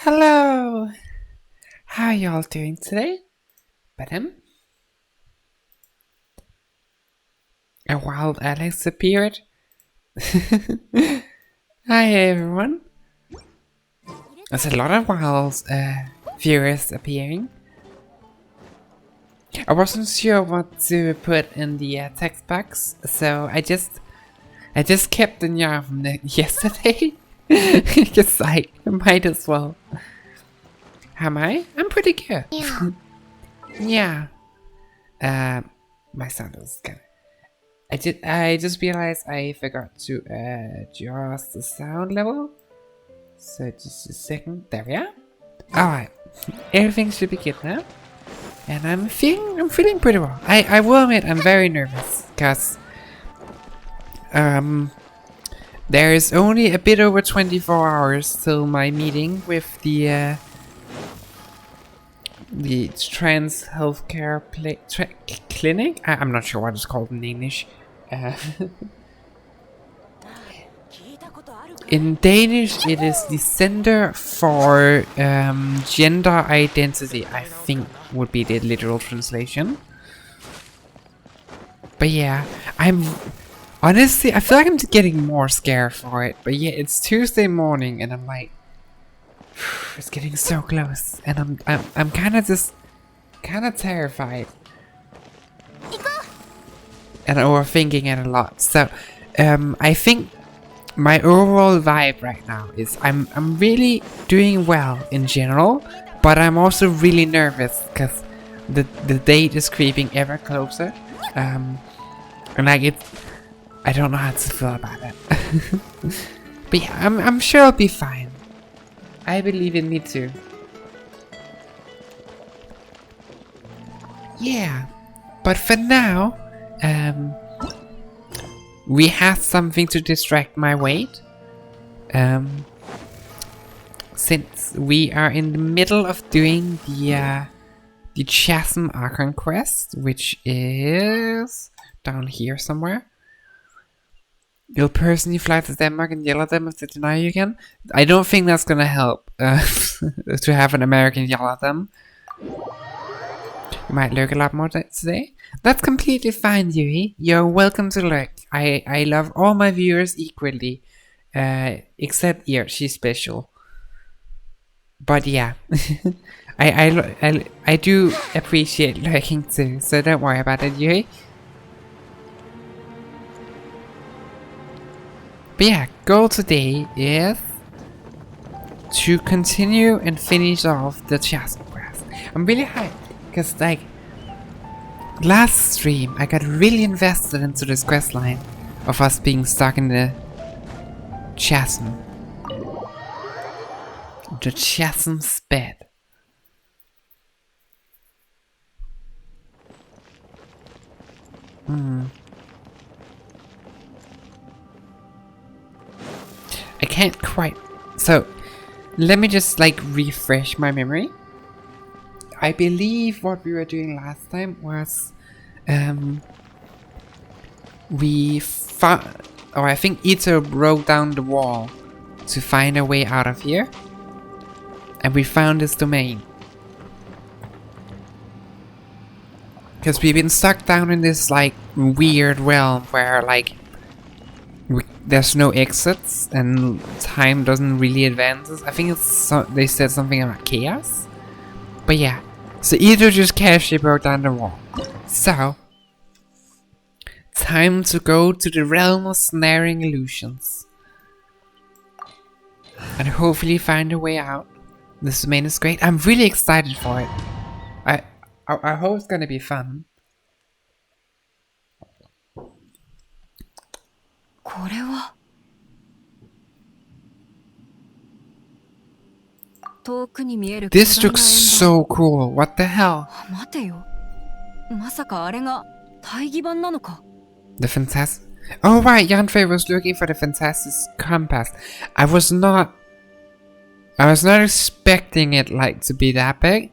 Hello! How are y'all doing today? Madam? A wild Alex appeared? Hi everyone! There's a lot of wild viewers appearing. I wasn't sure what to put in the text box, so I just kept the yarn from yesterday. Because I might as well. How am I? I'm pretty good. Yeah. Yeah. My sound was kind of. I just realized I forgot to adjust the sound level. So just a second. There we are. Alright. Everything should be good now. And I'm feeling pretty well. I will admit I'm very nervous because there is only a bit over 24 hours till my meeting with the trans healthcare clinic. I'm not sure what it's called in English. In Danish, it is the Center for Gender Identity, I think would be the literal translation. But yeah, honestly, I feel like I'm getting more scared for it. But yeah, it's Tuesday morning, and I'm like, it's getting so close, and I'm kind of terrified, and overthinking it a lot. So, I think my overall vibe right now is I'm really doing well in general, but I'm also really nervous because the date is creeping ever closer, and like I don't know how to feel about it. But yeah, I'm sure I'll be fine. I believe in me too. Yeah, but for now, we have something to distract my weight. Since we are in the middle of doing the Chasm Archon quest, which is down here somewhere. You'll personally fly to Denmark and yell at them if they deny you again. I don't think that's gonna help to have an American yell at them. You might lurk a lot more today. That's completely fine, Yui. You're welcome to lurk. I love all my viewers equally. Except Ear, she's special. But yeah. I do appreciate lurking too, so don't worry about it, Yui. But yeah, goal today is to continue and finish off the Chasm quest. I'm really hyped, because like, last stream I got really invested into this quest line of us being stuck in the Chasm. The Chasm's bed. I can't quite. So, let me just like refresh my memory. I believe what we were doing last time was we found, or I think Ito broke down the wall to find a way out of here, and we found this domain. Because we've been stuck down in this like weird realm where like there's no exits and time doesn't really advance. I think it's they said something about chaos. But yeah, so Ito just casually broke down the wall. So, time to go to the realm of snaring illusions. And hopefully find a way out. This domain is great. I'm really excited for it. I hope it's gonna be fun. これは遠くに見える This looks so cool. What the hell? 待てよ。まさかあれが大義版なのか。 The Fantastic. Oh right, Yanfei was looking for the Fantastic Compass. I was not expecting it like to be that big.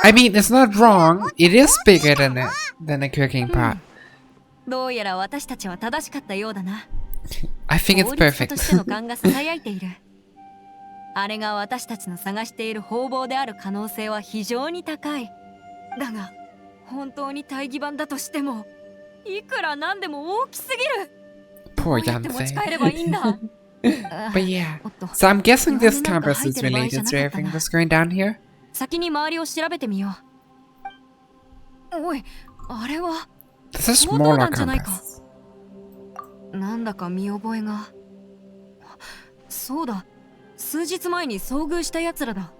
I mean, it's not wrong. It is bigger than a cooking pot. どうやら私たちは正しかったようだな。I think it's 法律家と perfect. しての勘が囁いている。あれが私たちの探している方々である可能性は非常に高い。だが本当に大義版だとしてもいくらなんでも大きすぎる。 Poor どうやって持ち Yanfei. 帰ればいいんだ。 But yeah. おっと、 So I'm guessing this なんか campus 入っ is てる場合 related じゃ to なかった everything な。 that's going down here. 先に周りを調べてみよう。おい、あれは This is a 強盗 smaller 団じゃないか。 campus. なんだか見覚えが。そうだ、数日前に遭遇したやつらだ。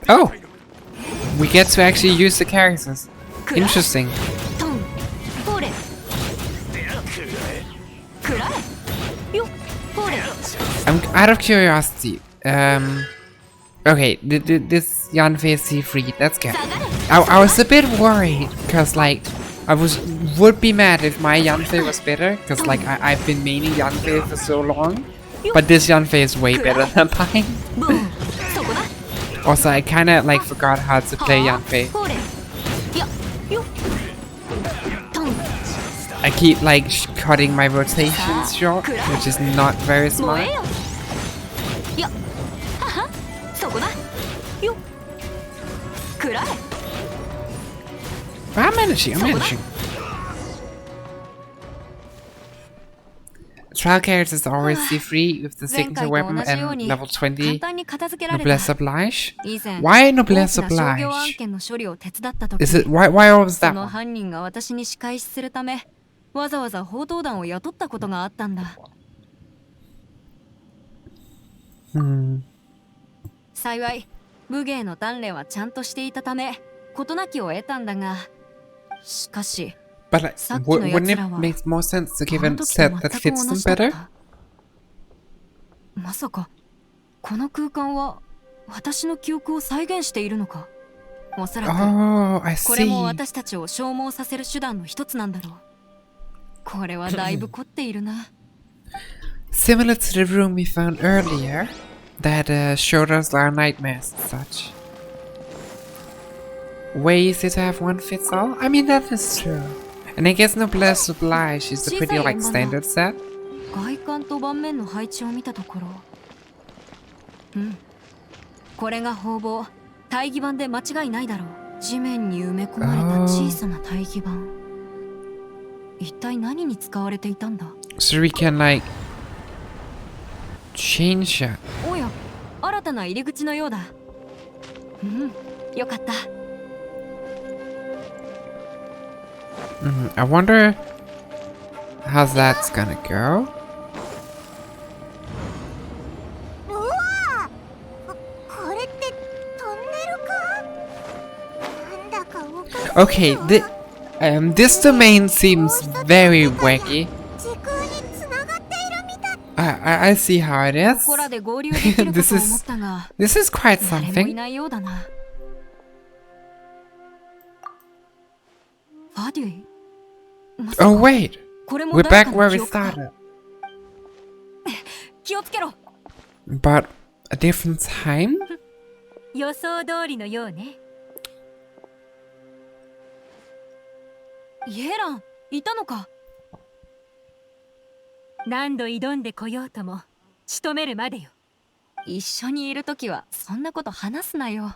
Oh! We get to actually use the characters. Interesting. トン、フォーレ。くらえ。よっ、フォーレ。 I'm out of curiosity. Okay, this Yanfei is free. That's good. I was a bit worried because like would be mad if my Yanfei was better because like I've been maining Yanfei for so long, but this Yanfei is way better than mine. ブーン、そこだ。 Also, I kind of like forgot how to play はあ、 Yanfei. フォーレ。や、よっ。トン、 I keep like cutting my rotations short, which is not very 燃 smart. えよ。や、はは、そこだ。よっ。くらえ。 But I'm managing. Trial characters always see free with the signature weapon and level 20 noblesse oblige. 以前、 Why 大 noblesse きな商業案 oblige? 件の処理を手伝った時、 Is it why was そ that の one? 犯人が私に仕返しするため、わざわざ報道団を雇ったことがあったんだ。幸い、武芸の鍛錬はちゃんとしていたため、事なきを得たんだが、しかし、 But like, さっきの wouldn't 奴ら it は make more sense to give こ a の時 set と that 全く fits 同 them じだっ better? た。まさか、この空間は私の記憶を再現しているのか。おそらく、 Oh, I これも see. 私たちを消耗させる手段の一つなんだろう。これはだいぶ凝っているな。 Similar to the room we found earlier that showed us our nightmares and such. Way easy to have one fits all? I mean, that is true. And I guess noblesse oblige is a pretty like standard set. 外観と盤面の配置を見たところ、うん、これが方々、大義版で間違いないだろう。地面に埋め込まれた小さな大義版。一体何に使われていたんだ。 So we can like change that. おや、新たな入り口のようだ。うん、よかった。 I wonder how that's gonna go. うわあ、これってトンネルか。なんだかおかしいぞ。 Okay, this domain seems very wacky. 時空につながっているみたい。 I see how it is. ここらで合流できるかと思ったが、 This is quite 誰もい something. ないようだな。ファデュイ、まさか Oh wait, これも we're 誰か back の where 記 we 憶か。 started. 気をつけろ。 But a different time? 予想通りのようね。イエラン、いたのか。何度挑んでこようとも仕留めるまでよ。一緒にいるときはそんなこと話すなよ。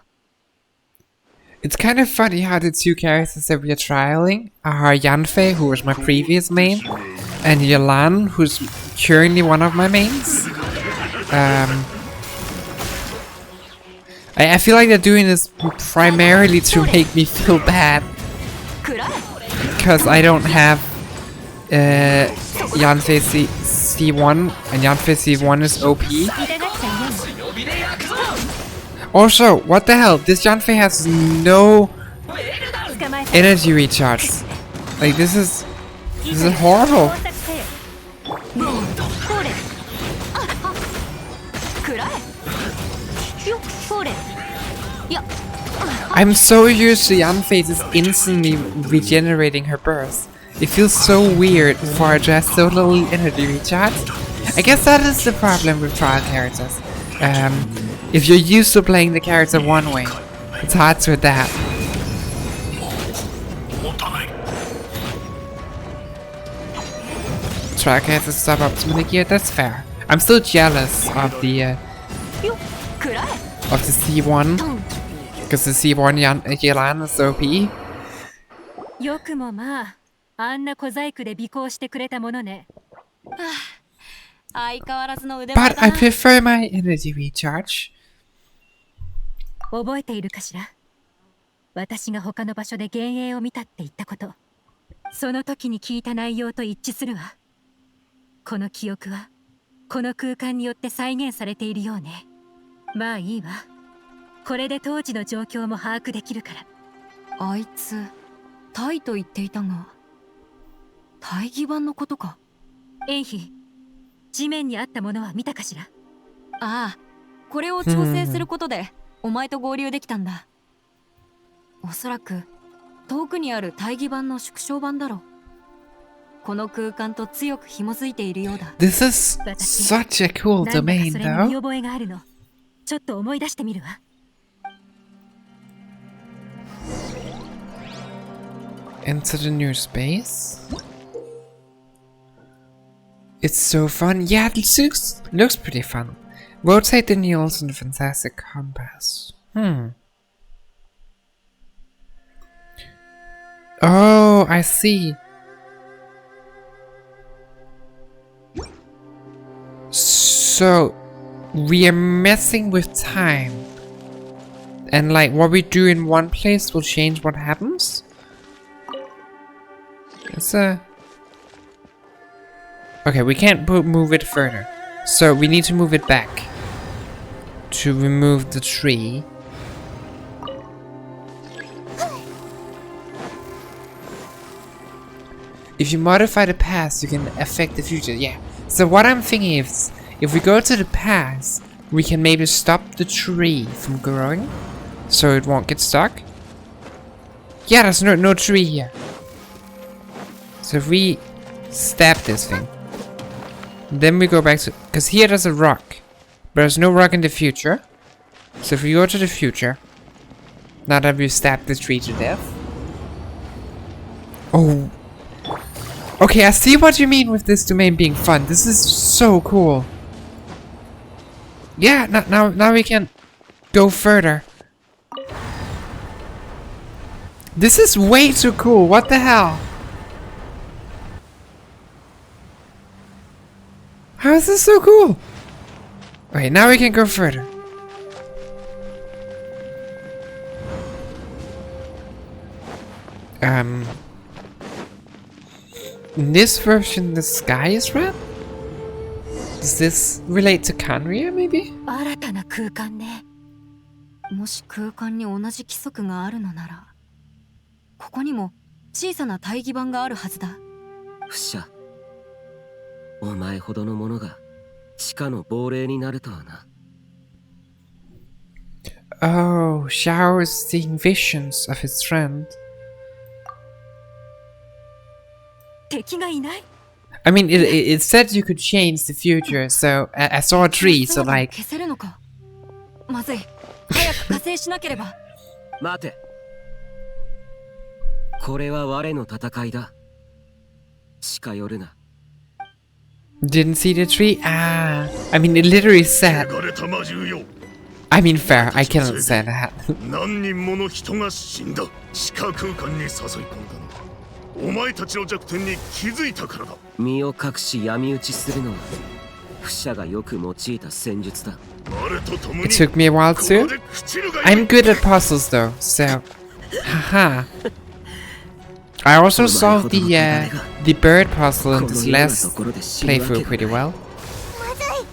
It's kind of funny how the two characters that we are trialing are Yanfei, who was my previous main, and Yolan, who's currently one of my mains. I feel like they're doing this primarily to make me feel bad, くらえ。 because I don't have Yanfei C1, and Yanfei C1 is OP. 痛がっちゃいない。 Also, what the hell? This Yanfei has no 捕まえた。 energy recharge. Like this is horrible. 工作せよ。ボーン、フォーレ。あ、あ、くらえ。よっ、フォーレ。や、 I'm so used to Yanfei just instantly regenerating her burst. It feels so weird for her to have so little energy recharge. I guess that is the problem with trial characters. If you're used to playing the character one way, it's hard to adapt. tracker has a suboptimally geared. That's fair. I'm still jealous of the よくらえ of the C1 because the C1 Yelan is OP. よくもまああんな小細工で尾行してくれたものね。相変わらずの腕前 But だ I な。 prefer my energy recharge. 覚えているかしら。私が他の場所で幻影を見たって言ったこと、その時に聞いた内容と一致するわ。この記憶はこの空間によって再現されているようね。まあいいわ。これで当時の状況も把握できるから。あいつタイと言っていたが、大義版のことか。エンヒ、地面にあったものは見たかしら。ああ、これを調整することでお前と合流できたんだ。おそらく遠くにある大義版の縮小版だろう。この空間と強く紐づいているようだ。 This is such a cool なんだか domain それに見 though. 覚えがあるの。ちょっと思い出してみるわ。 Into the new space. It's so fun. Yeah, it looks pretty fun. Rotate the needles in the fantastic compass. Oh, I see. So, we are messing with time. And like, what we do in one place will change what happens? It's okay, we can't move it further. So, we need to move it back. To remove the tree. If you modify the past, you can affect the future. Yeah. So what I'm thinking is, if we go to the past, we can maybe stop the tree from growing, so it won't get stuck. Yeah, there's no tree here. So if we stab this thing, then we go back to, because here there's a rock, but there's no rock in the future. So if we go to the future, now that we've stabbed the tree to death. Oh. Okay, I see what you mean with this domain being fun. This is so cool. Yeah, now we can go further. This is way too cool. What the hell? How is this so cool? Okay, now we can go further. In this version, the sky is red? Does this relate to Kanria, maybe? 新たな空間ね。もし空間に同じ規則があるのなら、ここにも小さな大義版があるはずだ。不赦。お前ほどの者が地下の亡霊になるとはな。Oh, Xiao is seeing visions of his friend. 敵がいない。 I mean, it said you could change the future, so I saw a tree, so like... 消せるのか。まずい。早く加勢しなければ。待て。これは我の戦いだ。近寄るな。Didn't see the tree? Ah, I mean, it literally said... I mean, fair, I cannot say that. 何人もの人が死んだ。地下空間に誘い込んだの。お前たちの弱点に気づいたからだ。身を隠し闇討ちするのは不赦がよく用いた戦術だ。 It took me a while too. I'm good at puzzles though, so... Haha. I also solved the bird puzzle in this last playthrough pretty well. まずい。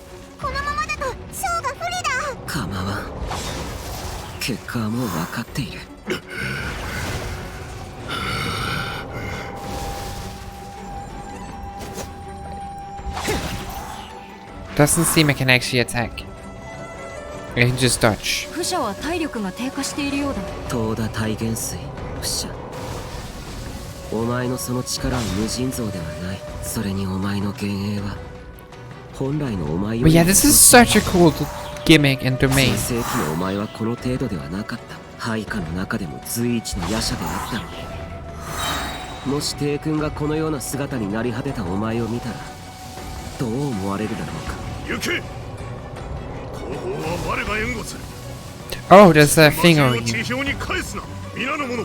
このままだとショーが不利だ。構わん。結果はもう分かっている。 Doesn't seem I can actually attack. I can just dodge. 不者は体力が低下しているようだ。東田体元帥不赦。お前のその力は無尽蔵ではない。それにお前の幻影は本来のお前よ But り yeah, this is such a cool gimmick and domain. 世紀のお前はこの程度ではなかった。配下の中でも随一の夜叉であったの。もし帝君がこのような姿になり果てたお前を見たらどう思われるだろうか。行け。後方は我が援護する。 Oh, there's a thing 魔 on 人を you. 地表に返すな、皆の者。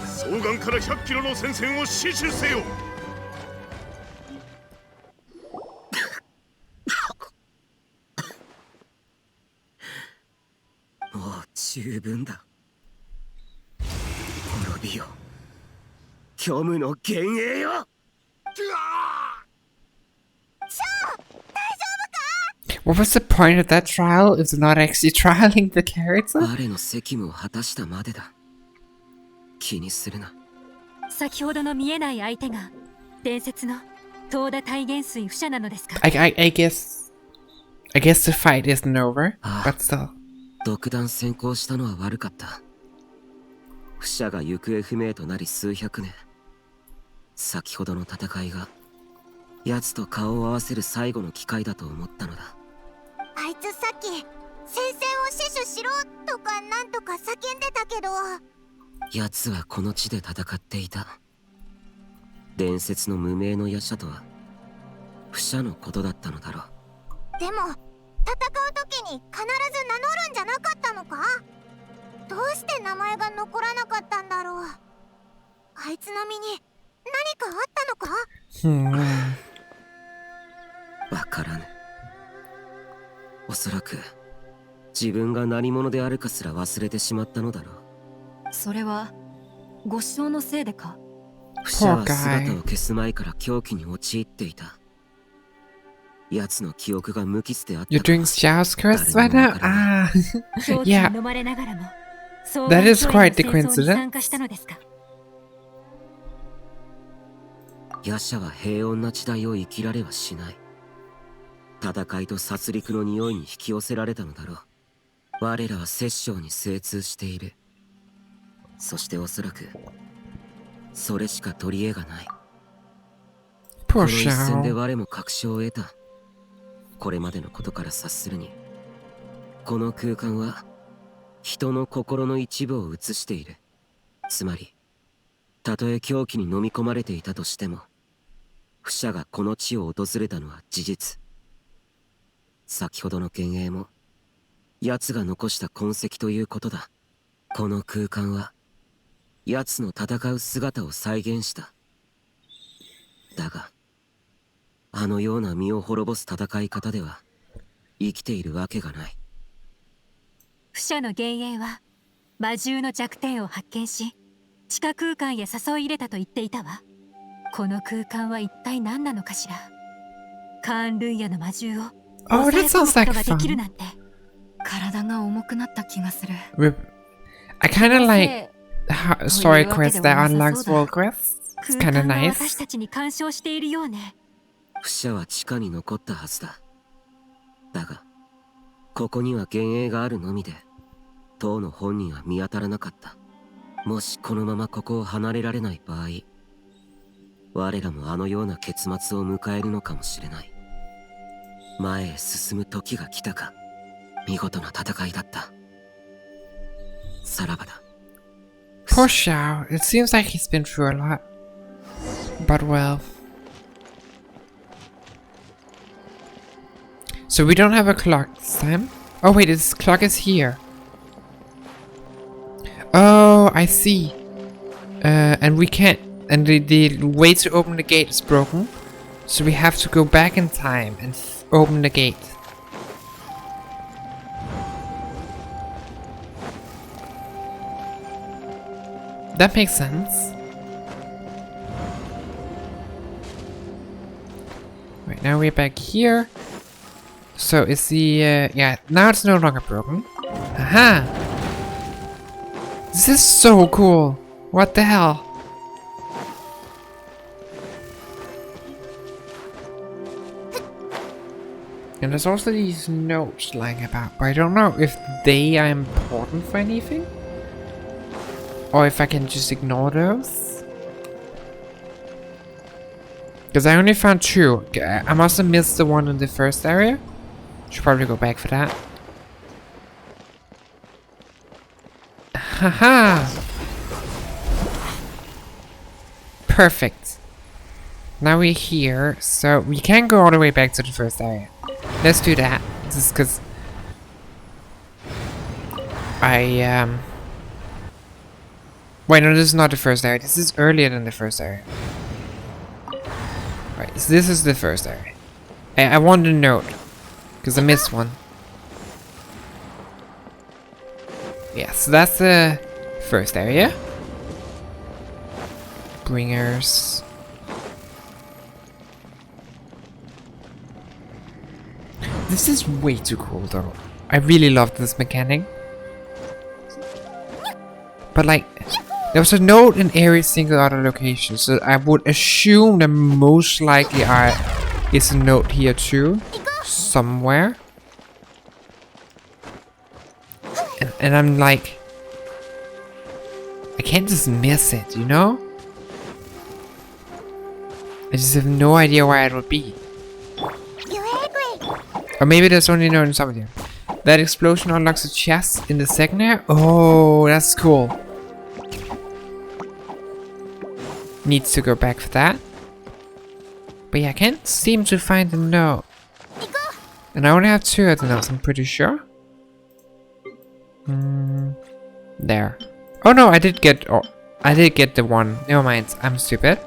双眼から100キロの戦線を死守せよ。もう十分だ。滅びよ、虚無の幻影よ。What was the point of that trial if they're not actually trialing the character? 我の責務を果たしたまでだ。気にするな。先ほどの見えない相手が伝説の東田体元帥不者なのですか？ I guess the fight isn't over, Ah. but still. 独断専行したのは悪かった。不者が行方不明となり数百年。先ほどの戦いが奴と顔を合わせる最後の機会だと思ったのだ。あいつさっき戦線を死守しろとかなんとか叫んでたけど、奴はこの地で戦っていた。伝説の無名の夜叉とは不者のことだったのだろう。でも戦う時に必ず名乗るんじゃなかったのか？どうして名前が残らなかったんだろう。あいつの身に何かあったのか？わからぬ。おそらく自分が何者であるかすら忘れてしまったのだろう。それはご死傷のせいでか？不者は姿を消す前から狂気に陥っていた。奴の記憶が無傷であった You're か doing は Xiao's quest right now? Ah. 狂気に Yeah. 飲まれながらも That is quite the 双眼鏡の戦争に coincidence. 参加したのですか？夜叉は平穏な時代を生きられはしない。戦いと殺戮の匂いに引き寄せられたのだろう。我らは殺生に精通している。そしておそらくそれしか取り柄がない。こ Poor の一戦で Xiao. 我も確証を得た。これまでのことから察するに、この空間は人の心の一部を映している。つまりたとえ狂気に飲み込まれていたとしても、不者がこの地を訪れたのは事実。先ほどの幻影も奴が残した痕跡ということだ。この空間は奴の戦う姿を再現した。だがあのような身を滅ぼす戦い方では生きているわけがない。不者の幻影は魔獣の弱点を発見し地下空間へ誘い入れたと言っていたわ。この空間は一体何なのかしら。カーン・ルイヤの魔獣を Oh, 抑え that 込む sounds こと like ができる fun. なんて。体が重くなった気がする。 I kind of like story quests that unlocks world quests. It's 空 kind of 間が私 nice. たちに干渉しているようね。不者は地下に残ったはずだ。だがここには幻影があるのみで当の本人は見当たらなかった。もしこのままここを離れられない場合、我らもあのような結末を迎えるのかもしれない。前へ進む時が来たか。見事な戦いだった。さらばだ。 Poor Xiao. It seems like he's been through a lot. But well. So we don't have a clock this time. Oh wait, this clock is here. Oh, I see. And we can't. And the way to open the gate is broken. So we have to go back in time and open the gate. That makes sense. Right, now we're back here. So is the, yeah, now it's no longer broken. Aha! This is so cool! What the hell? And there's also these notes lying about, but I don't know if they are important for anything? Or if I can just ignore those? Because I only found two. I must have missed the one in the first area. Should probably go back for that. Haha! Perfect. Now we're here, so we can go all the way back to the first area. Let's do that. Just because wait, no, this is not the first area. This is earlier than the first area. Right, so this is the first area. I want a note, because I missed one. Yeah, so that's the first area. Bringers. This is way too cool though. I really love this mechanic. But like, there was a note in every single other location, so I would assume that most likely is a note here too, somewhere. And I'm like, I can't just miss it, you know? I just have no idea where it would be. Or maybe there's only a note in some of them. That explosion unlocks a chest in the second area? Oh, that's cool. Needs to go back for that. But yeah, I can't seem to find the note. And I only have 2 of the notes, I'm pretty sure. There. Oh no, I did get the one. Never mind, I'm stupid.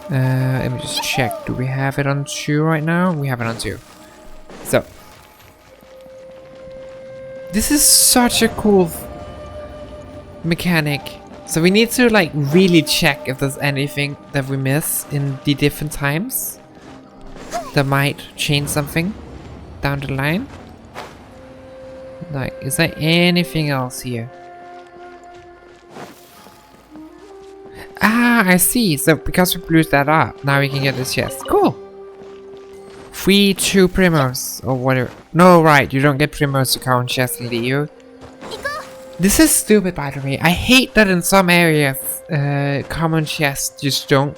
Let me just check. Do we have it on 2 right now? We have it on 2. So. This is such a cool mechanic. So we need to like really check if there's anything that we miss in the different times that might change something down the line. Like, is there anything else here? Ah, I see. So because we blew that up, now we can get this chest. Cool. Free 2 primos or whatever. No, right, you don't get primos to count chests, Leo. This is stupid, by the way. I hate that in some areas, common chests just don't.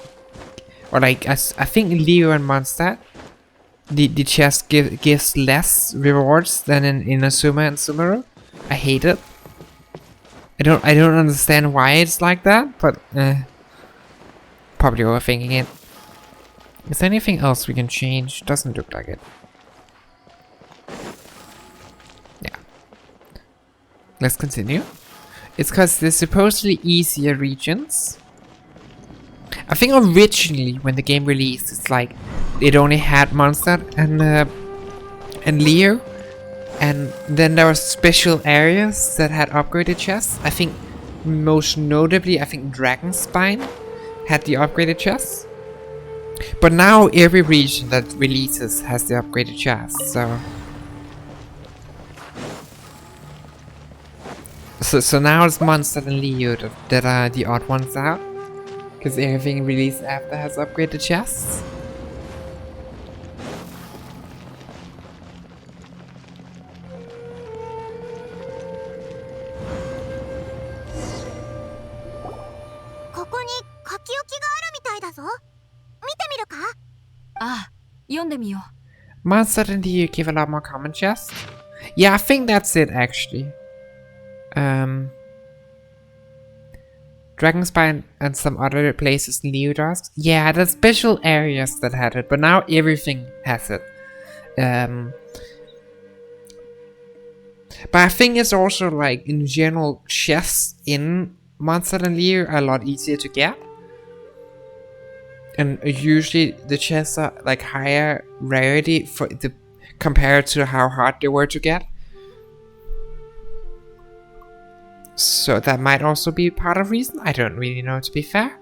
Or like, I think Leo and Mondstadt, the chest gives less rewards than in Inazuma and Sumeru. I hate it. I don't understand why it's like that, but probably overthinking it. Is there anything else we can change? Doesn't look like it. Yeah. Let's continue. It's because there's supposedly easier regions. I think originally when the game released, it's like it only had Mondstadt and Leo, and then there were special areas that had upgraded chests. I think most notably, I think Dragonspine had the upgraded chests. But now every region that releases has the upgraded chests, so now it's Mondstadt and Leo that are the odd ones out. Because everything released after has upgraded chests. Mondstadt and Leo give a lot more common chests. Yeah, I think that's it actually. Dragonspine and some other places Leo does. Yeah, there's special areas that had it, but now everything has it. But I think it's also like in general chests in Mondstadt and Leo are a lot easier to get. And usually the chests are like higher rarity compared to how hard they were to get. So that might also be part of the reason. I don't really know, to be fair.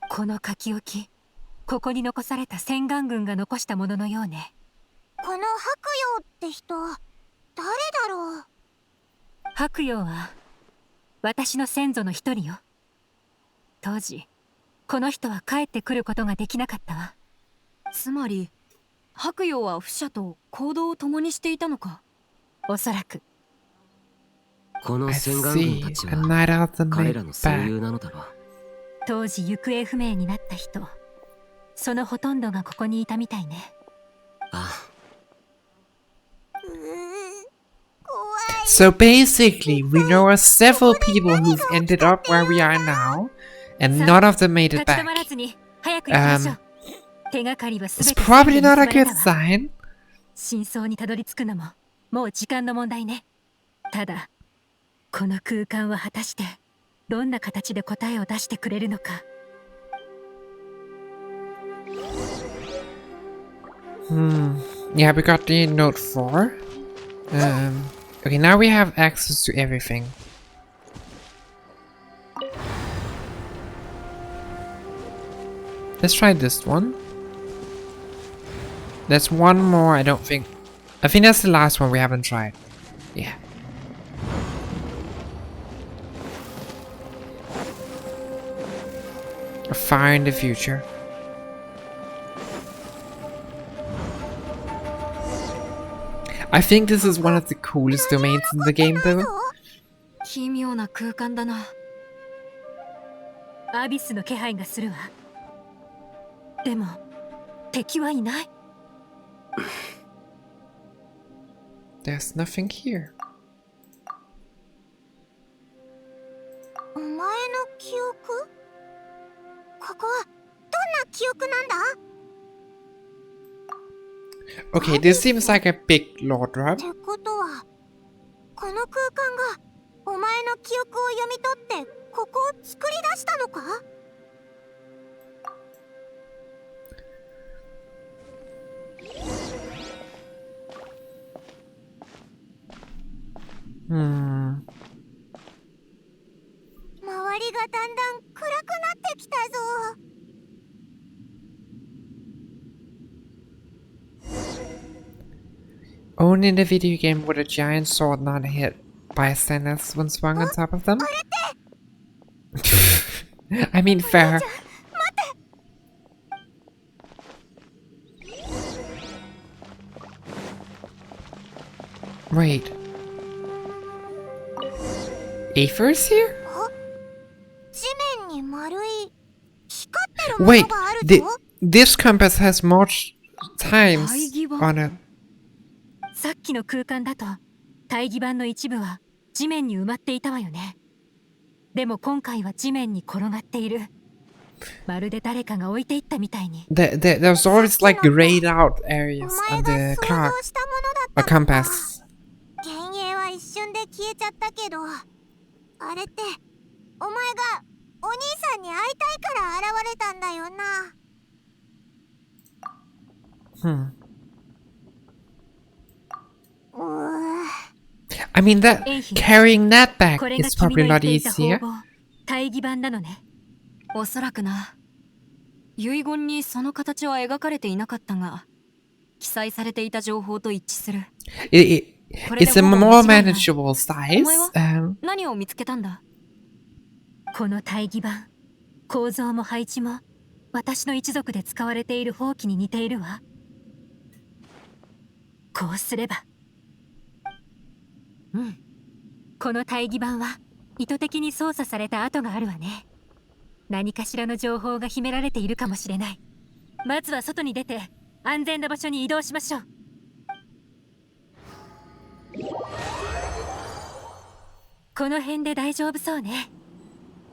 この書き置き、ここに残された洗顔軍が残したもののようね。この白陽って人、誰だろう。白陽は私の先祖の一人よ。当時この人は帰ってくることができなかったわ。つまり白陽は不者と行動を共にしていたのか。おそらく。この洗顔軍たちは彼らの戦友なのだろう。当時行方不明になった人、そのほとんどがここにいたみたいね。あ So basically, we know of several people who've ended up where we are now, and none of them made it 立ち back. 止まらずに早く行きましょう。手がかりはす It's べて probably not a 全て good 結ばれたわ。 sign. 真相にたどり着くのももう時間の問題ね。ただこの空間は果たしてどんな形で答えを出してくれるのか。 Yeah, we got the note 4. Okay, now we have access to everything. Let's try this one. There's one more, I think that's the last one we haven't tried. Yeah. A fire in the future. I think this is one of the coolest domains in the game though. 奇妙な空間だな。アビスの気配がするわ。でも敵はいない。 There's nothing here. お前の記憶？ここはどんな記憶なんだ？ Okay, this seems like a big lore drop. ってことは、この空間がお前の記憶を読み取ってここを作り出したのか？ 周りがだんだん暗くなってきたぞ。 Only in the video game would a giant sword not hit bystanders when swung on top of them? I mean, fair. Wait. Aether's here? 地面に丸い光ってるもの Wait, があるぞ。 this compass has more times 大義板 on it. さっきの空間だと大義板の一部は地面に埋まっていたわよね。でも今回は地面に転がっている。まるで誰かが置いていったみたいに。 There's always like grayed out お areas 前 on が the 想 clock 像したものだ or ったのか。 compass. 幻影は一瞬で消えちゃったけど、あれってお前がお兄さんに会いたいから現れたんだよな。 I mean, that エイヒ carrying that back これが is 君 probably の言っ not ていた easier. 方々大義板なのね。おそらくな。遺言にその形は描かれていなかったが、記載されていた情報と一致する。 It's a more manageable size. お前は何を見つけたんだ？この大義板、構造も配置も私の一族で使われている宝器に似ているわ。こうすれば。この大義板は意図的に操作された跡があるわね。何かしらの情報が秘められているかもしれない。まずは外に出て安全な場所に移動しましょう。この辺で大丈夫そうね。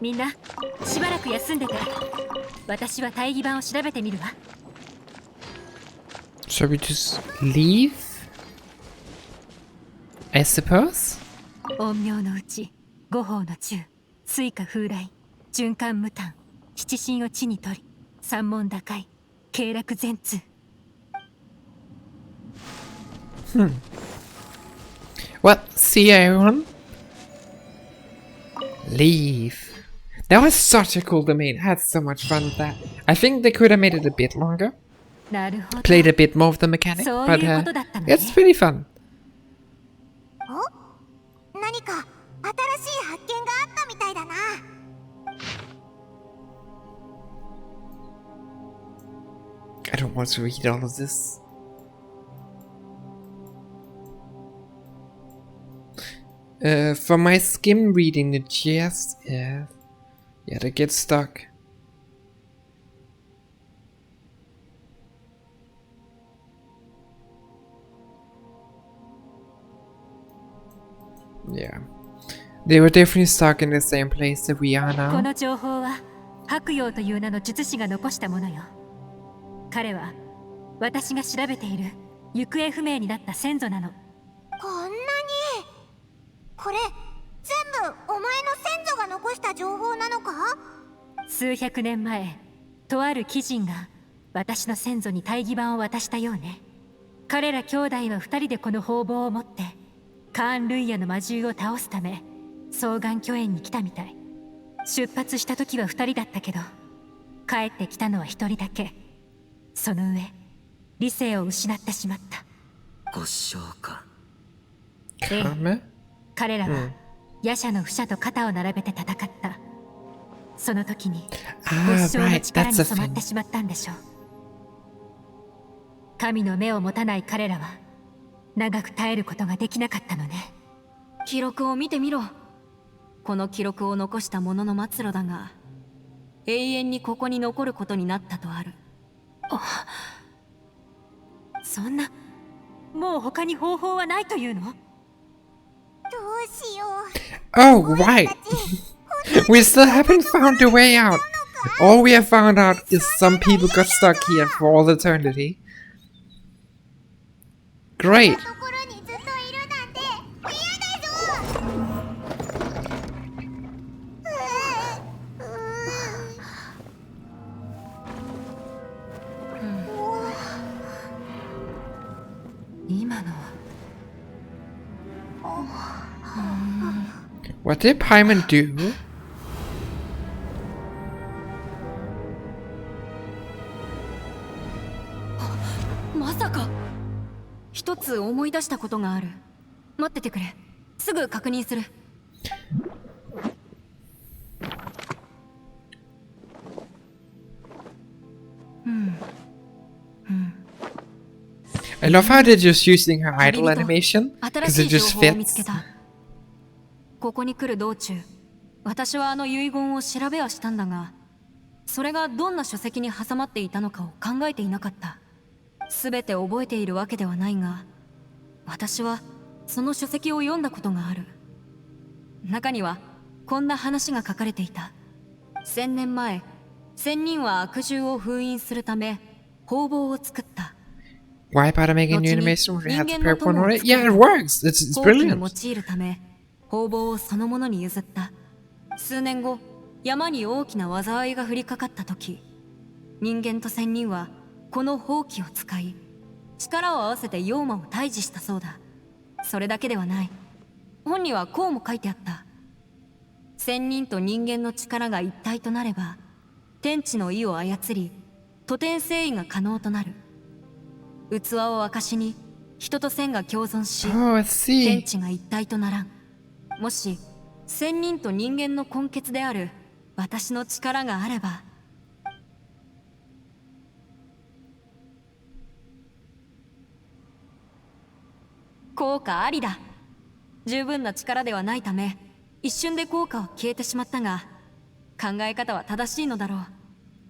みんなしばらく休んでて。私は大義板を調べてみるわ。 Shall we just leave? I suppose? 陰陽のうち五法の中、水火風来、循環無端、七神を地に取り、三門打開、経絡全通。 Well, see ya, everyone. Leave. That was such a cool domain. I had so much fun with that. I think they could have made it a bit longer. なるほど。 Played a bit more of the mechanic, そう but いうことだったのね。 it's pretty fun. お？何か新しい発見があったみたいだな。 I don't want to read all of this. For my skim reading the chest, yeah, they get stuck. Yeah. They were definitely stuck in the same place that we are こ now. の情報は白陽という名の術師が残したものよ。彼は私が調べている行方不明になった先祖なの。こんなに。これ全部お前の先祖が残した情報なのか？数百年前、とある貴人が私の先祖に大義板を渡したようね。彼ら兄弟は二人でこの方々を持ってカーン・ルイヤの魔獣を倒すため双眼巨園に来たみたい。出発した時は二人だったけど帰ってきたのは一人だけ。その上理性を失ってしまった。ご唱か。ええ、 Kame? 彼らは夜叉の不者と肩を並べて戦った。その時にご唱の right, 力に that's a 染まって thing. しまったんでしょう。神の目を持たない彼らは長く耐えることができなかったのね。記録を見てみろ。この記録を残した者の末路だが、永遠にここに残ることになったとある。あ、そんな、もう他に方法はないというの？どうしよう。 Oh, right. We still haven't found a way out. All we have found out is some people got stuck here for all eternity. Great. ところにずっといるなんて嫌だぞ。今のは What did Paimon do? まさか。一つ思い出したことがある。待っててくれ。すぐ確認する。I love how they're just using her idol 旅人、 animation 新 because し it い情 just 報を見つけ fits. た。ここに来る道中、私はあの遺言を調べはしたんだが、それがどんな書籍に挟まっていたのかを考えていなかった。すべて覚えているわけではないが、私はその書籍を読んだことがある。中にはこんな話が書かれていた。1000年前、仙人は悪獣を封印するため方々を作った。 Why bother making a new 後に animation when we 人 had the 間の purple one 友を already? 作る Yeah, it works. It's 放棄に brilliant. 用いるため方々をそのものに譲った。数年後、山に大きな災いが降りかかった時、人間と仙人はこのほうきを使い力を合わせて妖魔を退治したそうだ。それだけではない。本にはこうも書いてあった。仙人と人間の力が一体となれば天地の意を操り徒天征夷が可能となる。器を証に人と仙が共存し、 Oh, I 天 see. 地が一体とならん。もし仙人と人間の根血である私の力があれば、効果ありだ。十分な力ではないため一瞬で効果は消えてしまったが、考え方は正しいのだろう。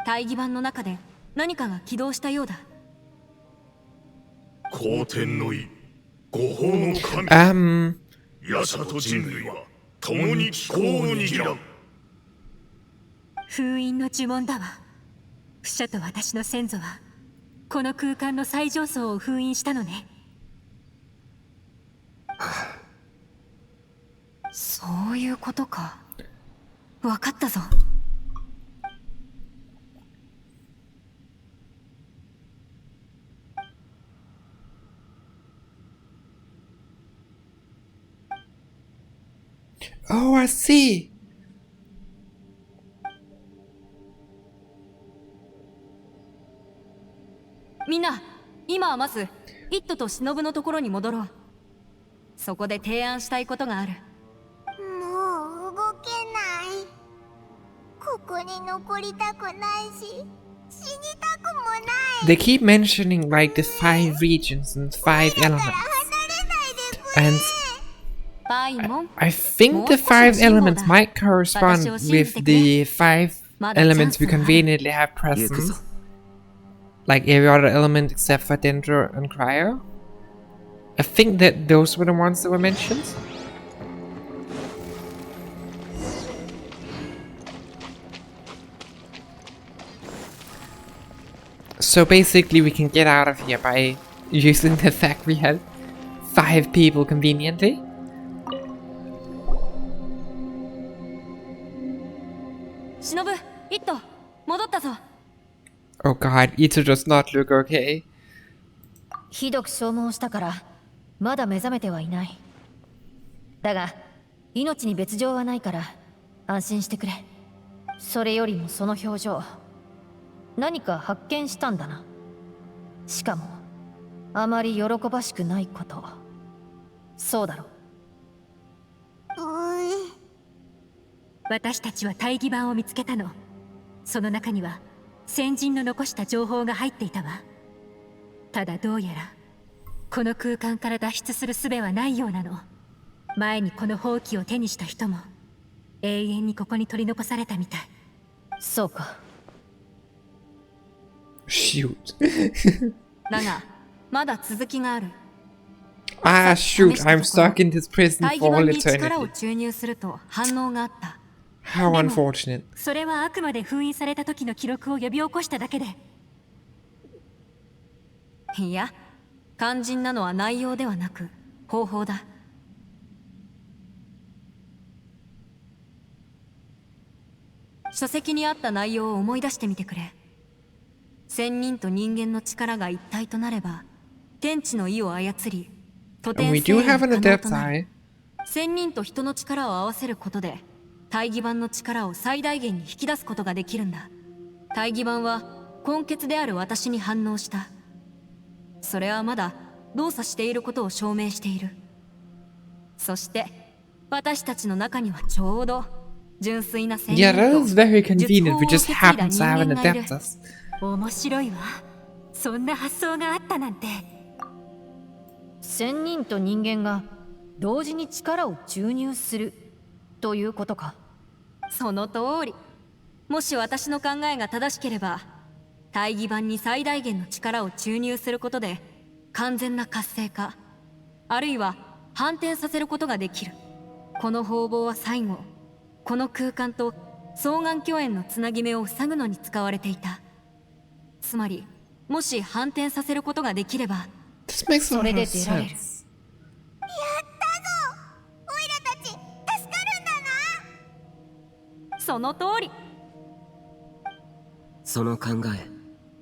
大義板の中で何かが起動したようだ。皇天の意、御法の神、 夜叉と人類は共に気候を握らん。封印の呪文だわ。不者と私の先祖はこの空間の最上層を封印したのね。そういうことか。分かったぞ。Oh, I see. みんな、今はまずイットと忍のところに戻ろう。そこで提案したいことがある。もう動けない。ここに残りたくないし、死にたくもない。 They keep mentioning like the 5 regions and 5 elements. 離れないでくれ。 And パイモン、 I think the 5 elements might correspond with the 5 elements we conveniently have present. Like every other element except for Dendro and Cryo. I think that those were the ones that were mentioned. So basically we can get out of here by using the fact we had 5 people conveniently. Shinobu, Itto, 戻ったぞ。 Oh god, Ito does not look okay. ひどく消耗したからまだ目覚めてはいない。だが命に別状はないから安心してくれ。それよりもその表情、何か発見したんだな。しかもあまり喜ばしくないこと。そうだろ。私たちは大義版を見つけたの。その中には先人の残した情報が入っていたわ。ただどうやらこの空間から脱出する術はないようなの。前にこの宝器を手にした人も永遠にここに取り残されたみたい。そうか。Shoot. だがまだ続きがある。 Ah, shoot, I'm stuck in this prison 大義 for all 版に力を eternity. 注入すると反応があった。 How unfortunate. それはあくまで封印された時の記録を呼び起こしただけで。いや、肝心なのは内容ではなく方法だ。書籍にあった内容を思い出してみてくれ。仙人と人間の力が一体となれば天地の意を操り、と And we て do ん have 可 an 能 adept となる。 eye. 仙人と人の力を合わせることで大義版の力を最大限に引き出すことができるんだ。大義版は根血である私に反応した。それはまだ動作していることを証明している。そして私たちの中にはちょうど純粋な仙人 Yeah, that is very と convenient. We 術 just 法を受け継いだ happen to have 人 an 間がいる。 adeptus. 面白いわ。そんな発想があったなんて。仙人と人間が同時に力を注入するということか。その通り。もし私の考えが正しければ、大義版に最大限の力を注入することで完全な活性化、あるいは反転させることができる。この方法は最後、この空間と双眼鏡炎のつなぎ目を塞ぐのに使われていた。つまり、もし反転させることができれば、 This makes a そ lot れ of で出られる。 sense. オイラたち助かるんだな。その通り。その考え、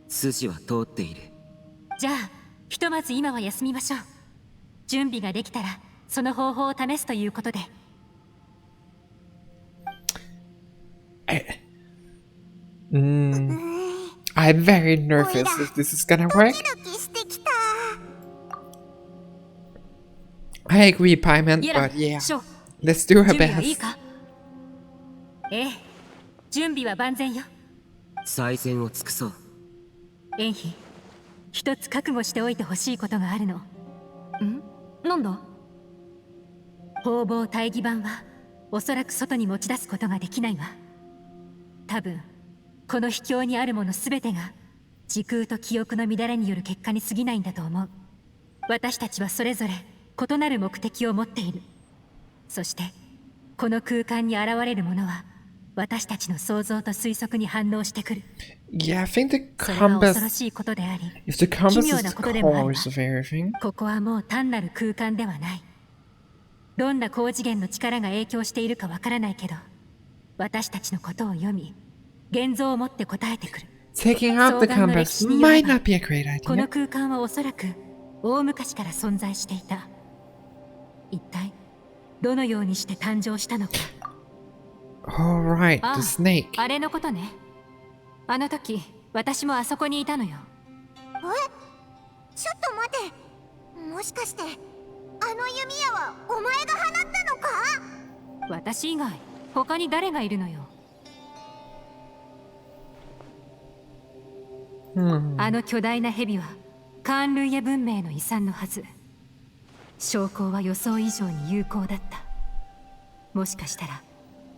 筋は通っている。じゃあ、ひとまず今は休みましょう。準備ができたら、その方法を試すということで。I'm very nervous if this is gonna work. ドキドキしてきた。 I agree, Paimon, イエラ、 but yeah, ショー、 let's do our 準備はいい best. か？ええ、準備は万全よ。最善を尽くそう。エンヒ、一つ覚悟しておいてほしいことがあるの。ん？なんだ？方々大義版はおそらく外に持ち出すことができないわ。多分この秘境にあるものすべてが時空と記憶の乱れによる結果に過ぎないんだと思う。私たちはそれぞれ異なる目的を持っている。そしてこの空間に現れるものは私たちの想像と推測に反応してくる。 Yeah, I think the それは恐ろ compass, しいことであり、 if the compass 奇妙 is な the ことでもあるわ。 cause of everything, ここはもう単なる空間ではない。どんな高次元の力が影響しているかわからないけど、私たちのことを読み、現像を持って答えてくる。 taking out the 双眼の歴 compass 史によれ might ば not be a great この idea. 空間はおそらく大昔から存在していた。一体どのようにして誕生したのか。 Alright, あ the snake. あれのことね。あの時私もあそこにいたのよ。ちょっと待て。もしかしてあの弓矢はお前が放ったのか？私以外他に誰がいるのよ。あの巨大な蛇はカーンルイエ文明の遺産のはず。証拠は予想以上に有効だった。もしかしたら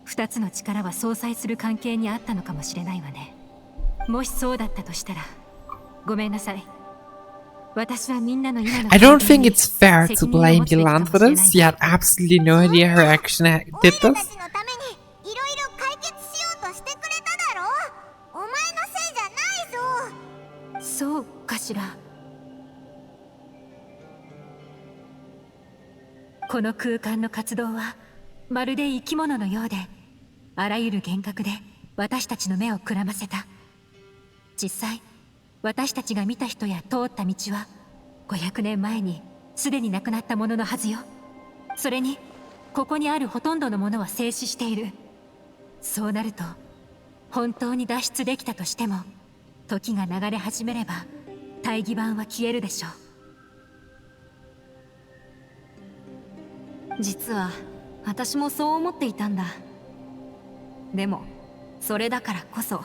二つの力は相殺する関係にあったのかもしれないわね。もしそうだったとしたらごめんなさい。私はみんなの今の I don't think に it's fair to 責任を持 blame つべきか Yolan も for しれ this. ない She had absolutely no idea her action オ did イラ this. たちのためにいろいろ解決しようとしてくれただろ。お前のせいじゃないぞ。そうかしら。この空間の活動はまるで生き物のようで、あらゆる幻覚で私たちの目をくらませた。実際私たちが見た人や通った道は500年前にすでに亡くなったもののはずよ。それにここにあるほとんどのものは静止している。そうなると本当に脱出できたとしても、時が流れ始めれば大義板は消えるでしょう。実は私もそう思っていたんだ。でもそれだからこそ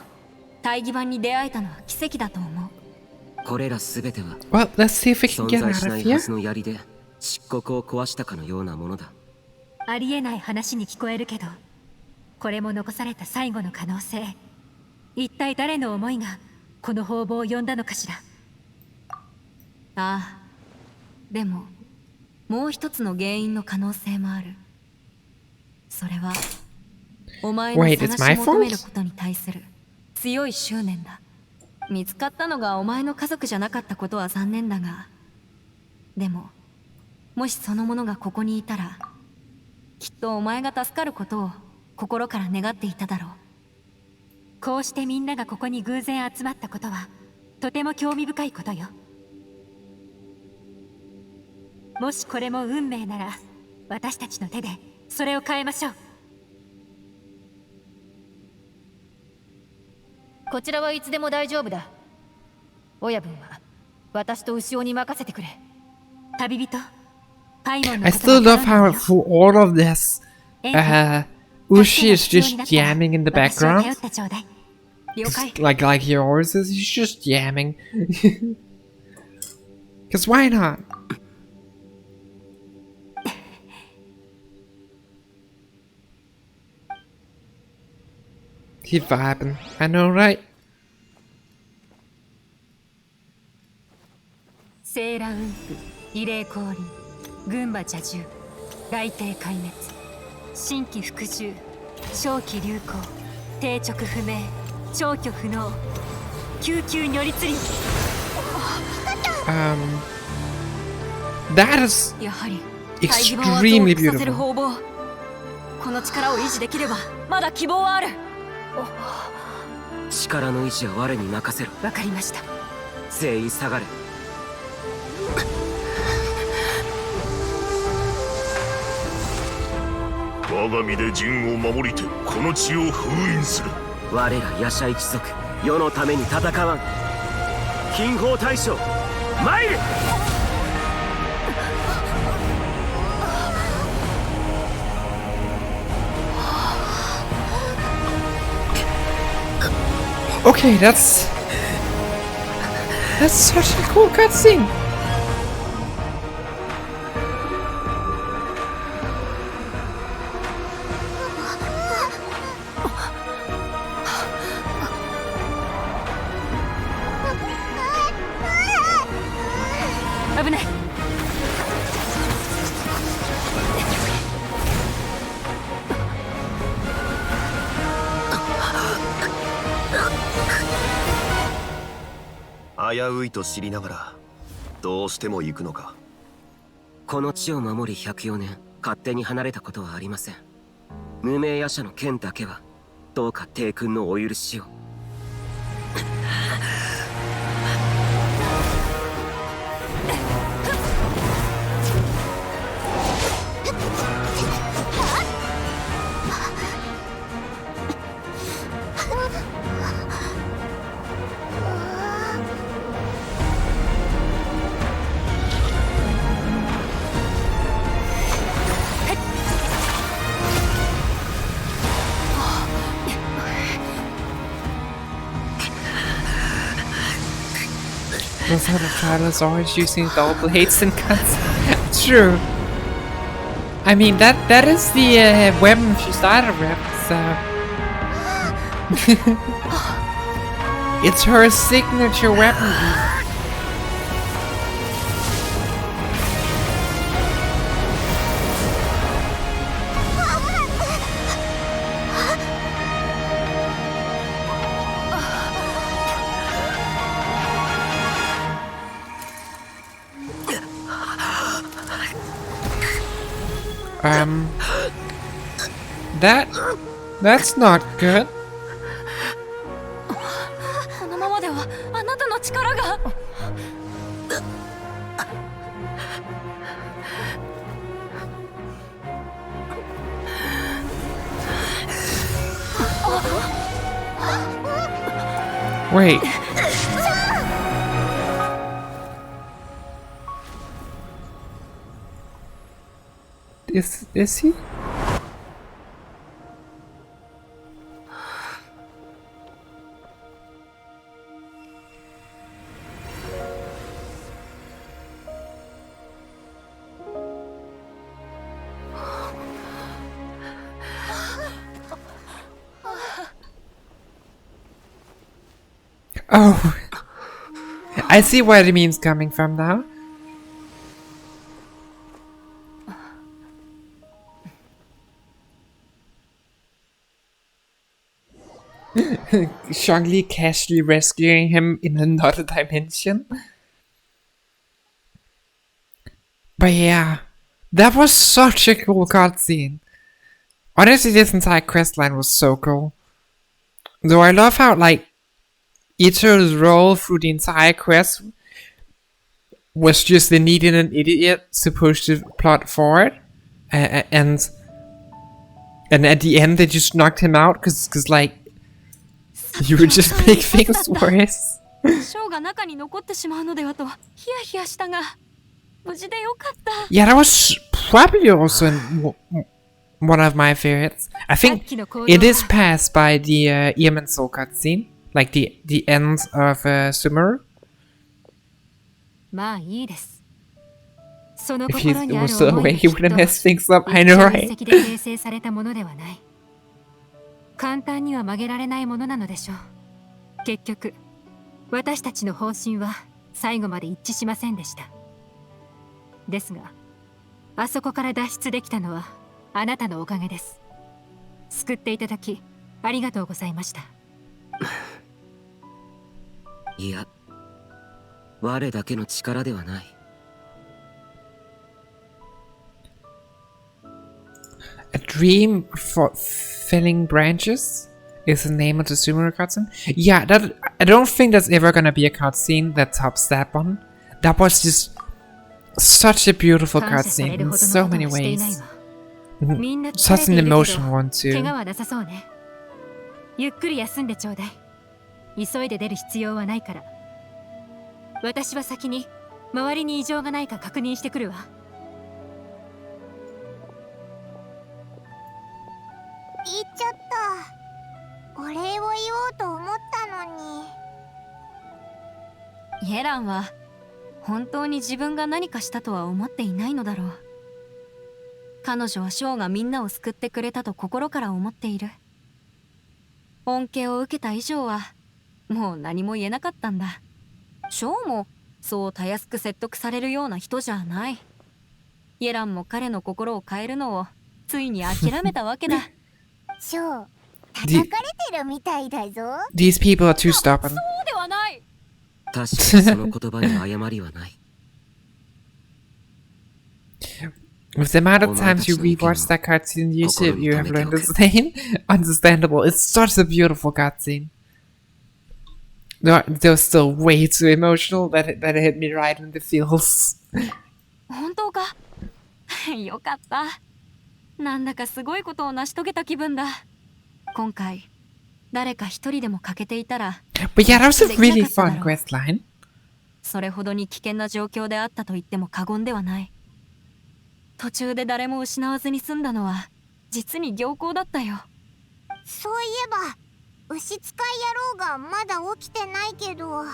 大義板に出会えたのは奇跡だと思う。これら全ては Well, let's see if we can 存 get 在 out し of ないは here. ずの槍で漆黒を壊したかのようなものだ。ありえない話に聞こえるけど、これも残された最後の可能性。一体誰の思いがこの方々を呼んだのかしら。ああ、でももう一つの原因の可能性もある。それはお前の Wait, it's 探 my し求める fault? ことに対する強い執念だ。見つかったのがお前の家族じゃなかったことは残念だが、でももしその者がここにいたら、きっとお前が助かることを心から願っていただろう。こうしてみんながここに偶然集まったことはとても興味深いことよ。もしこれも運命なら、私たちの手でそれを変えましょう。こちらはいつでも大丈夫だ。親分は私と牛尾に任せてくれ。旅人、パイモンの I こと still は love 頼んだわ how よ。 through all of this, エンフ、 Ushi is 助けが必要に just なったら jamming in the 私を頼 background. ってちょうだい。了解。 Like he always is, he's just jamming. Cause why not? He vibing. I know, right? セーラ雲布、異例降臨、群馬蛇獣、雷帝壊滅、新規服従、正気流行、定直不明、消去不能、救急如律令。 That is やはり extremely させる beautiful. 方々。この力を維持できればまだ希望はある。力の維持は我に任せろ。わかりました。全員下がれ。我が身で陣を守りてこの地を封印する。我ら夜叉一族、世のために戦わん。金宝大将参る。 Okay, that's such a cool cutscene.危ない。危ういと知りながらどうしても行くのか。この地を守り104年、勝手に離れたことはありません。無名夜叉の剣だけはどうか帝君のお許しを。Knows how the child is always using double blades and cuts. True. I mean that is the weapon she started with, so it's her signature weapon. Um, that's not good. このままではあなたの力が。Wait. Is he? Oh, I see where the meme's coming from now. Shangli casually rescuing him in another dimension. But yeah, that was such a cool cutscene. Honestly, this entire questline was so cool. Though I love how, like, Ito's role through the entire quest was just the needing an idiot supposed to plot forward, and at the end they just knocked him out because like you would just make things worse. ショーが中に残ってしまうのではとヒヤヒヤしたが無事でよかった。 Yeah, that was probably also one of my favorites. I think it is passed by the Eamon Soul cutscene, like the end of Sumeru. まあいいです。その If 心 he にあ was る still 思 away, い he はきっ wouldn't と mess things up. I 一 know, 朝 right? 一夕で形成されたものではない。簡単には曲げられないものなのでしょう。結局私たちの方針は最後まで一致しませんでした。ですがあそこから脱出できたのはあなたのおかげです。救っていただきありがとうございました。いや、我だけの力ではない。A dream for felling branches is the name of the Sumeru cutscene. Yeah, that I don't think there's ever gonna be a cutscene that tops that one. That was just such a beautiful 感謝され cutscene る in ほど so のこと many はしていない ways. わ。 Mhm. みんな疲れ Such て an いるけど emotional one 怪 too. 我はなさそうね。ゆっくり休んでちょうだい。急いで出る必要はないから。私は先に周りに異常がないか確認してくるわ。言っちゃった。お礼を言おうと思ったのに。イエランは本当に自分が何かしたとは思っていないのだろう。彼女はショーがみんなを救ってくれたと心から思っている。恩恵を受けた以上はもう何も言えなかったんだ。ショーもそうたやすく説得されるような人じゃない。イエランも彼の心を変えるのをついに諦めたわけだ。ショー、叩かれてるみたいだぞ。These people are too stubborn. そうではない。確かにその言葉に誤りはない。With the amount of times you rewatch that cutscene on YouTube, you have learned the same. Understandable. It's such a beautiful cutscene. They're still way too emotional that it hit me right in the feels. 本当か。よかった。なんだかすごいことを成し遂げた気分だ。今回誰か一人でも欠けていたら。 But yeah, that was a really fun questline. それほどに危険な状況であったと言っても過言ではない。途中で誰も失わずに済んだのは実に良好だったよ。そういえば牛使い野郎がまだ起きてないけど、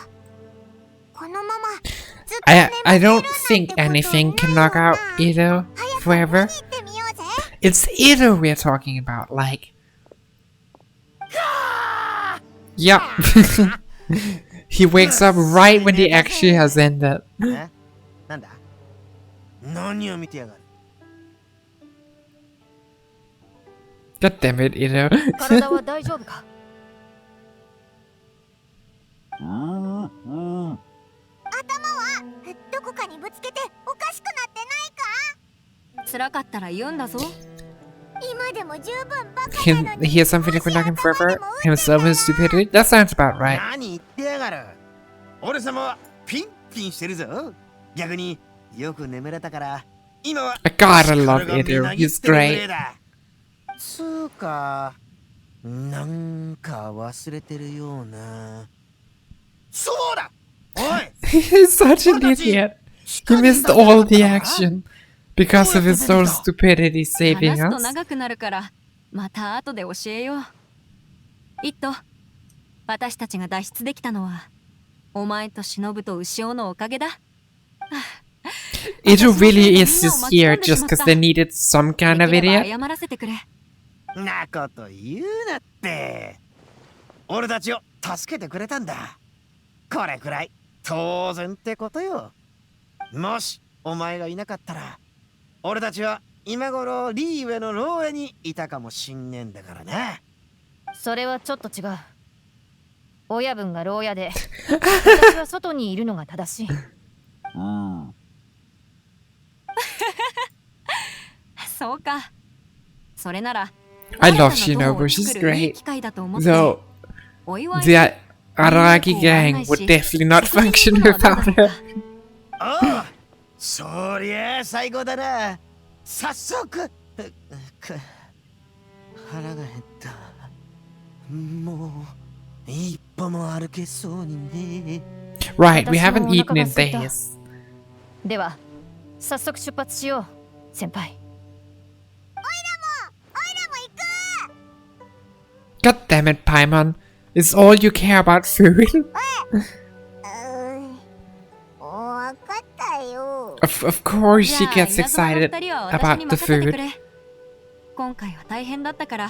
このままずっと眠っている I なん don't て think こと anything can ない knock よな。 out Ito 早く forever. 見に行ってみようぜ。 It's Ito we're talking about, like. Yep. He wakes up right when the action has ended. なんだ何を見てやがる。 God damn it, Ito. 体は大丈夫か。頭はどこかにぶつけておかしくなってないか。辛かったら言うんだぞ。今でも十分バカなの Can に hear something like we're knocking forever? Himself and stupidity? That sounds about right. 何言ってやがる。俺様はピンピンしてるぞ。逆によく眠れたから今は God, I love Edo. He's great. つうかなんか忘れてるような。そうだ。おい。 He's such an idiot. He missed all the action because of his own stupidity 話 saving すと us. 長くなるからまた後で教えよう。イット、私たちが脱出できたのはお前と忍と牛尾のおかげだ。 Edo really is just here just because they needed some kind of できれば idiot. 謝らせてくれ。なこと言うなって。俺たちを助けてくれたんだ。これくらい当然ってことよ。もしお前がいなかったら俺たちは今頃リーウェの牢屋にいたかもしんねえんだからな。それはちょっと違う。親分が牢屋で私は外にいるのが正しい。そうか。それなら I love 新たな友を Shinobu. She's 作るいい great. 機会だと思って Though お祝い the Araki gang would definitely not function without her. おう、そりゃ最高だな。早速腹が減った。もう一歩も歩けそうにね。 Right, we haven't 私もお eaten 腹 in が空いた。 days. では早速出発しよう、先輩。God damn it, Paimon. Is all you care about food? わかったよ。 Of course じ she ゃあ gets 稲妻の excited 二人は私に about the 任せてく food. れ。今回は大変だったから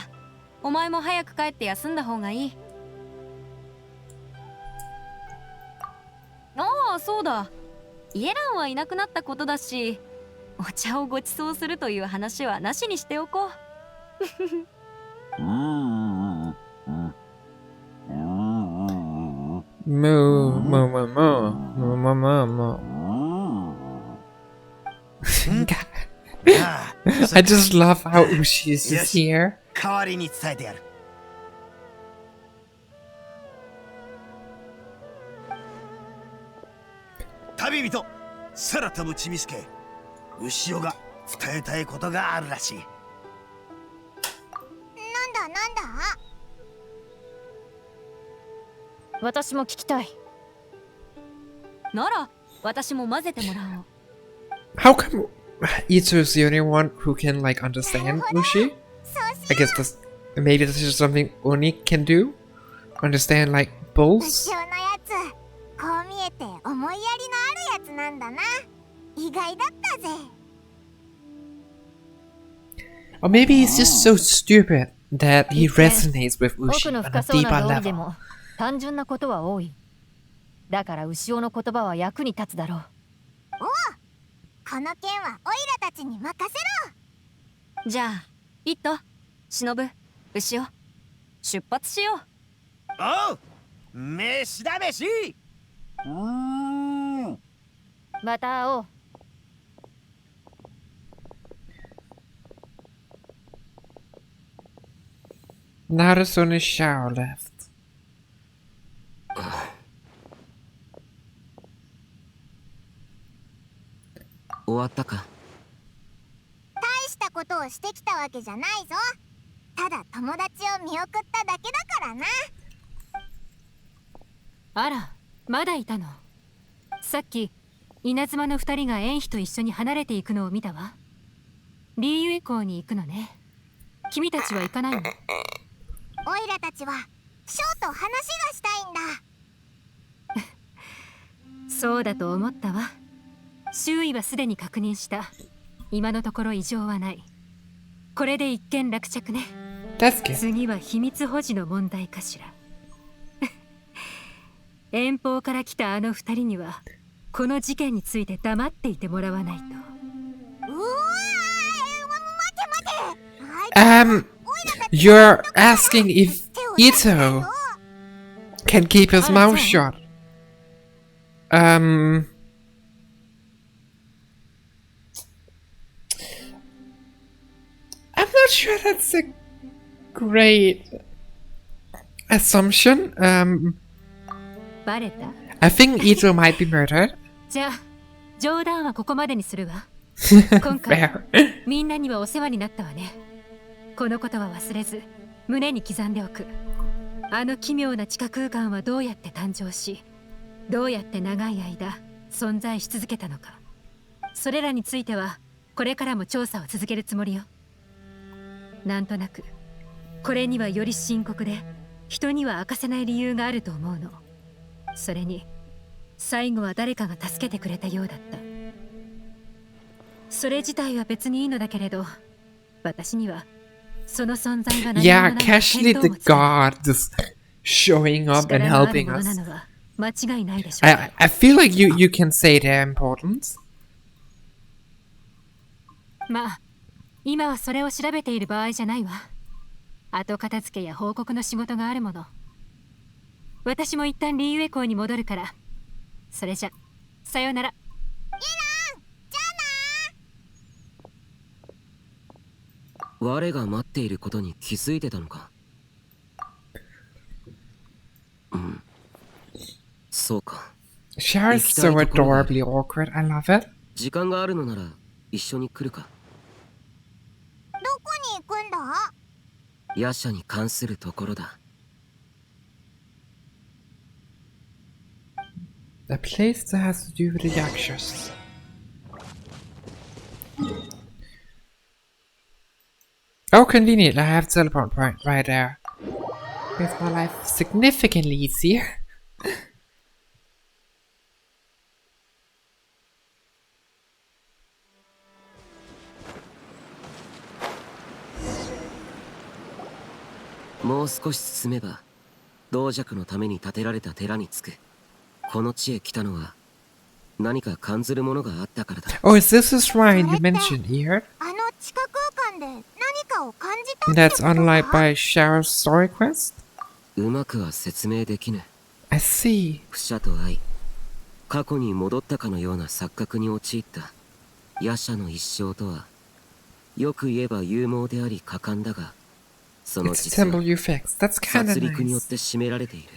お前も早く帰って休んだ方がいい。ああ、そうだ。イエランはいなくなったことだし、お茶をご馳走するという話はなしにしておこう。Moo, moo, moo, moo, moo, moo, moo, moo. I just love how Ushi is just here. 代わりに伝えてやる。旅人、空飛ぶちみすけ、牛尾が伝えたいことがあるらしい。なんだなんだ。私も聞きたい。なら私も混ぜてもらおう。 How come Ito is the only one who can like understand Ushi? I guess that's maybe this is something Oni can do. Understand like 牛 bulls? 尾のやつ、こう見えて思いやりのあるやつなんだな。意外だったぜ。 Or maybe he's just so stupid that he 一見 resonates with 奥 Ushi の on a 深そうな deeper 道理で level. も単純なことは多い。だから牛尾の言葉は役に立つだろう。この件はオイラたちに任せろ。じゃあイット、忍、牛尾、出発しよう。おう、飯だ飯。また会おう。Naruto and Shao left. 終わったか。大したことをしてきたわけじゃないぞ。ただ友達を見送っただけだからな。あら、まだいたの。さっき稲妻の2人が縁妃と一緒に離れていくのを見たわ。リーユエ港に行くのね。君たちは行かないの？オイラたちはショーと話がしたいんだ。そうだと思ったわ。周囲はすでに確認した。今のところ異常はない。これで一件落着ね。 That's good. 次は秘密保持の問題かしら。遠方から来たあの2人にはこの事件について黙っていてもらわないと。うわー、待て待て。 You're asking if Ito can keep his mouth shut. not sure that's a great assumption. バレた？ I think Ito might be murdered. じゃあ冗談はここまでにするわ。今回 Fair. みんなにはお世話になったわね。このことは忘れず胸に刻んでおく。あの奇妙な地下空間はどうやって誕生し、どうやって長い間存在し続けたのか、それらについてはこれからも調査を続けるつもりよ。なんとなくこれにはより深刻で人には明かせない理由があると思うの。それに最後は誰かが助けてくれたようだった。それ自体は別にいいのだけれど、私にはその存在が何も Yeah, ないと casually 見当 the もつかない。 god just showing up and 力のある helping もの us. なのは間違いないでしょう。 I feel like you can say their importance. まあ今はそれを調べている場合じゃないわ。後片付けや報告の仕事があるもの。私も一旦リーウェ港に戻るから。それじゃさよなら。我が待っていることに気づいてたのか。うん、そうか。 Shara is so adorably awkward. I love it. 時間があるのなら一緒に来るか。どこに行くんだ？夜叉に関するところだ。 A place that has to do with the Yakshas. Oh, convenient. I have a teleport point right there. Makes my life significantly easier. もう少し進めば同弱のために建てられた寺に着く。この地へ来たのは何か感ずるものがあったからだ。 Oh, is this the shrine you mentioned here? あの地下空間で何かを感じたってこと That's か？ unlike by Shara's story quest? うまくは説明できぬ。 I see. 不捨と愛、過去に戻ったかのような錯覚に陥った夜叉の一生とは、よく言えば勇猛であり果敢だが、その It's 実 temple は you fixed. That's kind 殺 of 戮によっ nice. て占められている。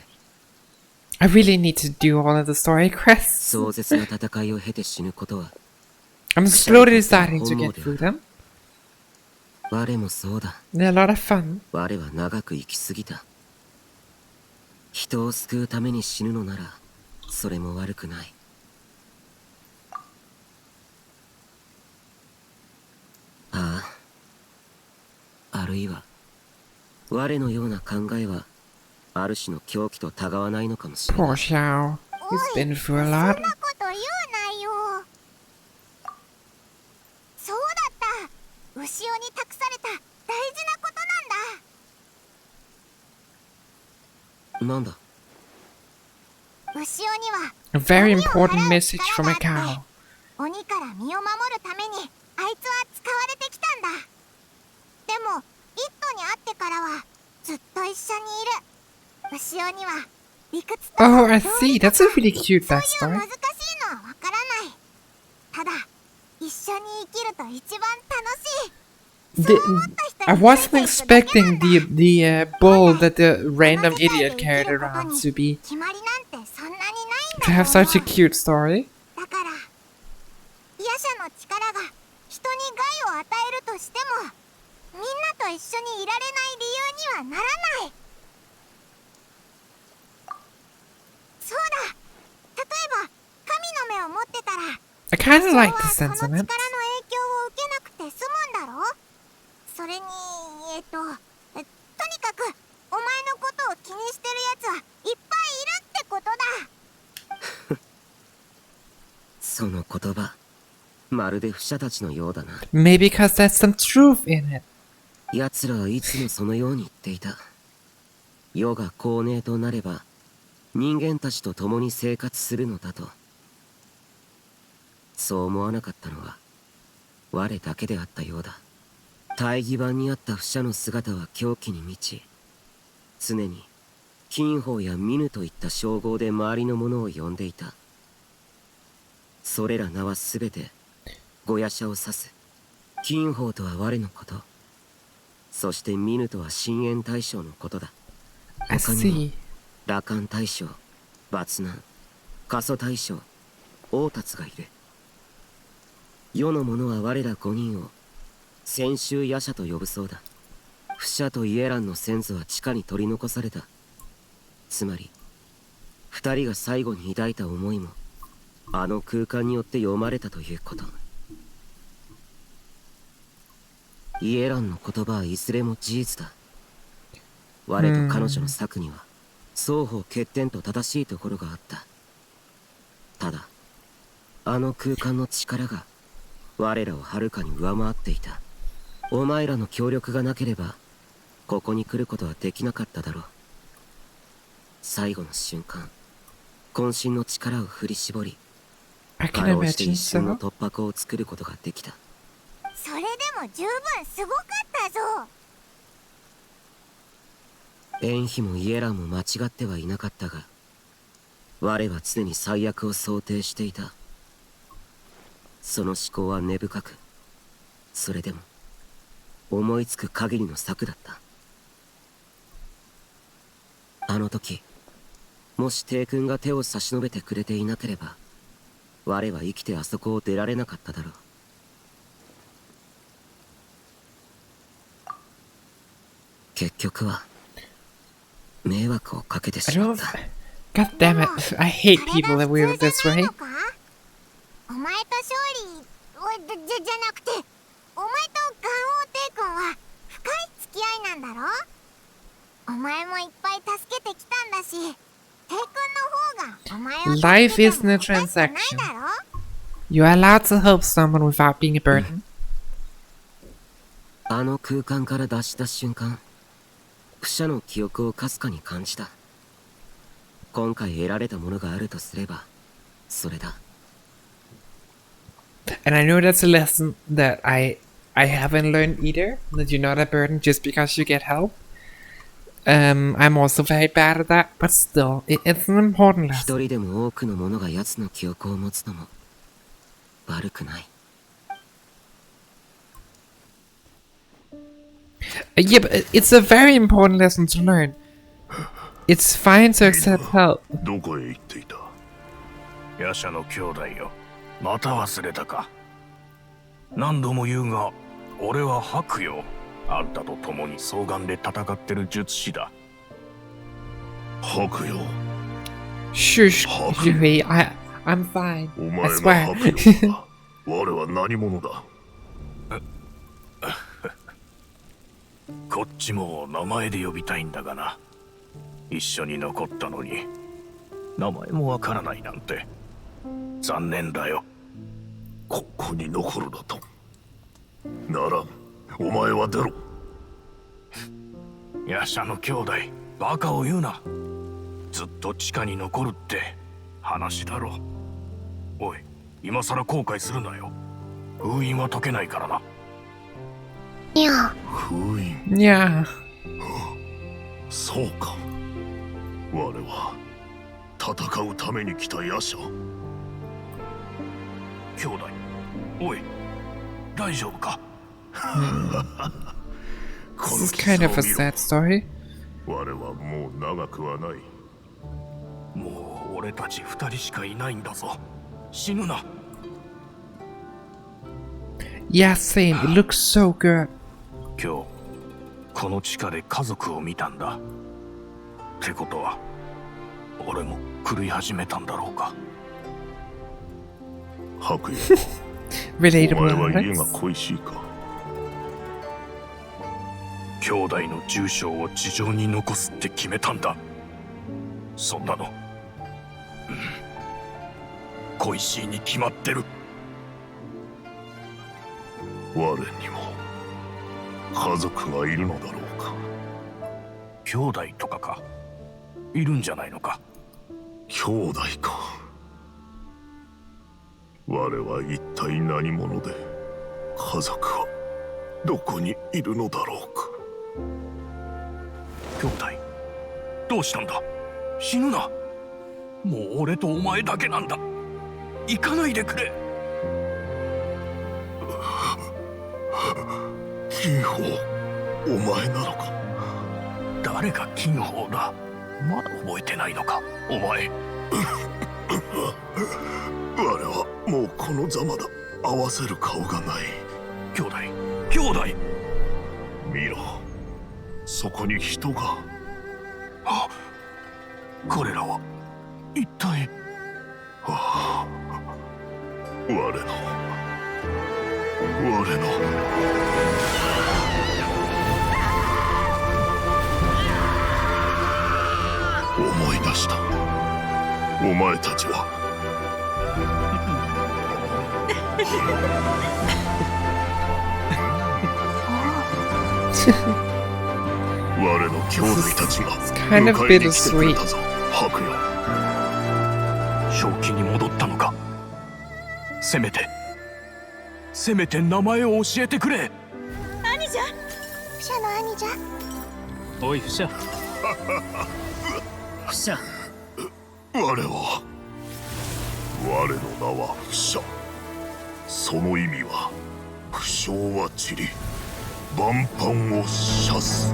I really need to do all of the story quests. 壮絶な戦いを経て死ぬことは I'm slowly starting to get through them. 我もそうだ。 They're a lot of fun. 我は長く生きすぎた。人を救うために死ぬのならそれも悪くない。ああ、あるいは我のような考えはある種の狂気とたがわないのかもしれない。 Poor Xiao. He's been through a そん lot. なこと言うなよ。そうだった。牛尾に託された大事なことなんだ。なんだ。牛尾には A very 鬼を払う important message 力 from が a あっ cow. て、鬼から身を守るためにあいつは使われてきたんだ。でも一途に会ってからはずっと一緒にいる。牛尾には理屈と Oh, I 道 see. 理と That's a really cute そう that いう story. 難しいのはわからない。ただ一緒に生きると一番楽しい。 The, I wasn't expecting the bull that the random idiot carried around to be 決まりなんてそんなにないん to だ have と思 such う。 a cute story. だから夜叉の力が人に害を与えるとしてもみんなと一緒にいられない理由にはならない。そうだ。例えば神の目を持ってたら I kind of 人 like は the その力の影響を sentiment. 受けなくて済むんだろう。それにとにかくお前のことを気にしてるやつはいっぱいいるってことだ。その言葉、まるで不者たちのようだな。 Maybe because there's some truth in it. 奴らはいつもそのように言っていた。世が公寧となれば人間たちと共に生活するのだと。そう思わなかったのは我だけであったようだ。大義版にあった不者の姿は狂気に満ち、常に金宝やミヌといった称号で周りの者を呼んでいた。それら名はすべてご夜叉を指す。金宝とは我のこと、そしてミヌとは深淵大将のことだ。 I 他にも see. 羅漢大将、抜難、過疎大将、王達がいる。世の者は我ら5人を先週夜叉と呼ぶそうだ。不捨とイエランの先祖は地下に取り残された。つまり2人が最後に抱いた思いもあの空間によって読まれたということ。イエランの言葉はいずれも事実だ。我と彼女の策には双方欠点と正しいところがあった。ただあの空間の力が我らをはるかに上回っていた。お前らの協力がなければここに来ることはできなかっただろう。最後の瞬間、渾身の力を振り絞り、 I か can ろうして imagine 一瞬の so. 突破口を作ることができた。それでも十分すごかったぞ。エンヒもイエランも間違ってはいなかったが、我は常に最悪を想定していた。その思考は根深く、それでも思いつく限りの策だった。あの時もし帝君が手を差し伸べてくれていなければ、我は生きてあそこを出られなかっただろう。結局は迷惑をかけて I しまっ don't. た。 God damn it. I hate people that live this way. お前と勝利じゃなくて、お前とガン王帝君は深い付き合いなんだろ。お前もいっぱい助けてきたんだし、帝君の方がお前を助けても Life isn't a おかしくない transaction. だろ。 You are allowed to help someone without being a burden. あの空間から脱した瞬間、不捨の記憶をかすかに感じた。今回得られたものがあるとすればそれだ。 And I know that's a lesson that I haven't learned either. That you're not a burden just because you get help. I'm also very bad at that, but still, it's an important 一 lesson. 人でも多くの者が奴の記憶を持つのも悪くない。 Yeah, but it's a very important lesson to learn. It's fine to accept help. どこへ行っていた？夜叉の兄弟よ、また忘れたか。何度も言うが、俺は白よ。あんたと共に双眼で戦ってる術師だ。白よ。 Shush, Yui, I'm fine. お I 前が swear. 白よか。我は何者だ？こっちも名前で呼びたいんだがな。一緒に残ったのに名前もわからないなんて残念だよ。ここに残るだと。ならん、お前は出ろ。夜叉の兄弟、バカを言うな。ずっと地下に残るって話だろ。おい、今さら後悔するなよ。封印は解けないからな。にゃ。封印。 Yeah. そうか。我は戦うために来た夜叉。兄弟、おい、大丈夫か？こ This の is kind of a 傷を見ろ。 sad story. 我はもう長くはない。もう俺たち二人しかいないんだぞ。死ぬな。 Yeah, same. It looks so good. 今日この地下で家族を見たんだ。ってことは俺も狂い始めたんだろうか。白夜。お Relatable 前は家 elements. が恋しいか。兄弟の住所を地上に残すって決めたんだ。そんなの、恋しいに決まってる。我にも家族がいるのだろうか。兄弟とかか、いるんじゃないのか。兄弟か。我は一体何者で、家族はどこにいるのだろうか。兄弟、どうしたんだ。死ぬな。もう俺とお前だけなんだ。行かないでくれ。金宝、お前なのか。誰が金鳳だ。まだ覚えてないのか、お前。我はもうこのざまだ。合わせる顔がない。兄弟、兄弟。見ろ、そこに人が。あ、彼らは一体。はあ、我の思い出した。お前たちは我の兄弟たちが迎えに来てくれたぞ。白よ、正気に戻ったのか。せめて名前を教えてくれ。兄者、フシャの兄者。おいフシャ。フシャ。我の名はフシャ。その意味は不祥は散り、万般を射す。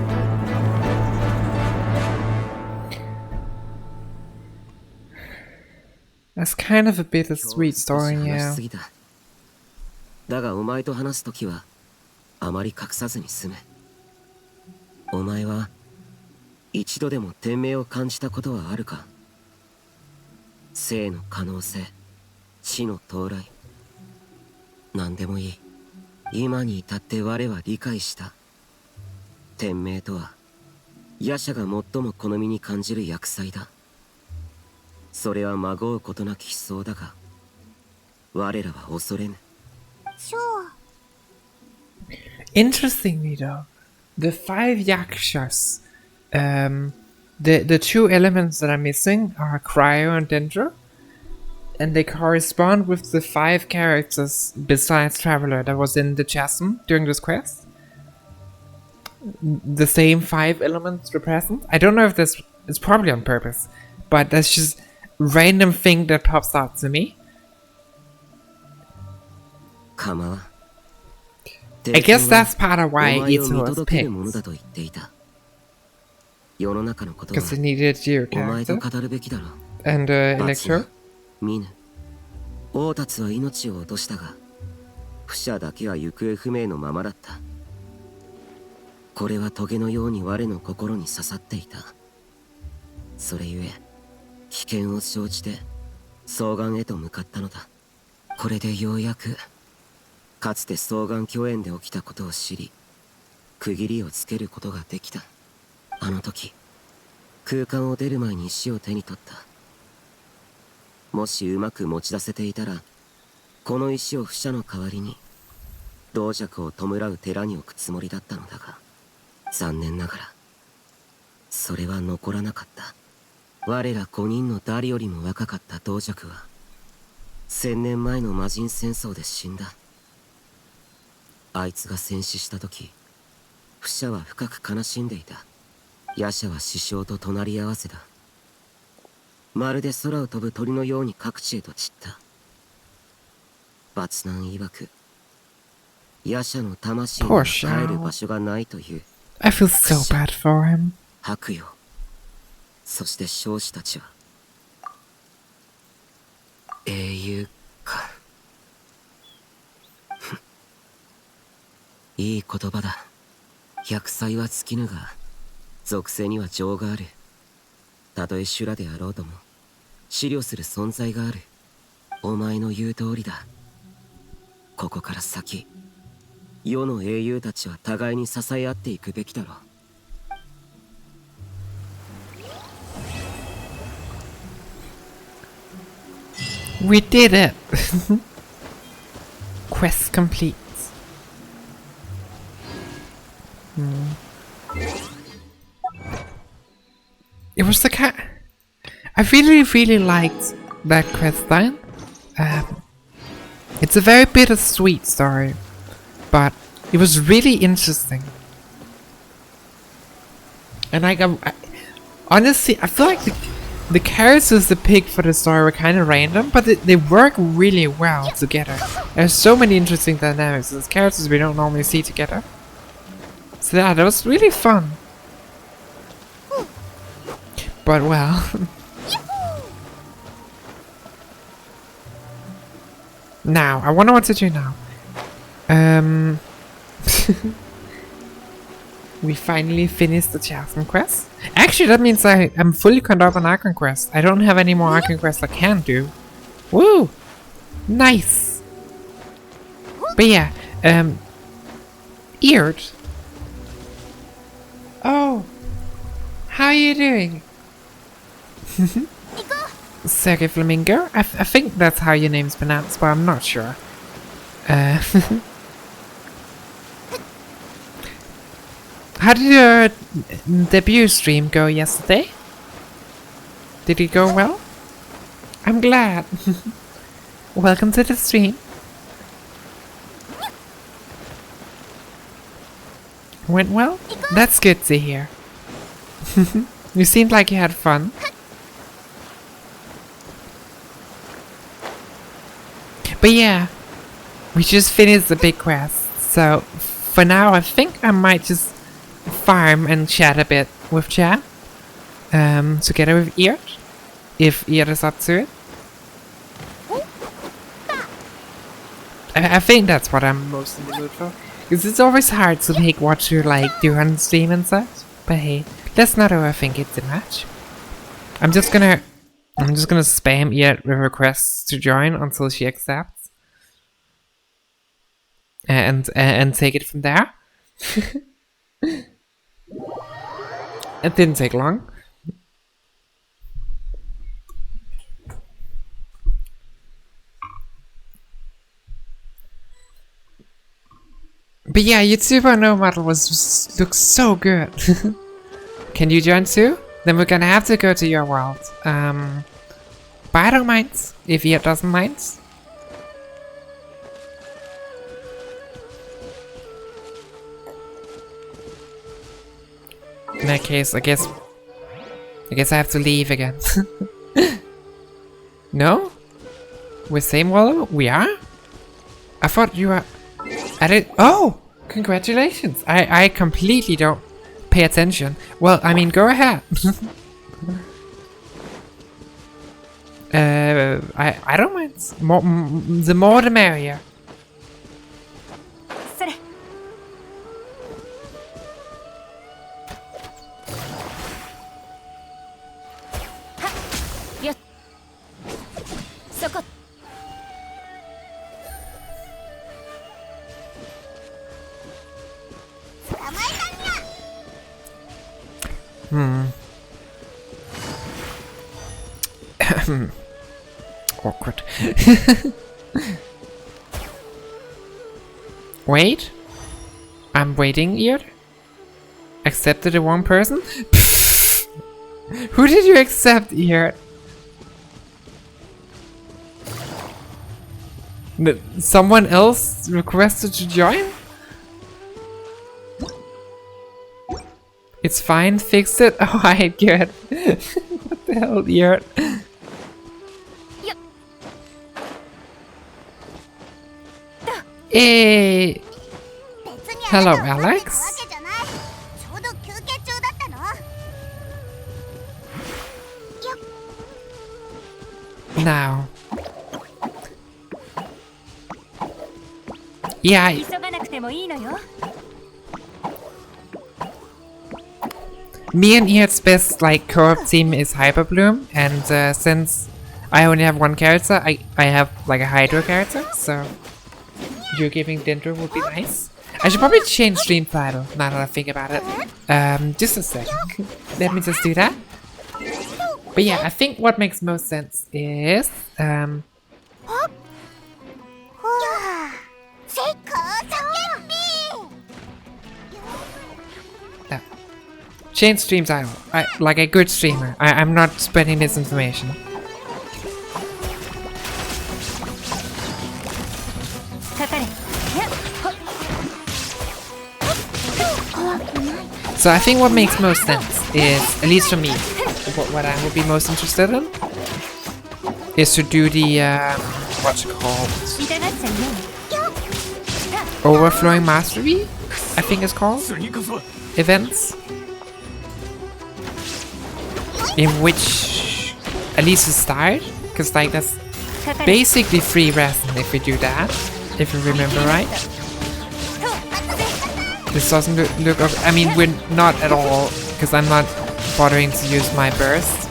That's kind of a bittersweet story, 話 yeah. しすぎた。だがお前と話すときはあまり隠さずに済め。お前は一度でも天命を感じたことはあるか。生の可能性、死の到来、何でもいい。今に至って我は理解した。天命とは夜叉が最も好みに感じる厄災だ。それはまごうことなき思想だが、我らは恐れぬ。Sure. Interestingly though, the 5 yakshas, the 2 elements that are missing are Cryo and Dendro, and they correspond with the 5 characters besides Traveler that was in the Chasm during this quest. The same 5 elements were present. I don't know if this is probably on purpose, but that's just random thing that pops out to me. I guess that's part of why Itto was picked. Because he needed your character. And Electro. 見ぬ。王達は命を落としたが、フシャだけは行方不明のままだった。これはトゲのように我の心に刺さっていた。それゆえ、危険を承知で双眼へと向かったのだ。これでようやく、かつて双眼巨炎で起きたことを知り、区切りをつけることができた。あの時、空間を出る前に石を手に取った。もしうまく持ち出せていたら、この石をフシャの代わりに同弱を弔う寺に置くつもりだったのだが、残念ながらそれは残らなかった。我ら5人の誰よりも若かった同弱は1000年前の魔人戦争で死んだ。あいつが戦死した時、フシャは深く悲しんでいた。夜叉は師匠と隣り合わせだ。まるで空を飛ぶ鳥のように各地へと散った。バツナン曰く、夜叉の魂に帰る場所がないという。I feel so bad for him. 白よ。そして少子たちは英雄か。いい言葉だ。百歳は尽きぬが、属性には情がある。たとえ修羅であろうとも思慮する存在がある。お前の言う通りだ。ここから先、世の英雄たちは互いに支え合っていくべきだろう。We did it! Quest complete. It was the cat. I really liked that quest line. It's a very bittersweet story, but it was really interesting. And honestly, I feel like the characters they picked for the story were kind of random, but they work really well together. There's so many interesting dynamics. There's characters we don't normally see together. So yeah, that was really fun. But well. Now, I wonder what to do now. We finally finished the Chasm quest. Actually, that means I'm fully caught up on Archon quest. I don't have any more Archon quests I can do. Woo! Nice! But yeah, Eared. Oh! How are you doing? Sergey Flamingo? I think that's how your name's pronounced, but I'm not sure. How did your debut stream go yesterday? Did it go well? I'm glad. Welcome to the stream. Went well? That's good to hear. You seemed like you had fun. But yeah, we just finished the big quest, so for now I think I might just farm and chat a bit with chat, together with Eared, if Eared is up to it. I think that's what I'm most in the mood for, because it's always hard to pick what to like do on stream and such, but hey, let's not overthink it too much. I'm just gonna spam Eared with requests to join until she accepts, and take it from there. It didn't take long. But yeah, YouTuber No model looks so good. Can you join too? Then we're gonna have to go to your world. But I don't mind if he doesn't mind. In that case, I guess I have to leave again. No? We're same world? We are? I thought you were... Oh! Congratulations! I completely don't pay attention. Well, I mean, go ahead. I don't mind. The more the merrier. Awkward. Wait. I'm waiting here. Accepted the wrong person? Who did you accept here? Someone else requested to join? It's fine, fix it. Oh, I get. What the hell, here? Hey! Hello, Alex. Now. Yeah. Me and Ear's best like co-op team is Hyperbloom, and since I only have one character, I have like a Hydro character, so you giving Dendro would be nice. I should probably change stream title now that I think about it. Just a second. Let me just do that. But yeah, I think what makes most sense is change stream title. Like a good streamer. I'm not spreading this information. So I think what makes most sense is, at least for me, what I would be most interested in is to do the what's it called? Overflowing Mastery? I think it's called, events, in which at least to start, because like that's basically free resin if we do that, if you remember right. This doesn't look up. I mean, we're not at all, because I'm not bothering to use my burst.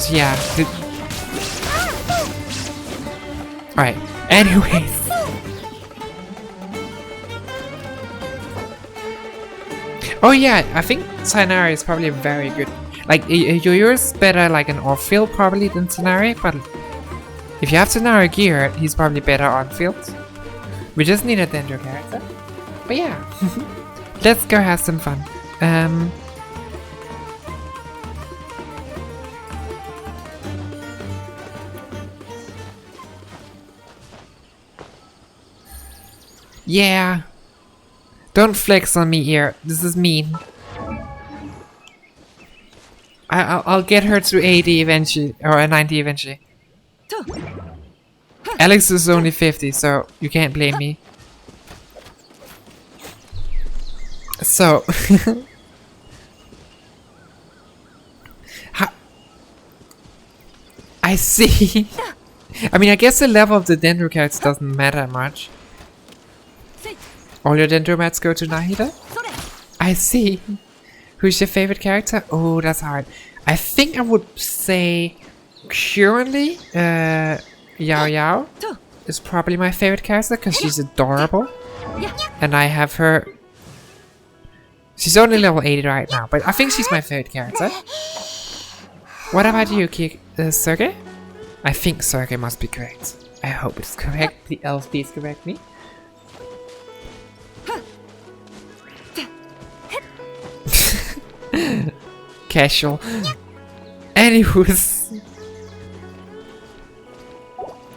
So yeah. Alright, anyways. Oh yeah, I think Sainari is probably very good. Like, Yoyo's better like an off-field probably than Sainari, but if you have Sainari gear, he's probably better on-field. We just need a Dendro character. But yeah, let's go have some fun. Yeah. Don't flex on me here. This is mean. I'll get her to 80 eventually, or 90 eventually. Alex is only 50, so you can't blame me. So, I see. I mean, I guess the level of the Dendro characters doesn't matter much. All your Dendromats go to Nahida? I see. Who's your favorite character? Oh, that's hard. I think I would say currently Yao Yao is probably my favorite character because she's adorable. And I have her... She's only level 80 right now, but I think she's my favorite character. What about you, Sergey? I think Sergey must be correct. I hope it's correct. Please correct me. Casual. Anywho's.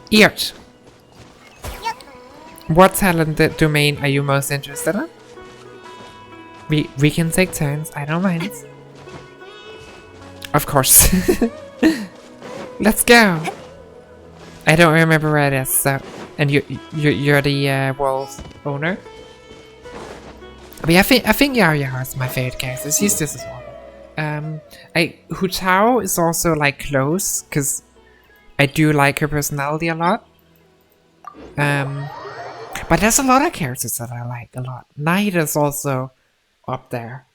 Eart. What talent domain are you most interested in? We can take turns, I don't mind. Of course. Let's go. I don't remember where it is, so and you're the world owner. But yeah, I think Yao Yao is my favorite character. She's just as well. Hu Tao is also like close because I do like her personality a lot. But there's a lot of characters that I like a lot. Nahida is also up there.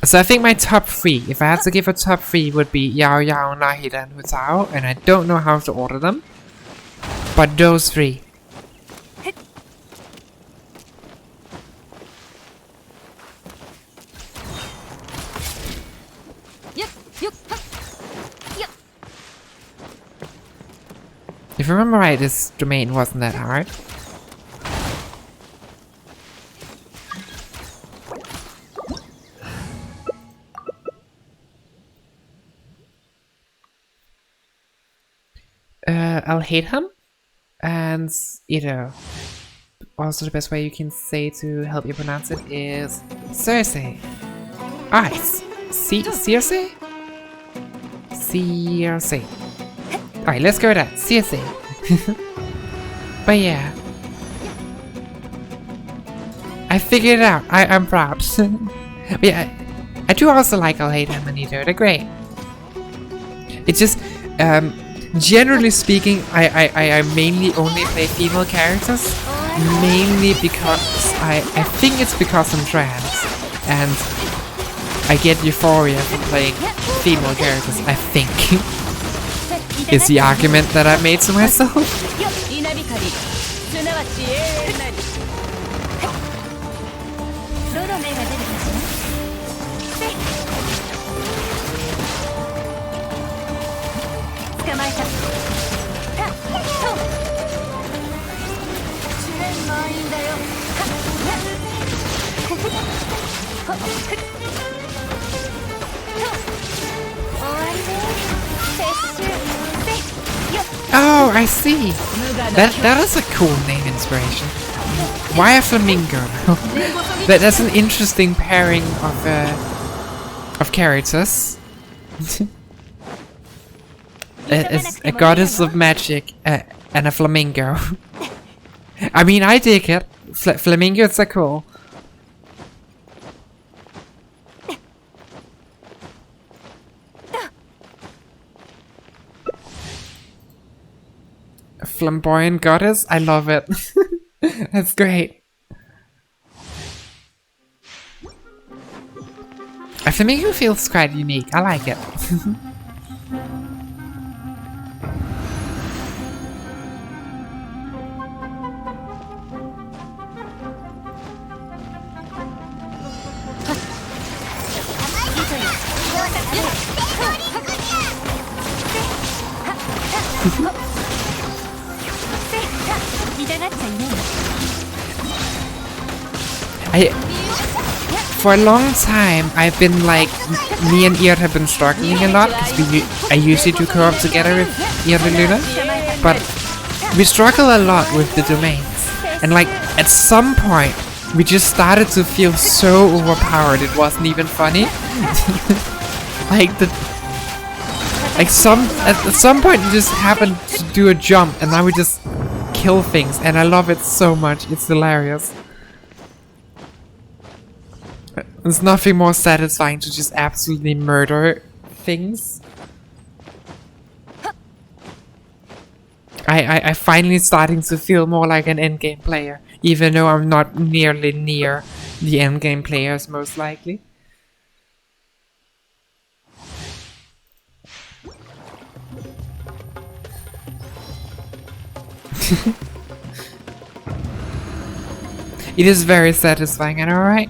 So I think my top 3, if I had to give a top 3, would be Yao Yao, Nahida, and Hu Tao, and I don't know how to order them. But those 3. If I remember right, this domain wasn't that hard. I'll hate him, and you know, also the best way you can say to help you pronounce it is Cersei. Alright, Cersei? Cersei. Alright, let's go with that. Cersei. But yeah, I figured it out. I'm proud. But yeah, I do also like I'll hate him and Nito. They're great. It's just, generally speaking, I mainly only play female characters, mainly because I think it's because I'm trans, and I get euphoria from playing female characters, I think. Is the argument that I made to myself. Oh, I see. That is a cool name inspiration. Why a flamingo? That's an interesting pairing of characters. A goddess of magic and a flamingo. I mean, I dig it. Flamingos are cool. A flamboyant goddess? I love it. That's great. A flamingo feels quite unique. I like it. For a long time, I've been like, me and Ear have been struggling a lot because I usually do co-op together with Ear and Luna, but we struggle a lot with the domains, and like at some point we just started to feel so overpowered it wasn't even funny. At some point you just happen to do a jump and now we just kill things, and I love it so much. It's hilarious. There's nothing more satisfying to just absolutely murder things. I finally starting to feel more like an endgame player, even though I'm not nearly near the endgame players most likely. It is very satisfying, I know, right?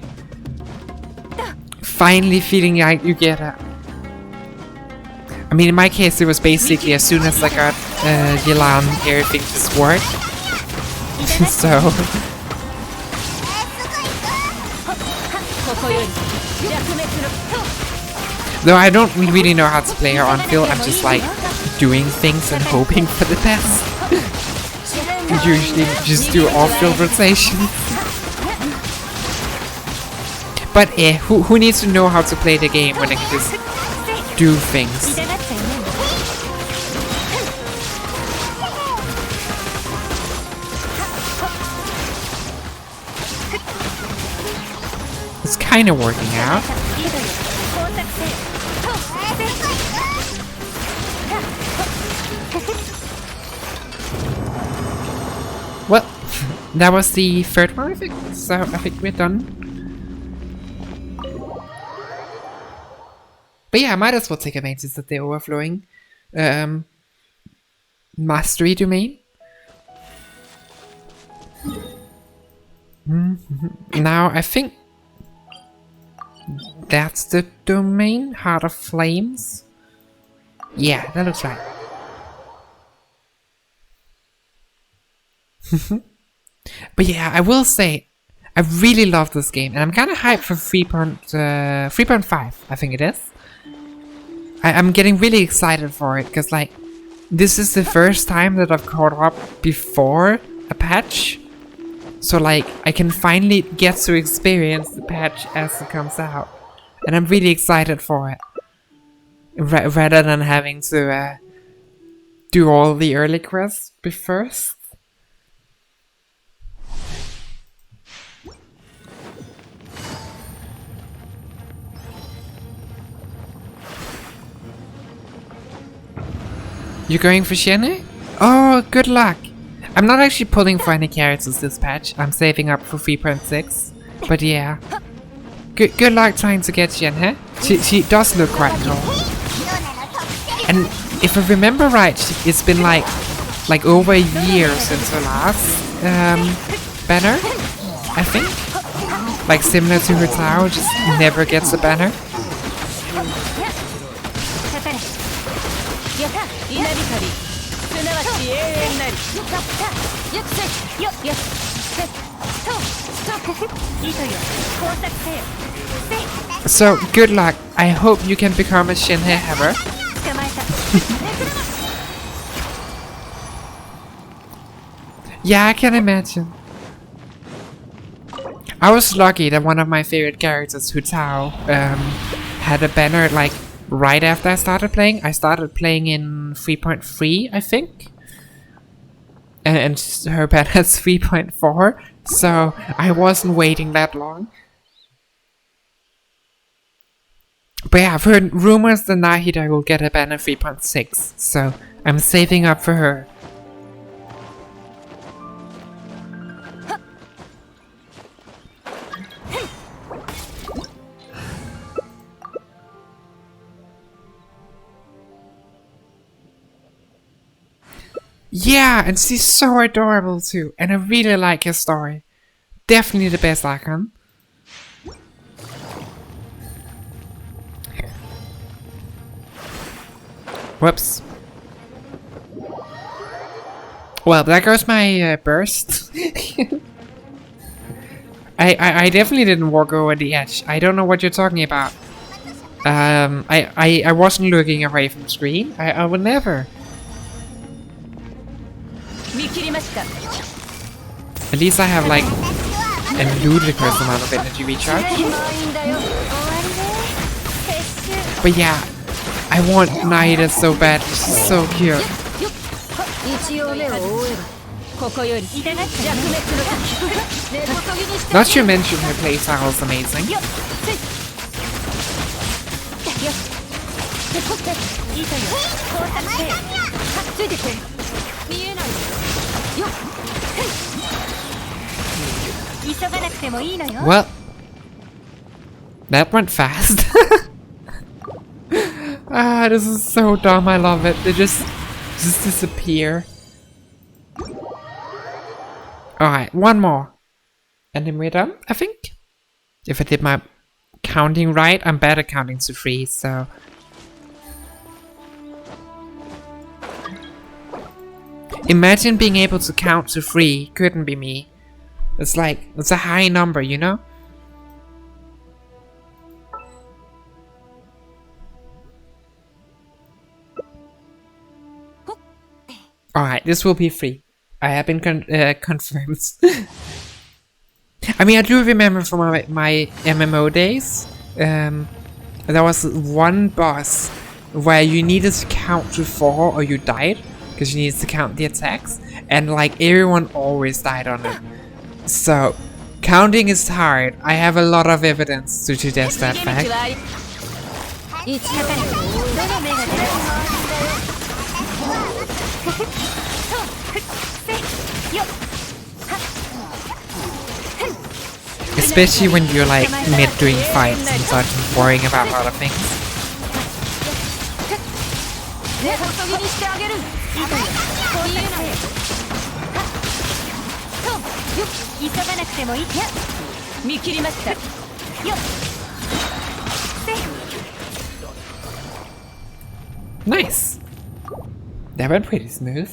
Finally feeling like you get it. I mean, in my case, it was basically as soon as I got Yelan, everything just worked. So. Though I don't really know how to play her on field, I'm just like doing things and hoping for the best. Usually just do off-field rotation. But who needs to know how to play the game when they can just do things? It's kind of working out. Well, that was the third one, I think. So I think we're done. But yeah, I might as well take advantage of the overflowing mastery domain. Now I think that's the domain, Heart of Flames. Yeah, that looks right. But yeah, I will say I really love this game, and I'm kind of hyped for 3.5, I think it is. I'm getting really excited for it, because like, this is the first time that I've caught up before a patch. So like, I can finally get to experience the patch as it comes out. And I'm really excited for it. Rather than having to do all the early quests first. You're going for Shene? Oh, good luck! I'm not actually pulling for any characters this patch. I'm saving up for 3.6. But yeah. Good luck trying to get Shene. She does look quite cool. And if I remember right, it's been like over a year since her last banner, I think. Like similar to her Tao, just never gets a banner. So, good luck. I hope you can become a Shinhe Hammer. Yeah, I can imagine. I was lucky that one of my favorite characters, Hu Tao, had a banner like right after I started playing. I started playing in 3.3, I think. and her bed has 3.4, so I wasn't waiting that long. But yeah, I've heard rumors that Nahida will get a bed at 3.6, so I'm saving up for her. Yeah, and she's so adorable too, and I really like her story. Definitely the best icon. Whoops. Well, there goes my burst. I definitely didn't walk over the edge. I don't know what you're talking about. I wasn't looking away from the screen. I would never. At least I have like a ludicrous amount of energy recharge. But yeah, I want Naida so bad. She's so cute. Not to mention her playstyle is amazing. Well, that went fast. Ah, this is so dumb. I love it. They just disappear. Alright, one more. And then we're done, I think. If I did my counting right, I'm bad at counting to 3, so... Imagine being able to count to 3. Couldn't be me. It's like, it's a high number, you know? Alright, this will be 3. I have been confirmed. I mean, I do remember from my MMO days, there was one boss where you needed to count to 4 or you died, because you needed to count the attacks, and like everyone always died on it. So, counting is hard. I have a lot of evidence to suggest that fact. Especially when you're like mid doing fights and start worrying about other things. Nice! That went pretty smooth.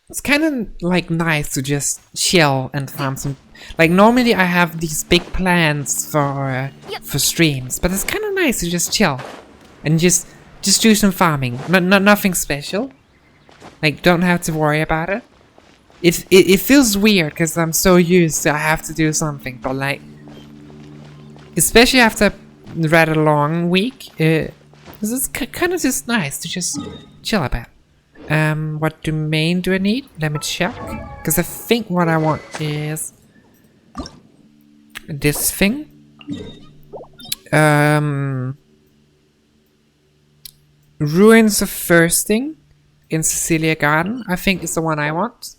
It's kind of like nice to just chill and farm some. Like normally I have these big plans for streams, but it's kind of nice to just chill and just do some farming. Nothing special. Like don't have to worry about it. It feels weird because I'm so used to I have to do something, but like especially after a rather long week, it's kind of just nice to just chill about. What domain do I need? Let me check. Because I think what I want is this thing. Ruins of Thirsting in Cecilia Garden, I think is the one I want.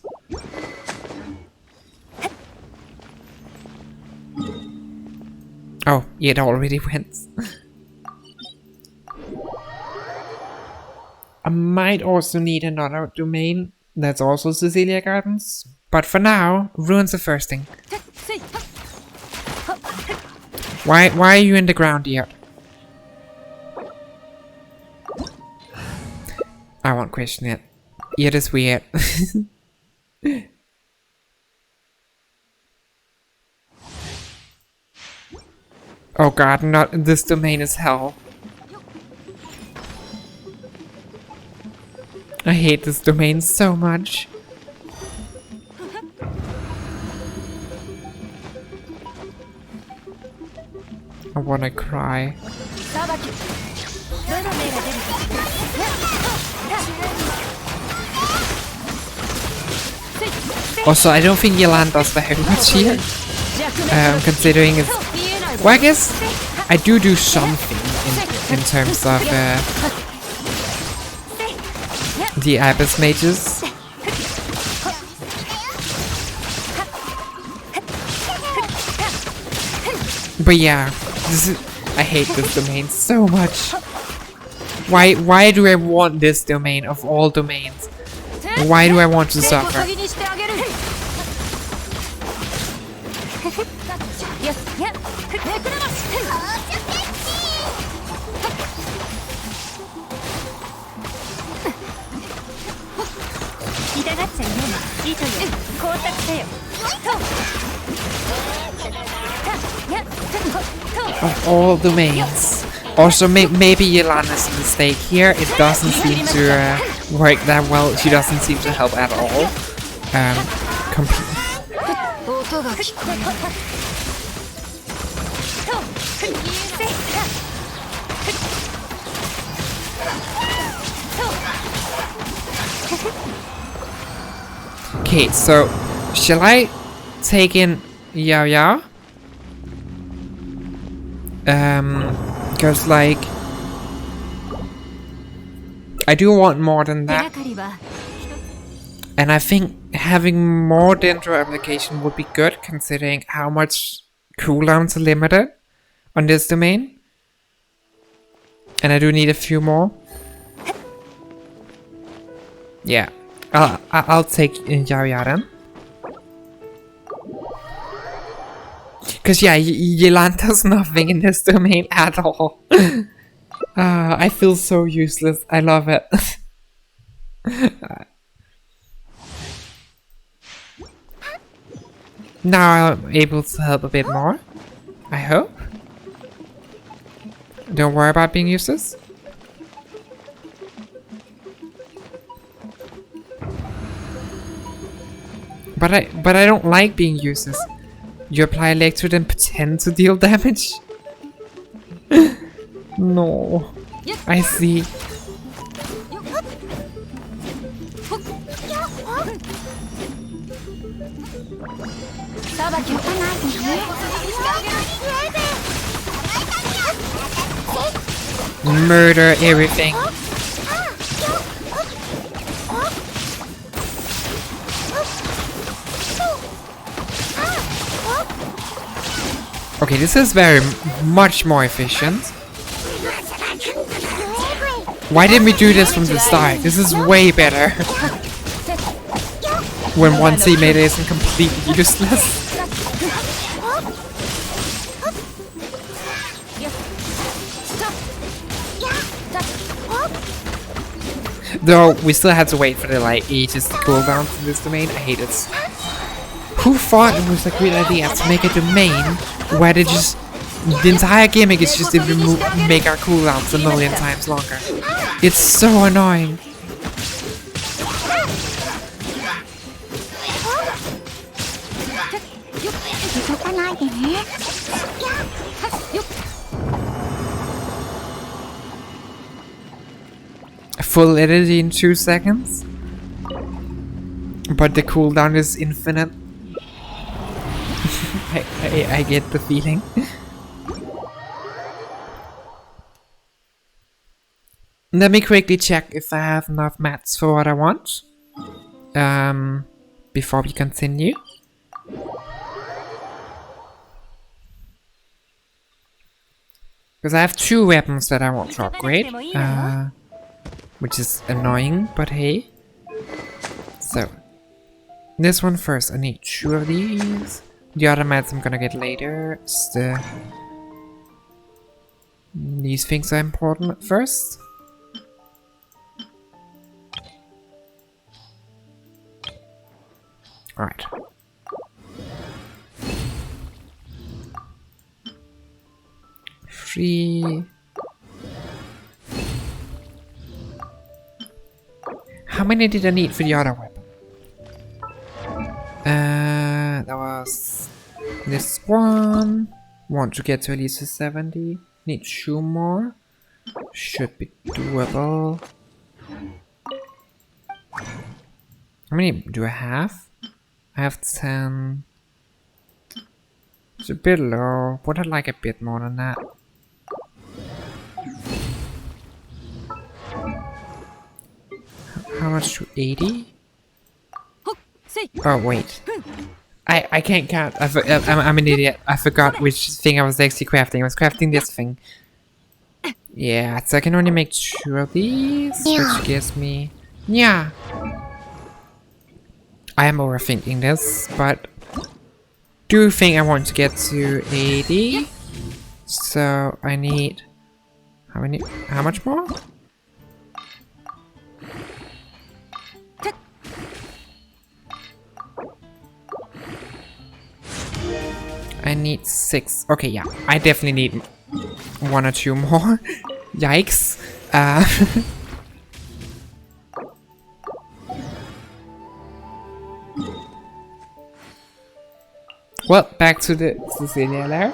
Oh, it already went. I might also need another domain that's also Cecilia Gardens, but for now, Ruins of Thirsting. Why are you in the ground here? I won't question it. It is weird. Oh god, not this domain is hell. I hate this domain so much. I wanna cry. Also, I don't think Yelan does very much here. Considering it's... Well, I guess I do something in terms of the Abyss mages. But yeah, I hate this domain so much. Why do I want this domain of all domains? Why do I want to suffer? Of all domains. Also, maybe Yelana's a mistake here. It doesn't seem to work that well. She doesn't seem to help at all. Okay, so shall I take in Yao Yao? Because like I do want more than that, and I think having more dendro application would be good considering how much cooldowns are limited on this domain, and I do need a few more. Yeah, I'll take in Yao Yao then. Because yeah, Yelan does nothing in this domain at all. I feel so useless. I love it. Now I'm able to help a bit more. I hope. Don't worry about being useless. But I don't like being useless. You apply Electro then pretend to deal damage? No. I see. Murder everything. Okay, this is much more efficient. Why didn't we do this from the start? This is way better. When one teammate isn't completely useless. Though, we still had to wait for the like ages to cool down from this domain. I hate it. Who thought it was a great idea to make a domain where they just... The entire gimmick is just to make our cooldowns a million times longer. It's so annoying. Full edit in 2 seconds. But the cooldown is infinite. I get the feeling. Let me quickly check if I have enough mats for what I want. Before we continue. Because I have 2 weapons that I want to upgrade. Which is annoying, but hey. So, this one first. I need 2 of these. The other mats I'm gonna get later. These things are important at first. Alright. Free. How many did I need for the other weapon? That was this one. Want to get to at least a 70. Need 2 more. Should be doable. How many do I have? I have 10. It's a bit low. Would I like a bit more than that? How much to 80? Oh wait. I can't count. I'm an idiot. I forgot which thing I was actually crafting. I was crafting this thing. Yeah, so I can only make 2 of these, which gives me... Yeah. I am overthinking this, but... do think I want to get to 80. So I need... How much more? I need 6. Okay, yeah. I definitely need 1 or 2 more. Yikes. Well, back to the Cecilia there.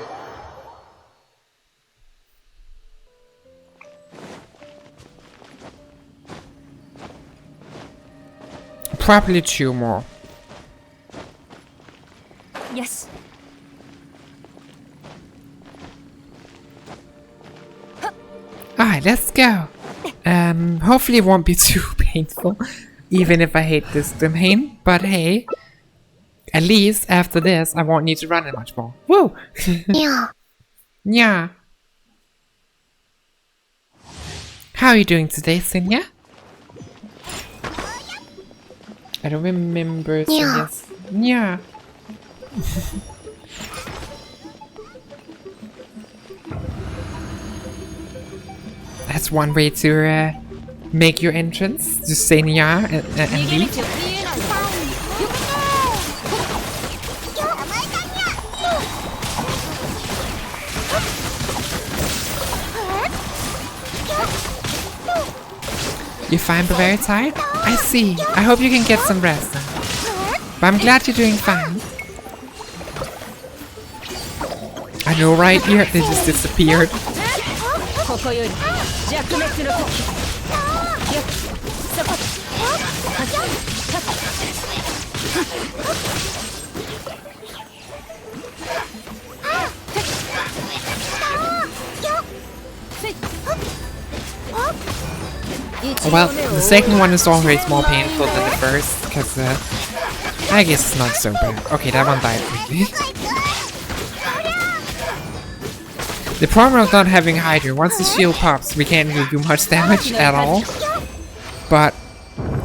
Probably 2 more. Yes. Alright, let's go. Hopefully it won't be too painful, even if I hate this domain. But hey, at least after this, I won't need to run it much more. Woo! Yeah. Yeah. How are you doing today, Sinja? I don't remember Sinja's. Yeah. That's one way to make your entrance. Just say Nya and leave. You're fine but very tired? I see. I hope you can get some rest then. But I'm glad you're doing fine. I know, right? Here, they just disappeared. Well, the second one is always more painful than the first, because I guess it's not so bad. Okay, that one died quickly. The problem of not having Hydra, once the shield pops, we can't really do much damage at all. But,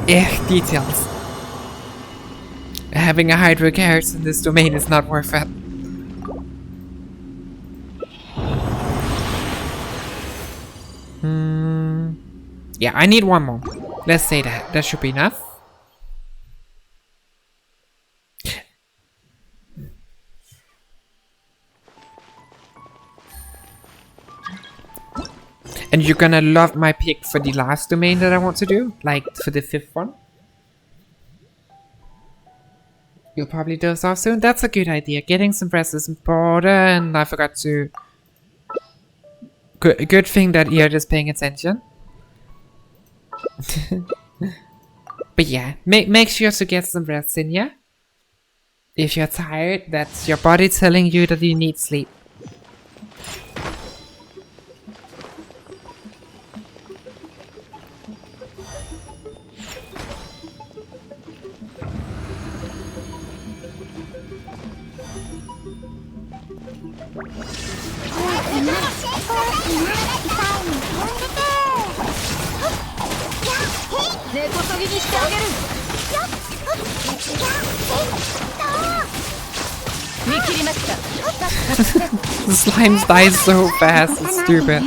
details. Having a Hydra character in this domain is not worth it. Yeah, I need 1 more. Let's say that. That should be enough. And you're gonna love my pick for the last domain that I want to do, like for the 5th one. You'll probably doze off soon. That's a good idea. Getting some rest is important. I forgot to... Good thing that you're just paying attention. But yeah, make sure to get some rest in, yeah? If you're tired, that's your body telling you that you need sleep. The slimes die so fast, it's stupid.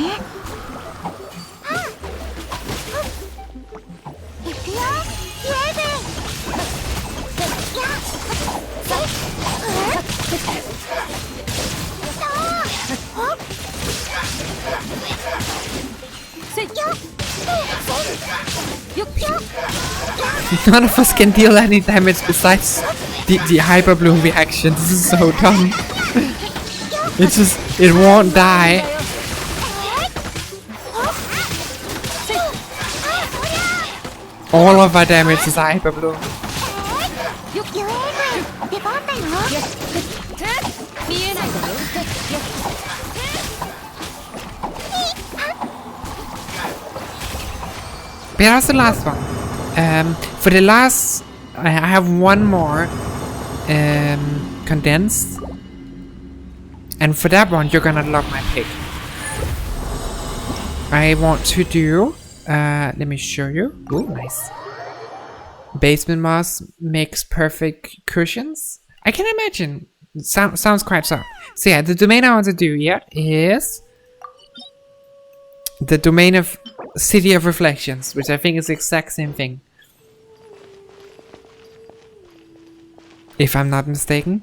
None of us can deal any damage besides the hyper bloom reaction. This is so dumb. It won't die. All of our damage is hyper bloom. But that's the last one. For the last, I have one more condensed, and for that one you're gonna love my pick. I want to do. Let me show you. Oh, nice. Basement moss makes perfect cushions. I can imagine. Sounds quite soft. So yeah, the domain I want to do here is the domain of City of Reflections, which I think is the exact same thing, if I'm not mistaken.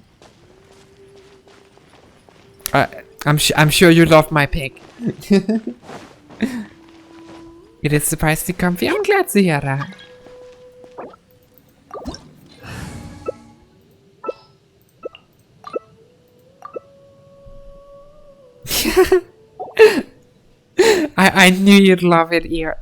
I'm sure you love my pick. It is surprisingly comfy. I'm glad to hear that. I knew you'd love it here.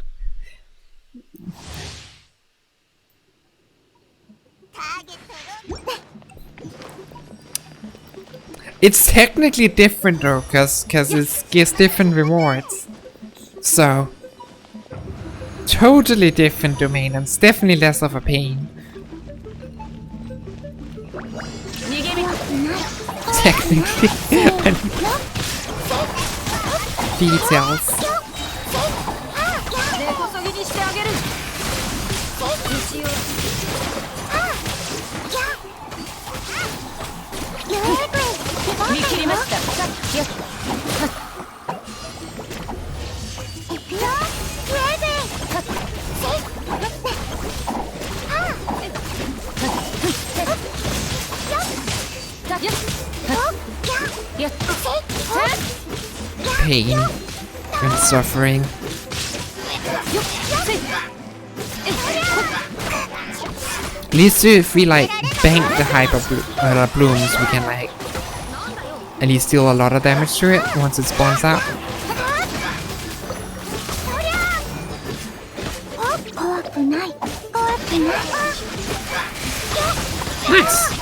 It's technically different though, cause it gives different rewards. So totally different domain, and it's definitely less of a pain. Technically. Details. Pain and suffering. At least if we like bank the hyper blooms, we can like at least deal a lot of damage to it once it spawns out. Nice.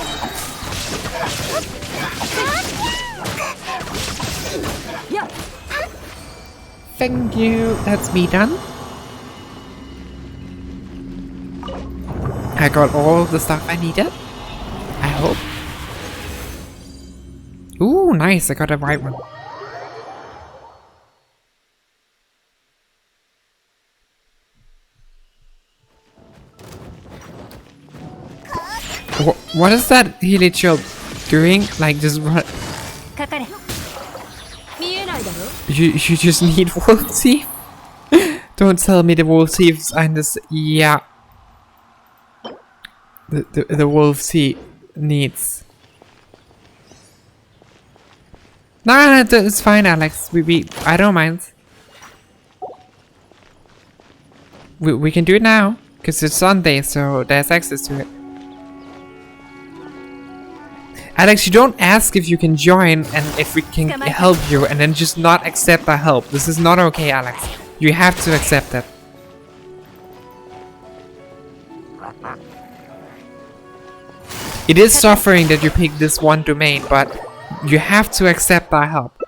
Thank you. That's me done. I got all the stuff I needed. I hope. Ooh, nice. I got a white one. What is that Hilichil doing? Like just run. You just need wolf teeth? Don't tell me the wolf teeth are in this. Yeah. The wolf teeth needs. No, it's fine, Alex. I don't mind. We can do it now, cause it's Sunday, so there's access to it. Alex, you don't ask if you can join and if we can help you and then just not accept our help. This is not okay, Alex. You have to accept that. It is suffering that you pick this one domain, but you have to accept our help.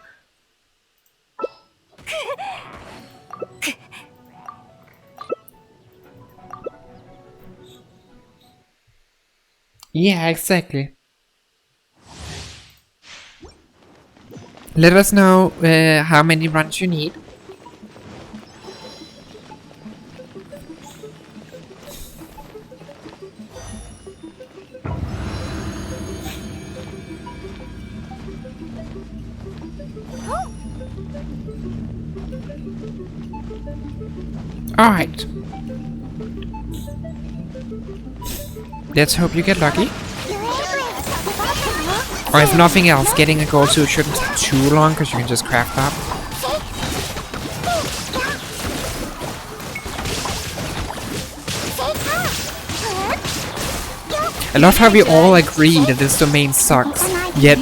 Yeah, exactly. Let us know how many runs you need. Alright. Let's hope you get lucky. Or if nothing else, getting a gold suit shouldn't take too long because you can just craft up. I love how we all agree that this domain sucks, yet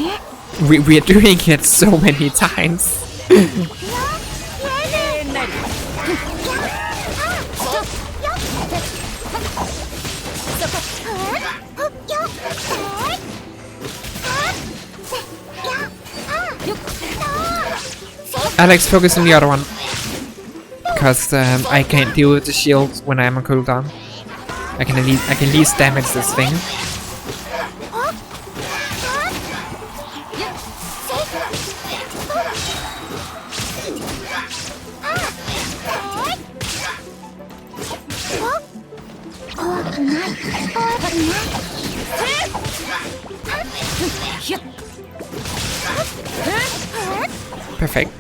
We're doing it so many times. Alex, focus on the other one. Because I can't deal with the shield when I'm on cooldown. I can least damage this thing. Perfect.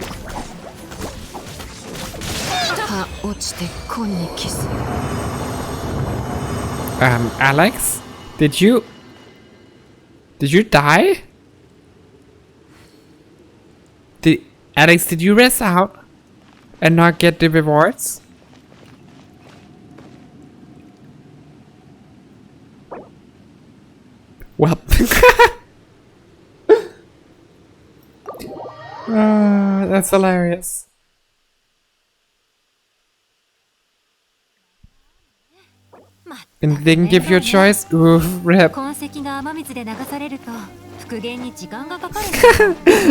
Alex? Did you die? Alex, did you rest out and not get the rewards? Well, that's hilarious. And they didn't give you a choice? Oof, rip.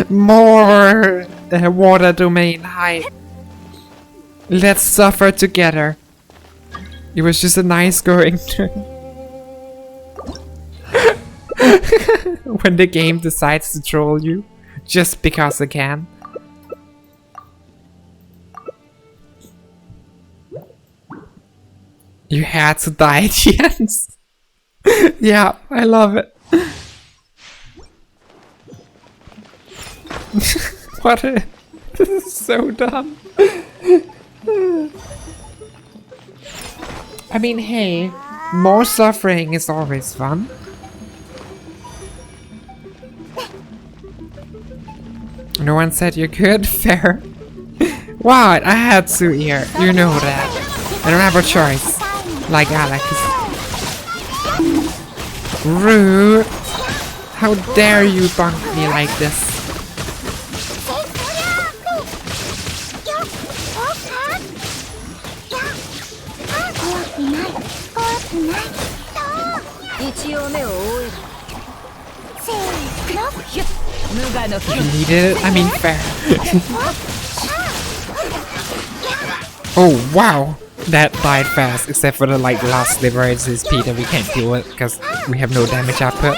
More water domain height. Let's suffer together. It was just a nice going when the game decides to troll you just because it can. You had to die at the end. Yeah, I love it. What a... This is so dumb. I mean, hey, more suffering is always fun. No one said you could? Fair. What? I had to here. You know that. I don't have a choice. Like Alex. Rude. How dare you bunk me like this? Needed it? I mean, fair. Oh, wow. That died fast, except for the last sliver is SP that we can't deal with because we have no damage output.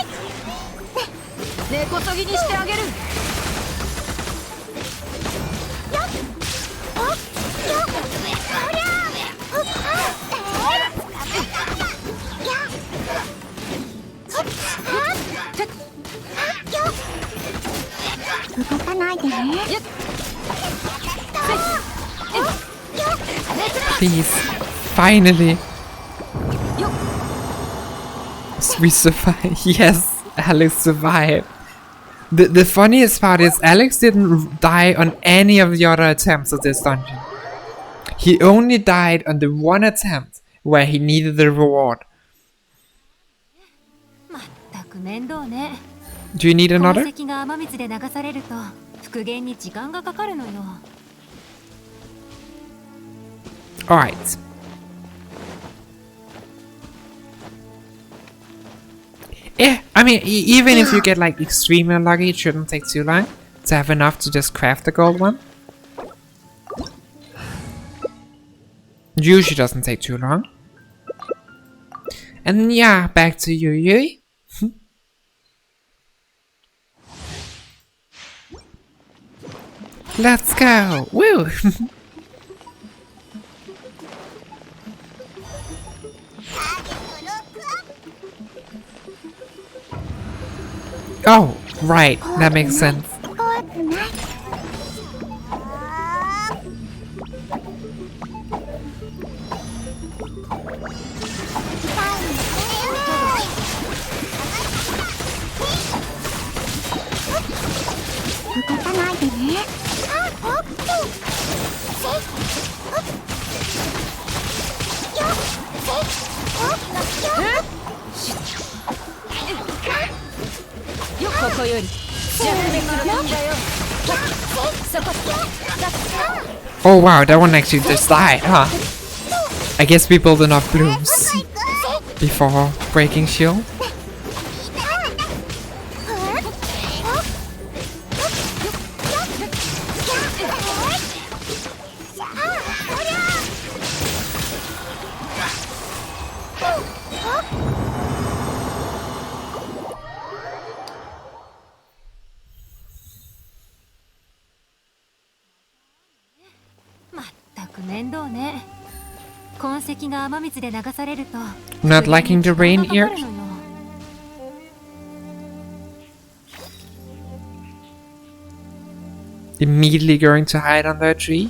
Please, finally. We survived. Yes, Alex survived. The funniest part is Alex didn't die on any of the other attempts of this dungeon. He only died on the one attempt where he needed the reward. Do you need another? Alright. Yeah, I mean, even if you get like extremely lucky, it shouldn't take too long to have enough to just craft the gold one. Usually doesn't take too long. And yeah, back to you, Yui. Let's go! Woo! Oh, right, that makes sense. Oh wow, that one actually just died, huh? I guess we built enough blooms before breaking shield. Not liking the rain here? Immediately going to hide under a tree?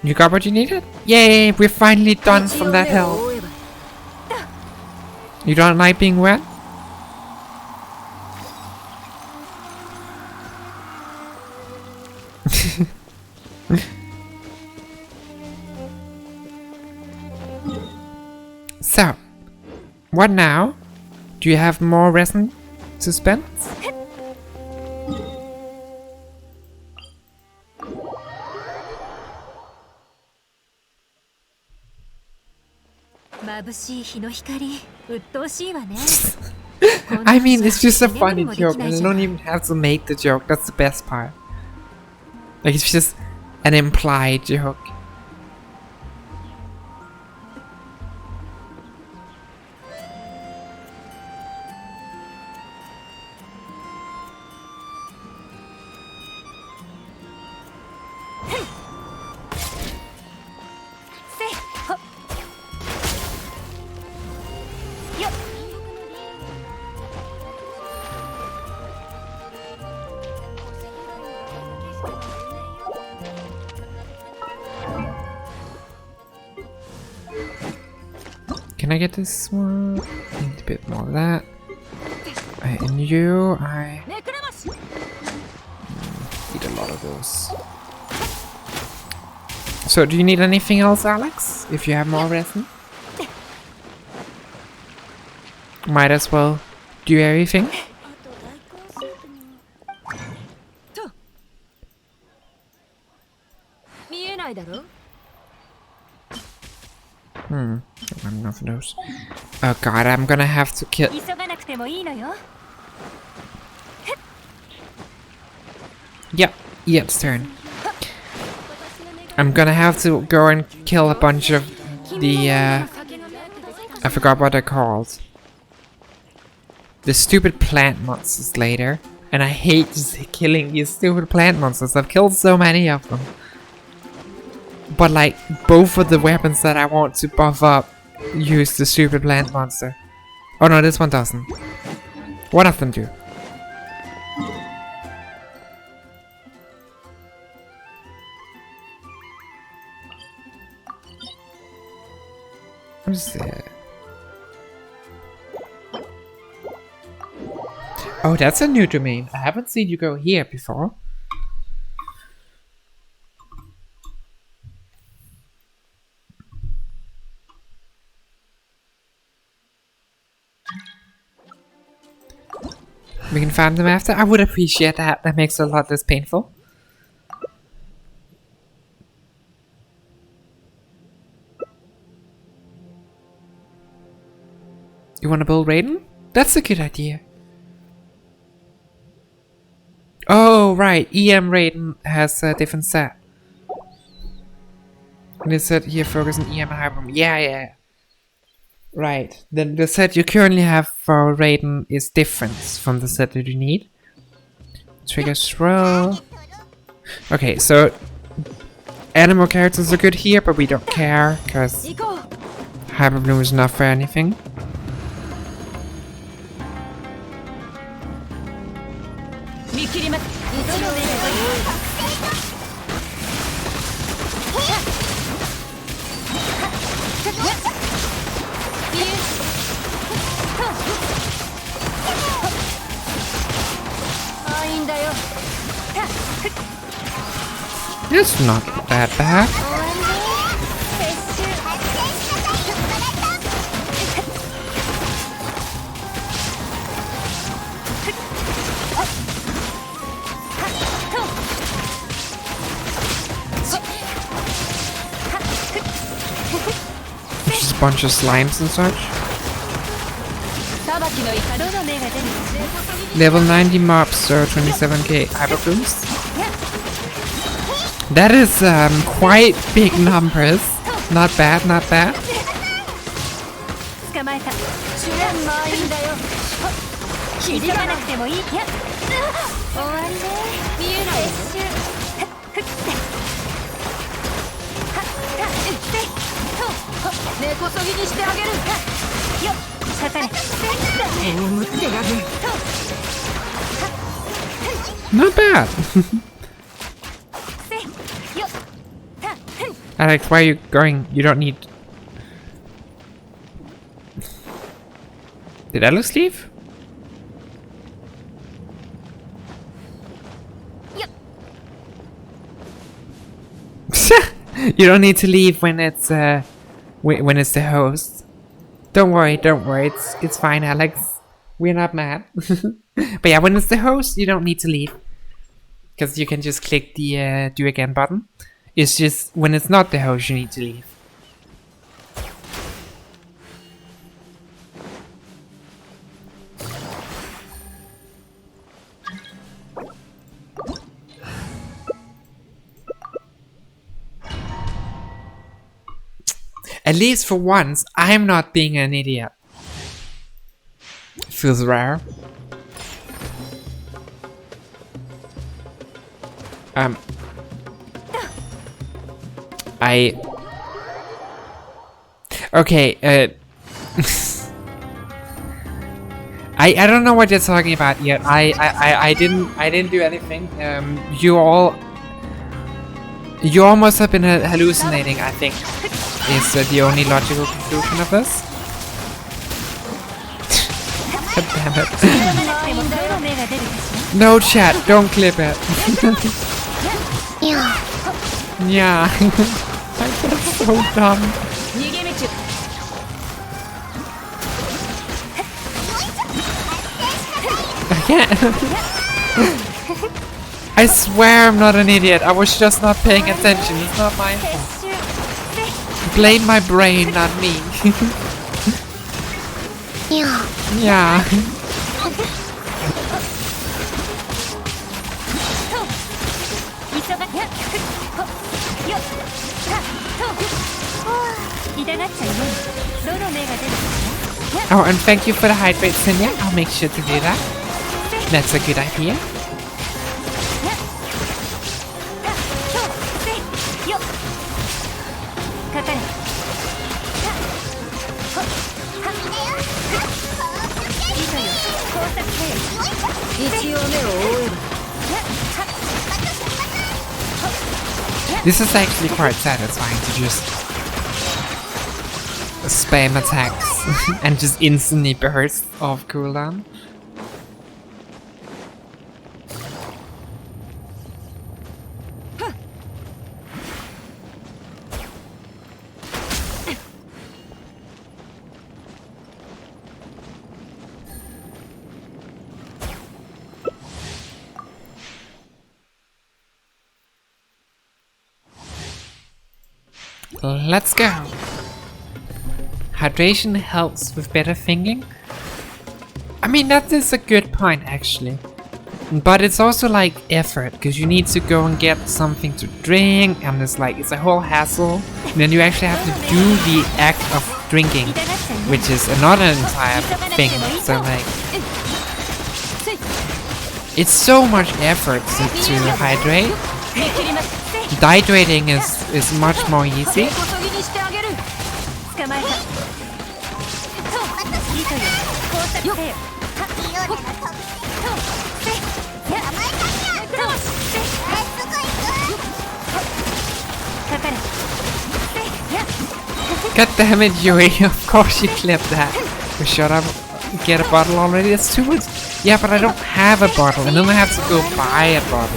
You got what you needed? Yay, we're finally done from that hell. You don't like being wet? So, what now? Do you have more resin to spend? I mean, it's just a funny joke, and you don't even have to make the joke. That's the best part. Like, it's just an implied joke. Can I get this one? Need a bit more of that. And you, I need a lot of those. So, do you need anything else, Alex? If you have more resin? Might as well do everything. Don't have enough of those. Oh god, I'm gonna have to kill. Yep, it's turn. I'm gonna have to go and kill a bunch of the I forgot what they're called. The stupid plant monsters later. And I hate just killing these stupid plant monsters. I've killed so many of them. But like, both of the weapons that I want to buff up use the stupid plant monster. Oh no, this one doesn't. One of them do. What is that? Oh, that's a new domain. I haven't seen you go here before. We can farm them after. I would appreciate that. That makes it a lot less painful. You want to build Raiden? That's a good idea. Oh, right. EM Raiden has a different set. And it said here focus on EM and Hyper. Yeah. Right. Then the set you currently have for Raiden is different from the set that you need. Trigger throw. Okay, so animal characters are good here, but we don't care because Hyper Bloom is not for anything. It's not that bad. bunch of slimes and such. Level 90 mobs, so 27k hyper boost. That is quite big numbers. Not bad, not bad. Not bad. Alex, why are you going? You don't need... Did Alex leave? You don't need to leave when it's the host. Don't worry, it's fine, Alex. We're not mad. But yeah, when it's the host, you don't need to leave. Because you can just click the do again button. It's just when it's not the host, you need to leave. At least for once, I'm not being an idiot. Feels rare. Okay, I don't know what you're talking about yet. I didn't do anything. You all must have been hallucinating, I think. Is the only logical conclusion of this. Damn it. No chat, don't clip it. Yeah. That's so dumb. I can't. I swear I'm not an idiot. I was just not paying attention. It's not my fault. Blame my brain, not me. Yeah. Oh, and thank you for the hydrate, Sinja. I'll make sure to do that. That's a good idea. This is actually quite satisfying to just spam attacks and just instantly burst off cooldown. Let's go! Hydration helps with better thinking. I mean, that is a good point actually. But it's also like effort, because you need to go and get something to drink, and it's like, it's a whole hassle. And then you actually have to do the act of drinking, which is another entire thing. So like, it's so much effort to hydrate. Dehydrating is much more easy. God damn it, Yui, of course you clipped that. Shut up, get a bottle already, that's too much. Yeah, but I don't have a bottle, and then I have to go buy a bottle.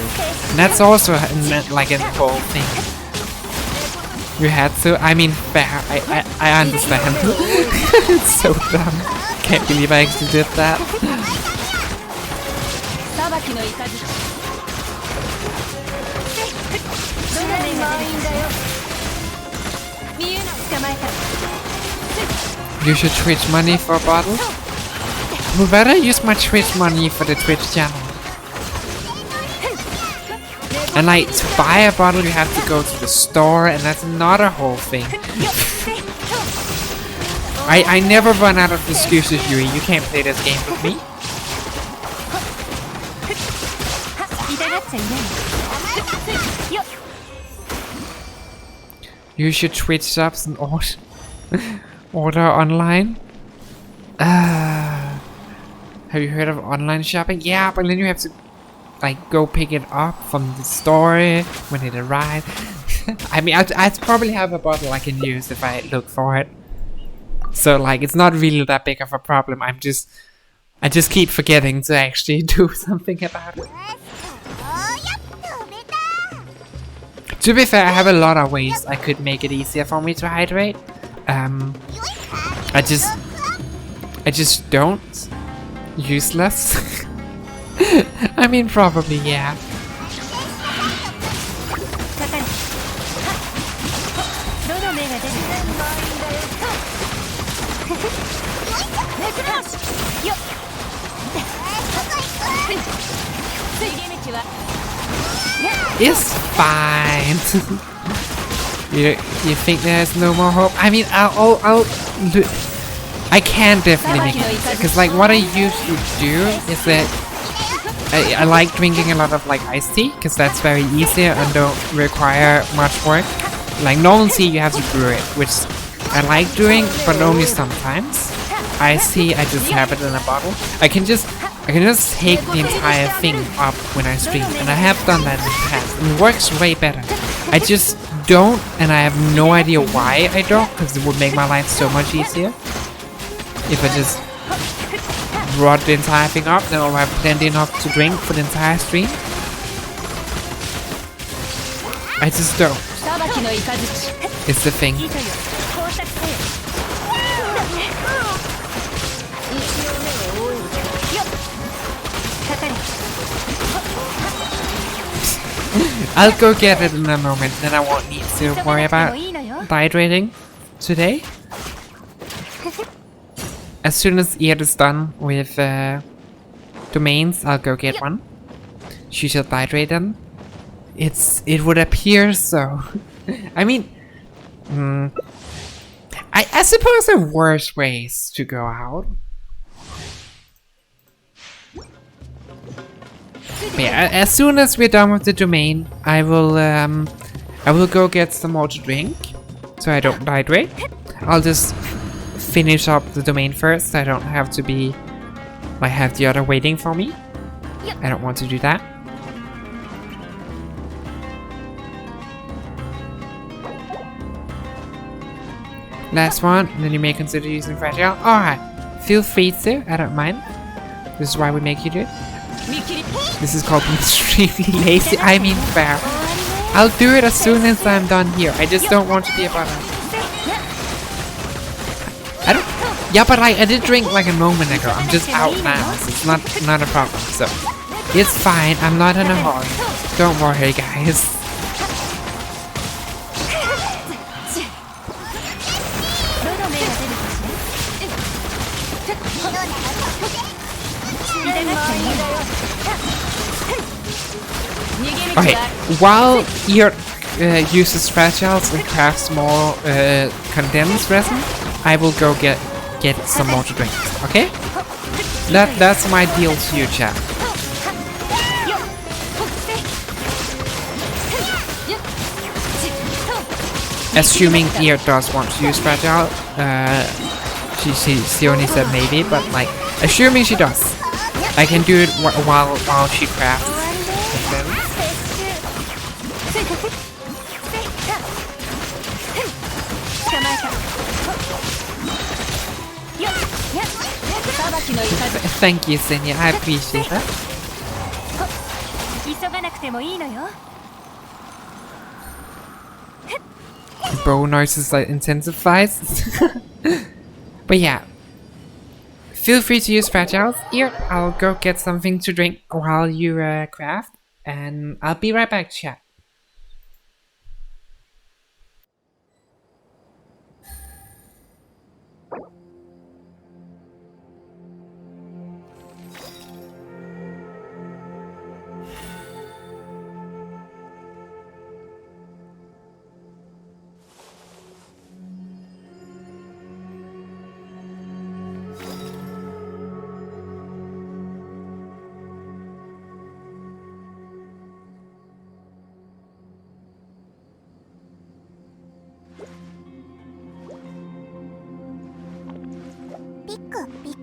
And that's also like a whole thing. You had to, I mean, fair, I understand. It's so dumb. Can't believe I actually did that. Use your Twitch money for a bottle? Would rather use my Twitch money for the Twitch channel. And like, to buy a bottle you have to go to the store, and that's another whole thing. I never run out of excuses, Yui. You can't play this game with me. Use your Twitch subs and order online. Have you heard of online shopping? Yeah, but then you have to like go pick it up from the store when it arrives. I mean, I'd probably have a bottle I can use if I look for it. So like, it's not really that big of a problem. I just keep forgetting to actually do something about it. To be fair, I have a lot of ways I could make it easier for me to hydrate. I just don't. Useless. I mean, probably, yeah. It's fine. you think there's no more hope? I mean, I can definitely make it easier, because like what I usually do is that I like drinking a lot of like iced tea, because that's very easy and don't require much work. Like normal tea you have to brew it, which I like doing, but only sometimes. Iced tea, I just have it in a bottle. I can just take the entire thing up when I stream, and I have done that in the past, and it works way better. I just don't, and I have no idea why I don't, because it would make my life so much easier if I just brought the entire thing up. Then I'll have plenty enough to drink for the entire stream. I just don't. It's the thing. I'll go get it in a moment, then I won't need to worry about hydrating today. As soon as Ear is done with domains, I'll go get one. She shall hydrate them. It would appear so. I mean, I suppose there are worse ways to go out. But yeah, as soon as we're done with the domain, I will go get some more to drink, so I don't hydrate. I'll just finish up the domain first, so I don't have to be like have the other waiting for me. I don't want to do that. Last one, and then you may consider using fragile. Alright, feel free to, I don't mind. This is why we make you do it. This is called extremely lazy. I mean fair. I'll do it as soon as I'm done here. I just don't want to be a bother. I don't. Yeah, but I did drink like a moment ago. I'm just out now, so it's not a problem. So it's fine. I'm not in a hurry. Don't worry, guys. Okay, while Ear uses fragiles and crafts more condensed resin, I will go get some more to drink. Okay? That's my deal to you, chat. Assuming Ear does want to use fragile, she only said maybe, but like assuming she does, I can do it while she crafts. Thank you, Senya. I appreciate that. Bow noises like intensifies. But yeah. Feel free to use fragiles. Here, I'll go get something to drink while you craft. And I'll be right back, chat. クピック。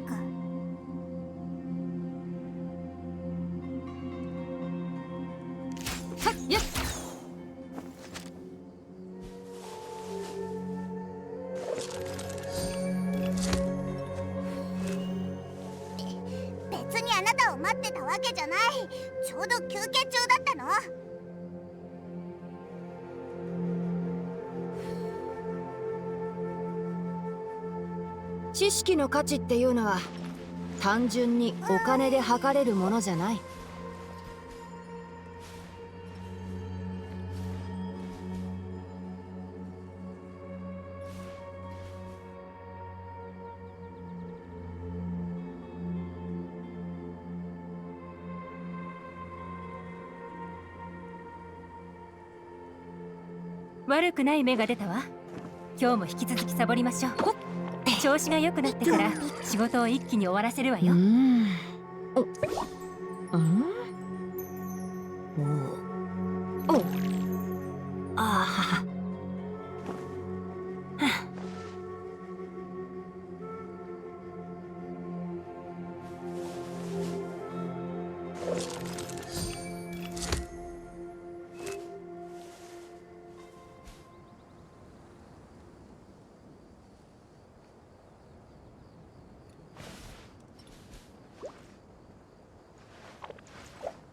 よっ。別にあなたを待ってたわけじゃない。ちょうど休憩中だったの。知識の価値っていうのは単純にお金で測れるものじゃない。悪くない芽が出たわ。今日も引き続きサボりましょう。調子が良くなってから仕事を一気に終わらせるわよ。ああ。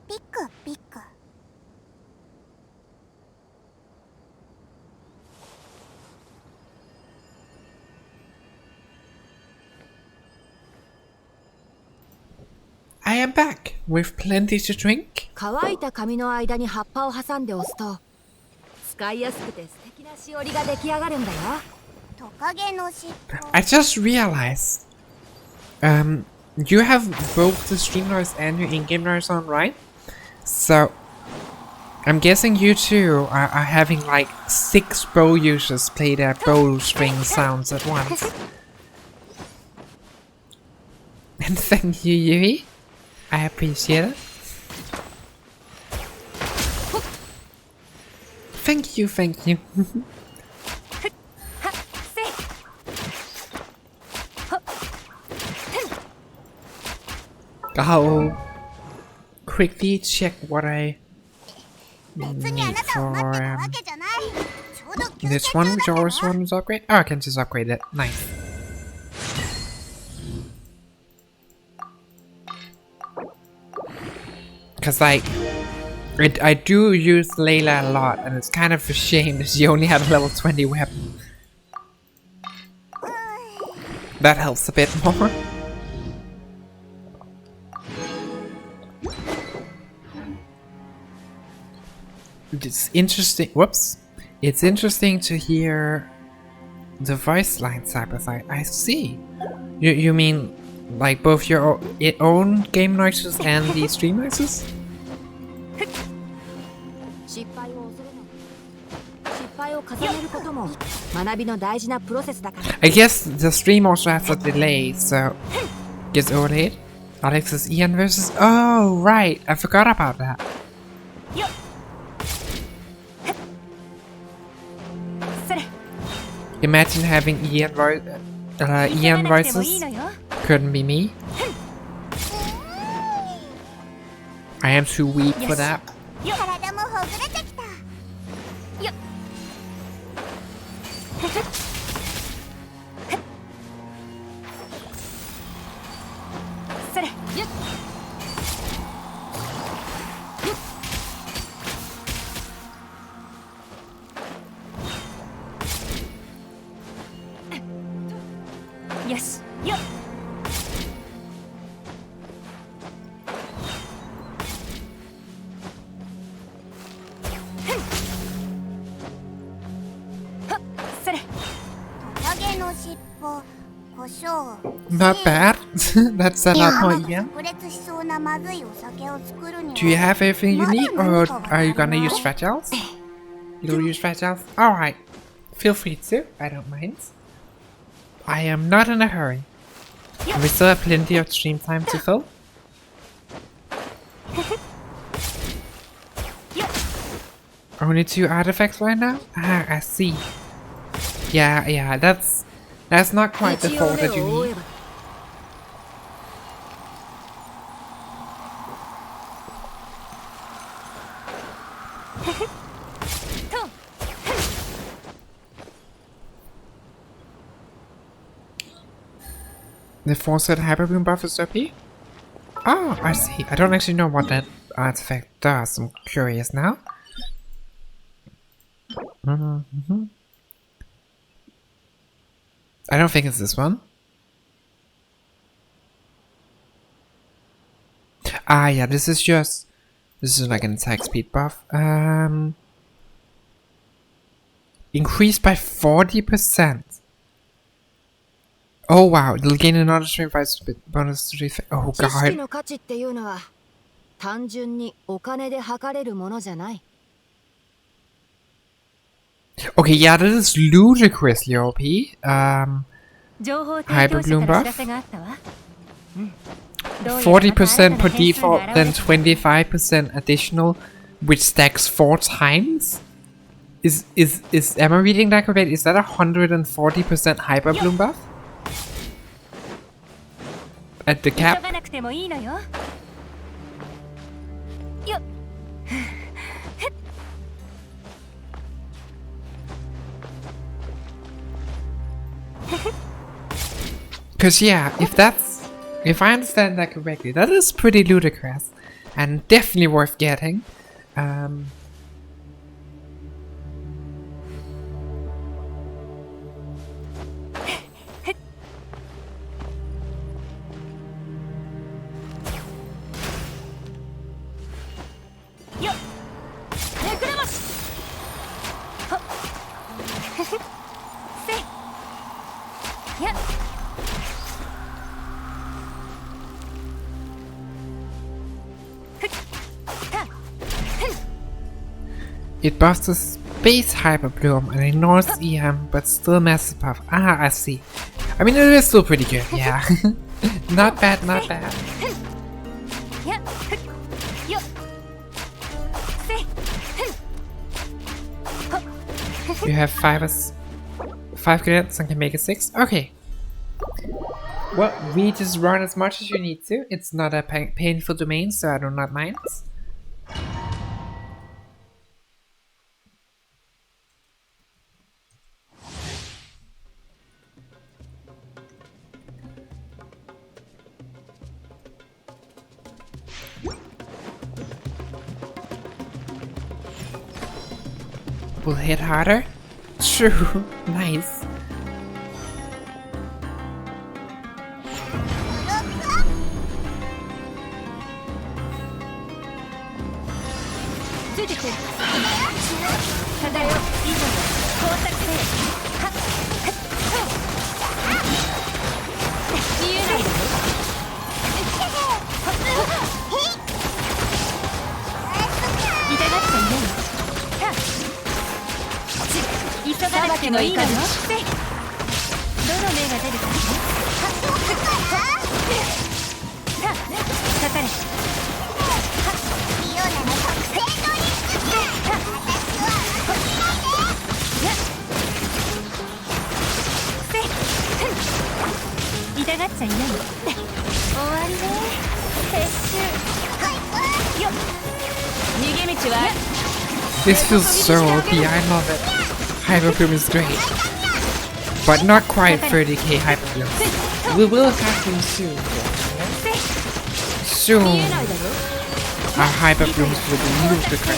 ピックピック。I am back with plenty to drink. 乾いた紙の間に葉っぱを挟んで押すと使いやすくて素敵なしおりが出来上がるんだよ。トカゲの尻尾。 I just realized, you have both the stream noise and your in-game noise on, right? So, I'm guessing you two are having like 6 bow users play their bow string sounds at once. And thank you, Yui. I appreciate it. Thank you, thank you. I'll quickly check what I need for this one. Jaws one's upgrade. Oh, I can just upgrade it. Nice. Cause like, I do use Layla a lot, and it's kind of a shame that she only had a level 20 weapon. That helps a bit more. It's interesting. Whoops. It's interesting to hear the voice line side by side. I see. You mean like both your own game noises and the stream noises? I guess the stream also has a delay, so gets overlaid. Alex's Ian versus. Oh right, I forgot about that. Imagine having Ian voices. Couldn't be me. I am too weak for that. Not bad. That's a lot more Ian. Do you have everything you need, or are you gonna use fragiles? You'll use fragiles? Alright. Feel free to. I don't mind. I am not in a hurry. We still have plenty of stream time to fill. Only 2 artifacts right now? Ah, I see. Yeah, that's not quite the fault that you need. The force-set Hyper Bloom buff is OP? Oh, I see. I don't actually know what that artifact does. I'm curious now. Mm-hmm. I don't think it's this one. Ah, yeah, this is like an attack speed buff. Increased by 40%. Oh wow, it'll gain another 25 bonus to defense. Oh 知識 god. の価値っていうのは単純にお金で測れるものじゃない。 Okay, yeah, that is ludicrously OP. 情報提供者から知らせがあったわ。40% per default, then 25% additional, which stacks 4 times? Am I reading that correct? Is that 140% Hyper Bloom buff? At the 急 cap? がなくてもいいのよ。よっ。Cause yeah, if I understand that correctly, that is pretty ludicrous and definitely worth getting. It buffs the space Hyper Bloom and ignores EM, but still massive buff. Ah, I see. I mean, it is still pretty good, yeah. Not bad, not bad. You have 5 credits and can make it 6? Okay. Well, we just run as much as you need to. It's not a painful domain, so I do not mind. Will hit harder? True. Nice. This feels so OP, I love it. Hyper Bloom is great. But not quite 30k Hyper Bloom. We will have them soon. Soon. Our Hyper Blooms will be ludicrous.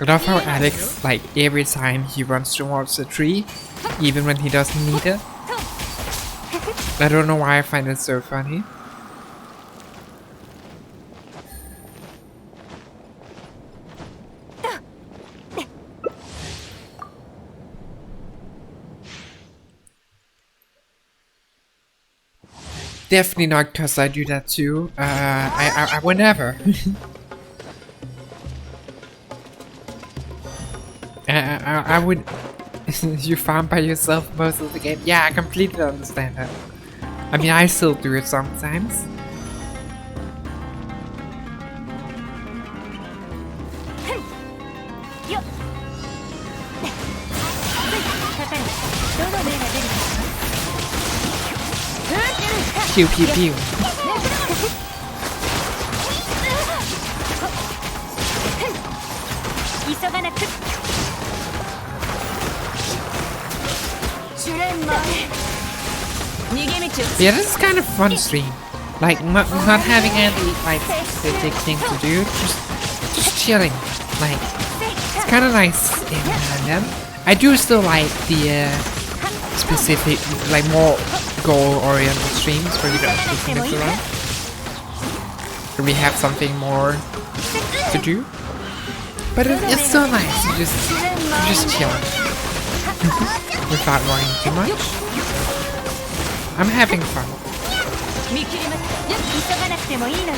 I love how Alex, like, every time he runs towards a tree, even when he doesn't need it. I don't know why I find it so funny. Definitely not because I do that too. I would never. I would. You farm by yourself most of the game. Yeah, I completely understand that. I mean, I still do it sometimes. Pew pew pew. 急がなくジュレンマ逃げ道を Yeah, this is kind of fun stream. Like not having any like specific thing to do, just chilling. Like it's kind of nice in them. I do still like the specific, like more goal-oriented streams where you don't actually mess around. Where we have something more to do. But it's still nice. You just chill without worrying too much. I'm having fun. 見切ります急がなくてもいいのよ終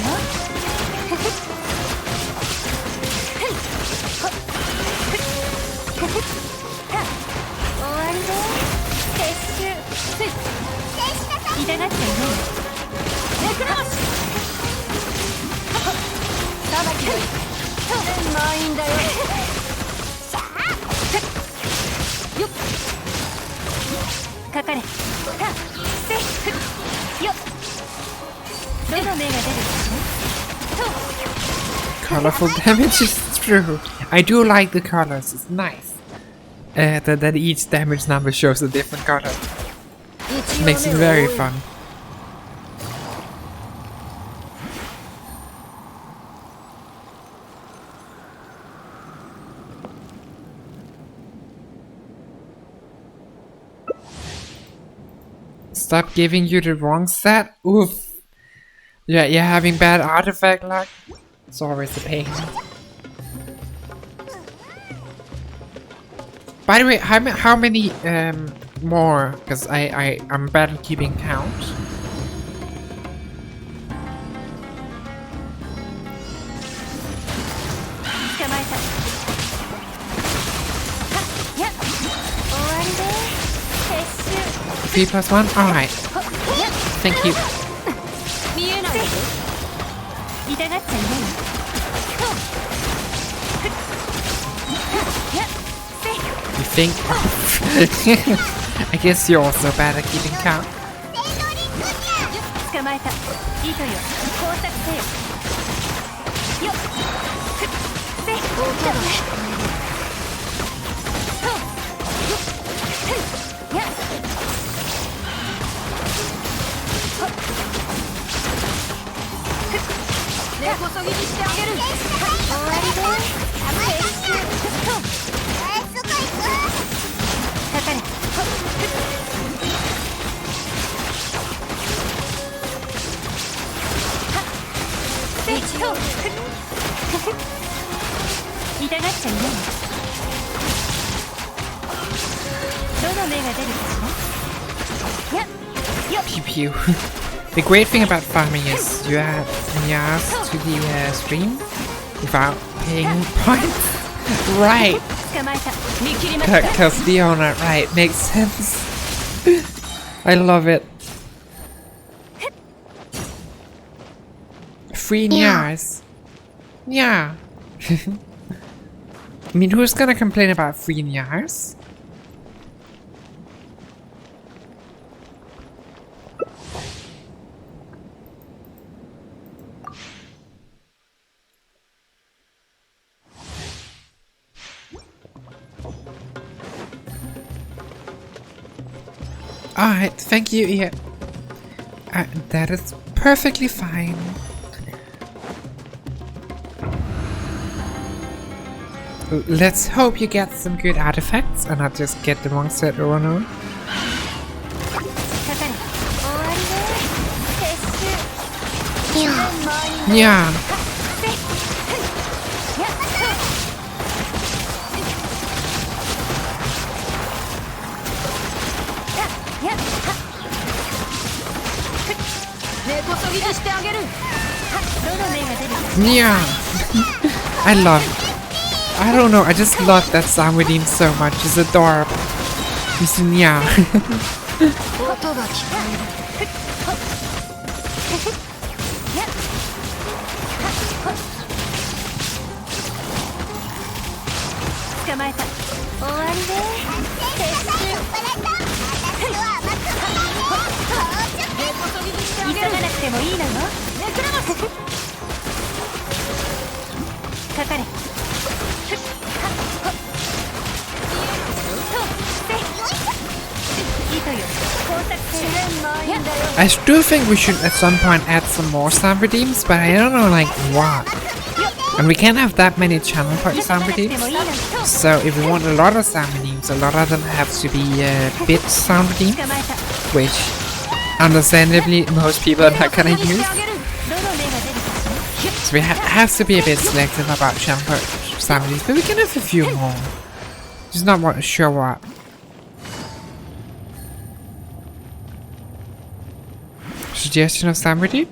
わりで撤収痛がっちゃいないネクロスさばきよ満員だよよっかかれセーフよっ Colorful damage is true. I do like the colors. It's nice. That each damage number shows a different color. Makes it very fun. Stop giving you the wrong set? Oof. Yeah, you're having bad artifact luck? It's always a pain. By the way, how many more? Because I'm bad at keeping count. Three plus one? Alright. Thank you. You think? I guess you're also bad at keeping count. Pew pew. The great thing about farming is you add Nyas to the stream without paying points. Right. Because the owner, right, makes sense. I love it. Free Nyas. Yeah. I mean, who's gonna complain about free Nyas? Alright, thank you, yeah. That is perfectly fine. Let's hope you get some good artifacts and not just get the wrong set or no. Yeah. Yeah. I love it. I don't know, I just love that Samudin so much. It's adorable. It's yeah. 捕まえた。終わりね。急がなくてもいいのよ。かかれ。I do think we should at some point add some more sound redeems, but I don't know like what. And we can't have that many channel point sound redeems. So if we want a lot of sound redeems, a lot of them have to be bit sound redeems, which understandably most people are not gonna use. So we have to be a bit selective about channel point sound redeems, but we can have a few more. Just not sure what. Suggestion of sound redeem?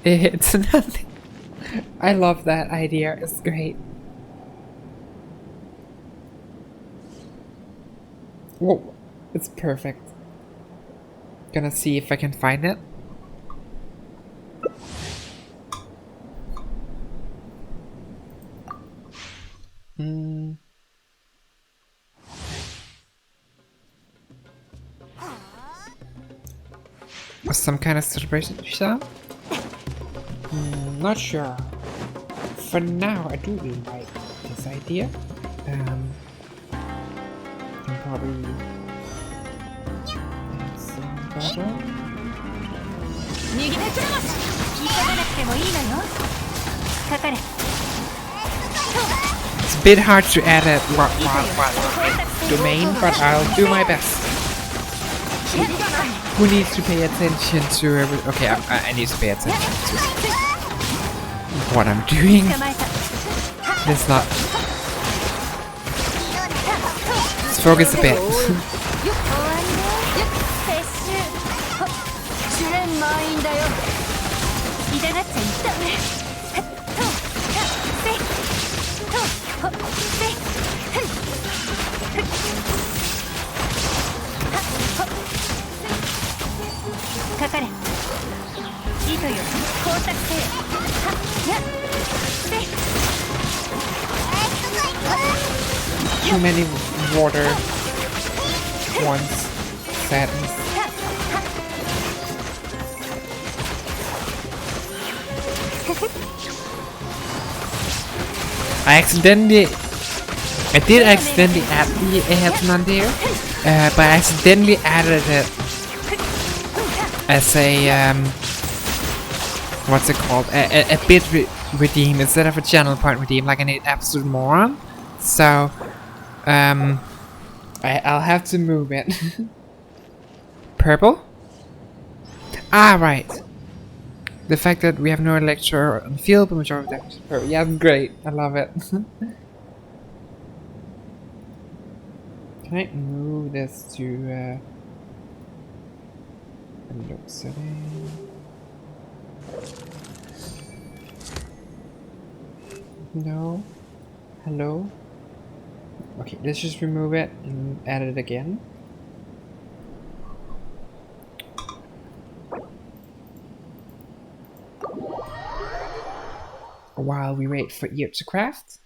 It's nothing. I love that idea. It's great. Whoa, it's perfect. Gonna see if I can find it. Some kind of celebration sound? Not sure. For now, I do really like this idea. Can probably add some butter. It's a bit hard to add a domain, but I'll do my best. Who needs to pay attention to every— okay, I need to pay attention to what I'm doing. Let's not— let's focus a bit. Too many water ones. Sadness. I did accidentally add the headman there, but I accidentally added it as a what's it called? A bit redeem instead of a channel point redeem, like an absolute moron. So I'll have to move it. Purple? Ah, right. The fact that we have no lecture on the field, but majority of them is purple. Yeah, great. I love it. Can I move this to look setting? No. Hello? Okay, let's just remove it and add it again. While we wait for Ear to craft.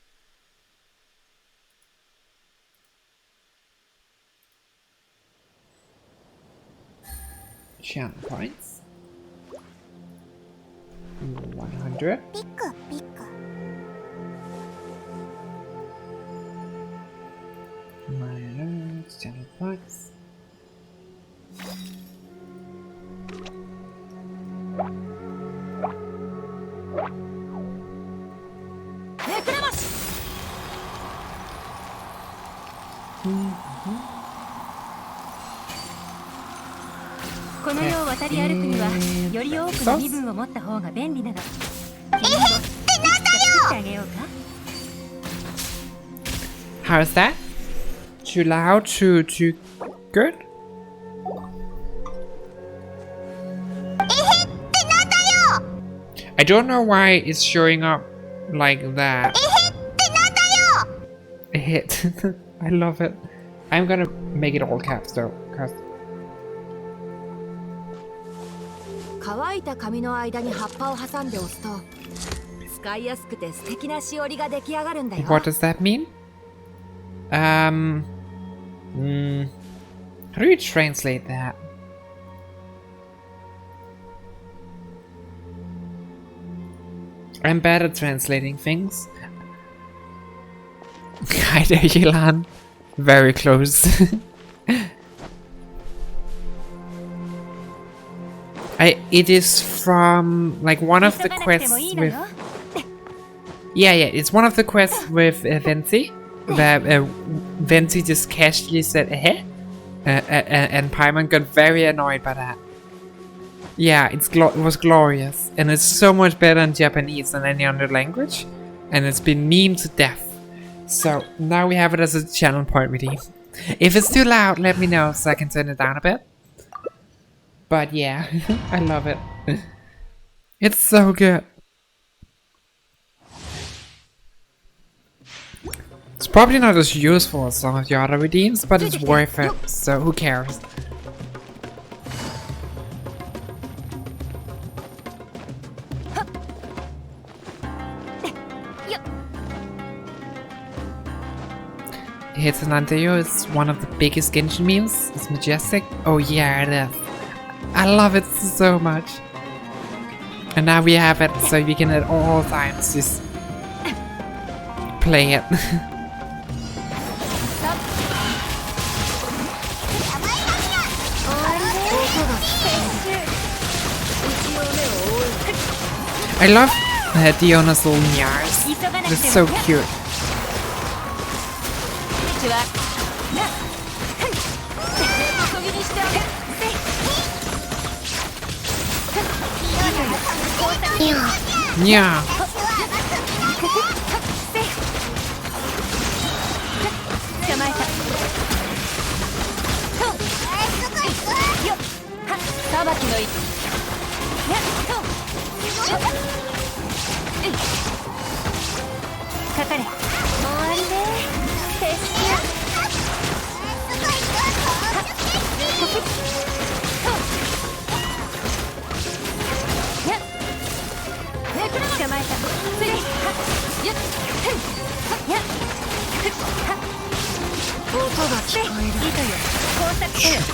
Channel points. 100. Minus channel points. How is that? Too loud? Too good? I don't know why it's showing up like that. A hit. I love it. I'm gonna make it all caps though, cause 乾いた紙の間に葉っぱを挟んで押すと使いやすくて素敵なしおりが出来上がるんだよ。 What does that mean? How do you translate that? I'm bad at translating things. Hi there, Yilan. Very close. It is from like one of the quests with. Yeah, it's one of the quests with Venti. That Venti just casually said "eh," and Paimon got very annoyed by that. Yeah, it was glorious, and it's so much better in Japanese than any other language, and it's been memed to death. So now we have it as a channel point redeem. If it's too loud, let me know so I can turn it down a bit. But yeah, I love it. It's so good. It's probably not as useful as some of the other redeems, but it's worth it, so who cares? Hitanandeo is one of the biggest Genshin memes. It's majestic. Oh yeah, it is. I love it so much. And now we have it, so we can at all times just play it. I love Diona's little nyars. They're so cute. Yeah.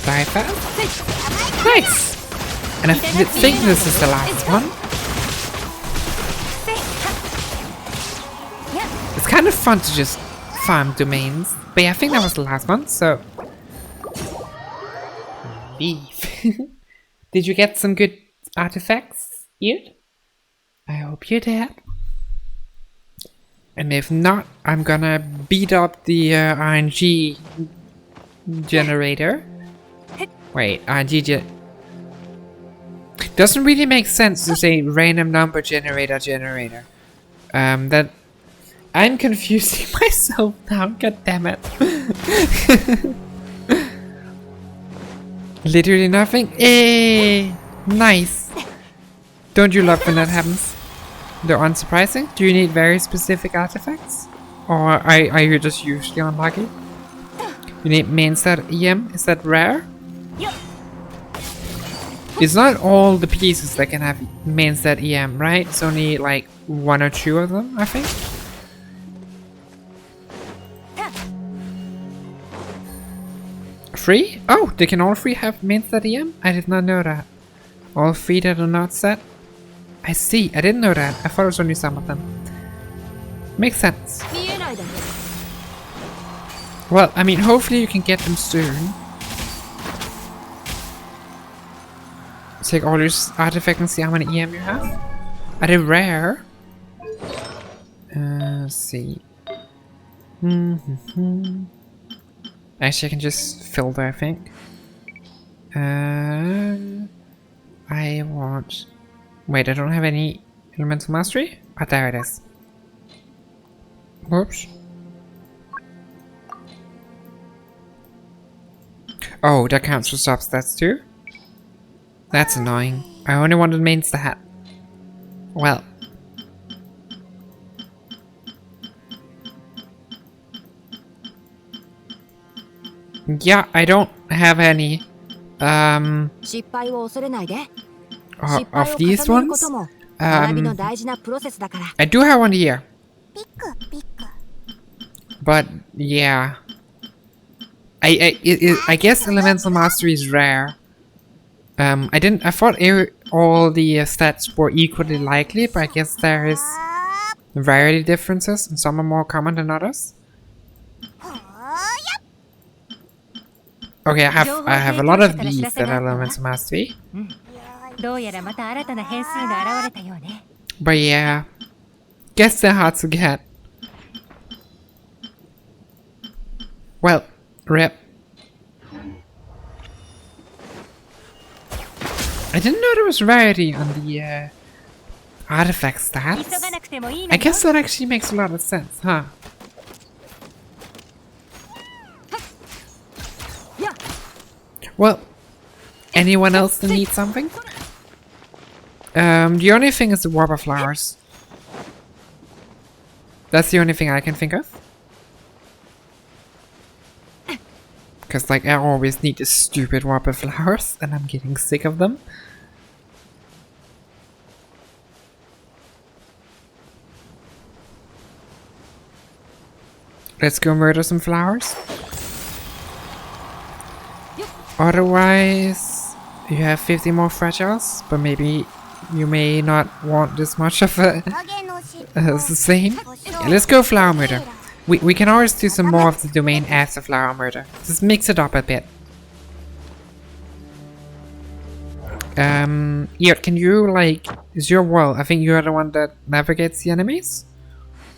Die fast. Nice! And I think this is the last one. It's kind of fun to just farm domains. But yeah, I think that was the last one, so... Leave. Did you get some good artifacts, Ute? I hope you did. And if not, I'm gonna beat up the RNG generator. Wait, RNG doesn't really make sense to say random number generator. That I'm confusing myself now. God damn it! Literally nothing. Hey, nice. Don't you love when that happens? They're unsurprising. Do you need very specific artifacts, or are you just usually unlucky? You need main stat EM. Is that rare? It's not all the pieces that can have main stat EM, right? It's only like 1 or 2 of them, I think. Free? Oh, they can all 3 have main stat EM? I did not know that. All 3 that are not set? I see, I didn't know that. I thought it was only some of them. Makes sense. Well, I mean, hopefully you can get them soon. Take all your artifacts and see how many EM you have. Are they rare? Let's see. Actually, I can just filter, I think. I want... Wait, I don't have any elemental mastery? Ah, there it is. Whoops. Oh, that counts for substats too? That's annoying. I only wanted main stat. Well. Yeah, I don't have any. Of these ones, I do have one here. ピクピク But yeah, I guess elemental mastery is rare. I thought all the stats were equally likely, but I guess there is rarity differences, and some are more common than others. Okay, I have a lot of these that are elemental mastery. どうやらまた新たな変数が現れたようね。 But yeah, guess they're hard to get. Well, rip. I didn't know there was rarity on the artifact stats. I guess that actually makes a lot of sense, huh? Well, anyone else that needs something? The only thing is the Warbler flowers. That's the only thing I can think of. Because, like, I always need the stupid Warbler flowers, and I'm getting sick of them. Let's go murder some flowers. Otherwise, you have 50 more fragiles, but maybe you may not want this much of a the same. Yeah, let's go flower murder. We can always do some more of the domain after flower murder. Just mix it up a bit. Iot, can you, like, is your world? I think you're the one that navigates the enemies?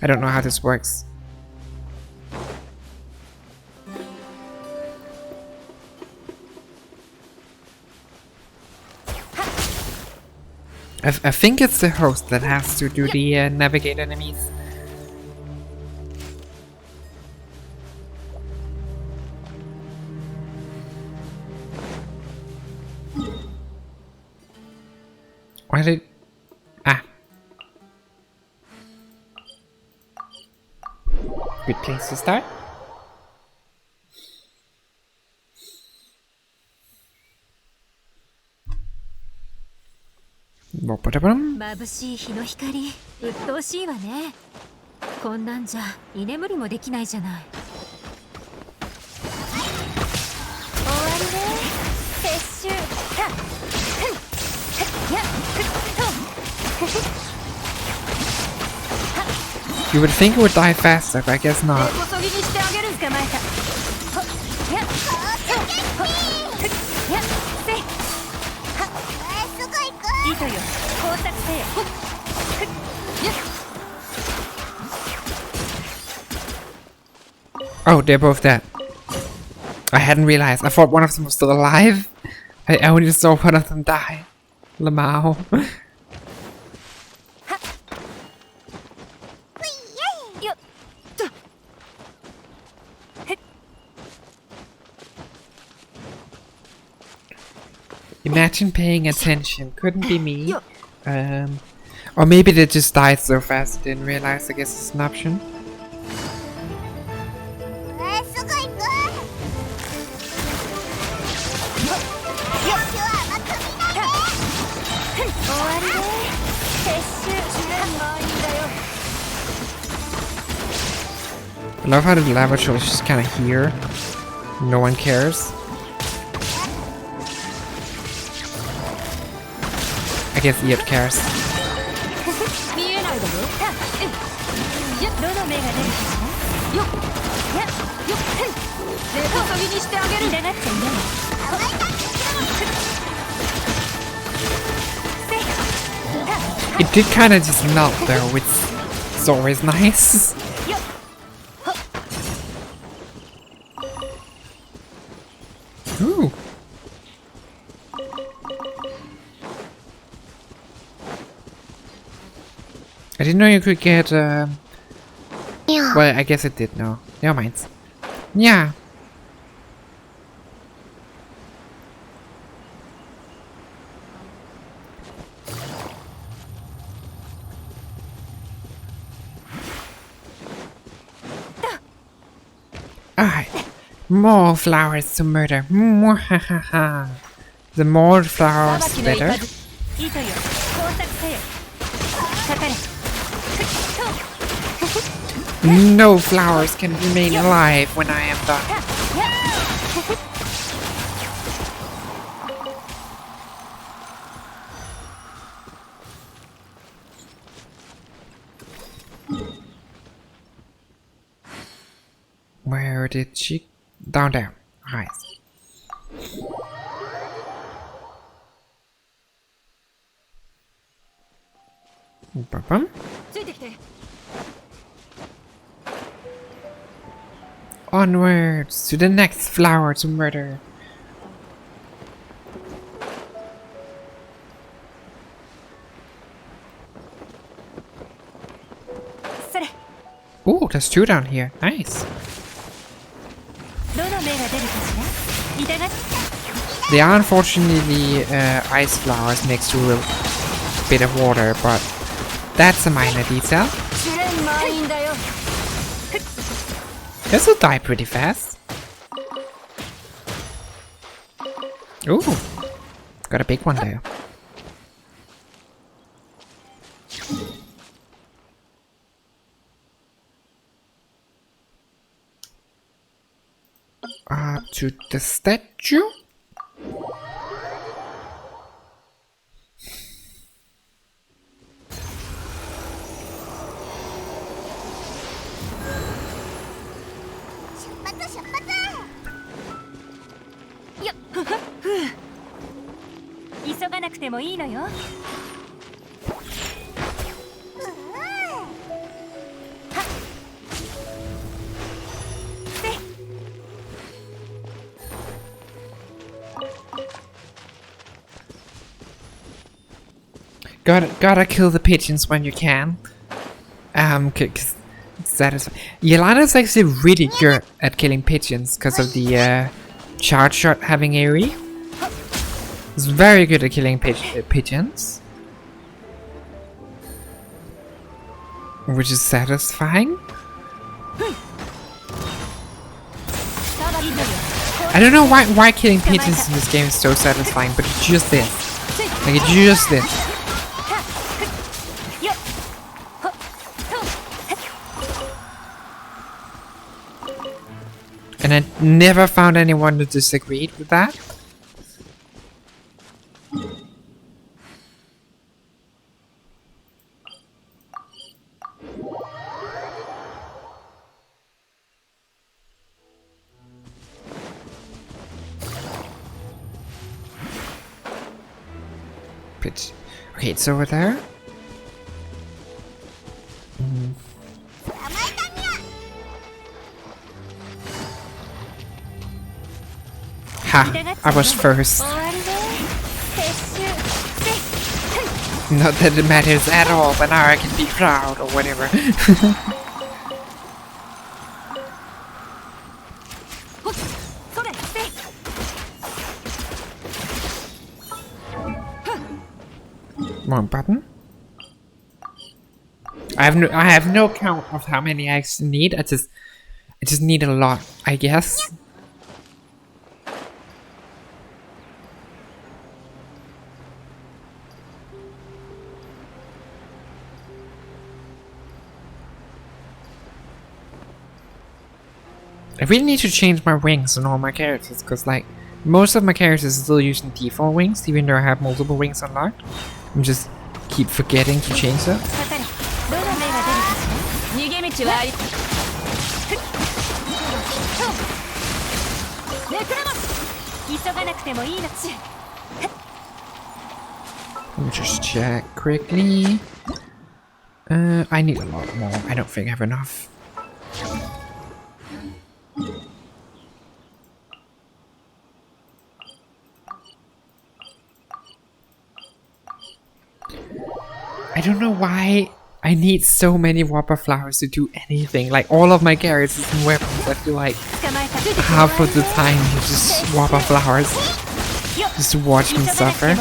I don't know how this works. I think it's the host that has to do the navigate enemies. Why did... Ah. Good place to start.眩しい日の光、鬱陶しいわね。こんなんじゃ居眠りもできないじゃない。終わりね。撤収。You would think it would die faster, but I guess not. Oh, they're both dead. I hadn't realized. I thought one of them was still alive. I only saw one of them die. Lamau. Imagine paying attention. Couldn't be me. Or maybe they just died so fast they didn't realize. I guess it's an option. I love how the laboratory is just kind of here. No one cares. I guess Iot cares. It did kind of just melt though, which is always nice. Ooh. I didn't know you could get, yeah. Well, I guess it did, no. Never mind. Yeah. Alright. More flowers to murder. The more flowers, the better. No flowers can remain alive when I am done. Where did she? Down there. Alright. Bum. Onwards to the next flower to murder. Oh, there's two down here. Nice. They are unfortunately ice flowers next to a bit of water, but that's a minor detail. This will die pretty fast. Ooh, got a big one there. To the statue. Gotta kill the pigeons when you can. Cause that is. Yelana's actually really good at killing pigeons because of the charge shot having AoE. It's very good at killing pigeons, which is satisfying. I don't know why killing pigeons in this game is so satisfying, but it's just this. Like it's just this. And I never found anyone who disagreed with that. Pitch. Okay, it's over there. Ha! I was first. Not that it matters at all, but now I can be proud or whatever. Wrong button. I have no count of how many I actually need. I just need a lot, I guess. I really need to change my wings on all my characters, because like most of my characters are still using default wings, even though I have multiple wings unlocked. I'm just keep forgetting to change them. Let me just check quickly. I need a lot more. I don't think I have enough. I don't know why I need so many Whopper flowers to do anything. Like all of my characters and weapons, I feel like half of the time you just Whopper flowers just to watch me suffer.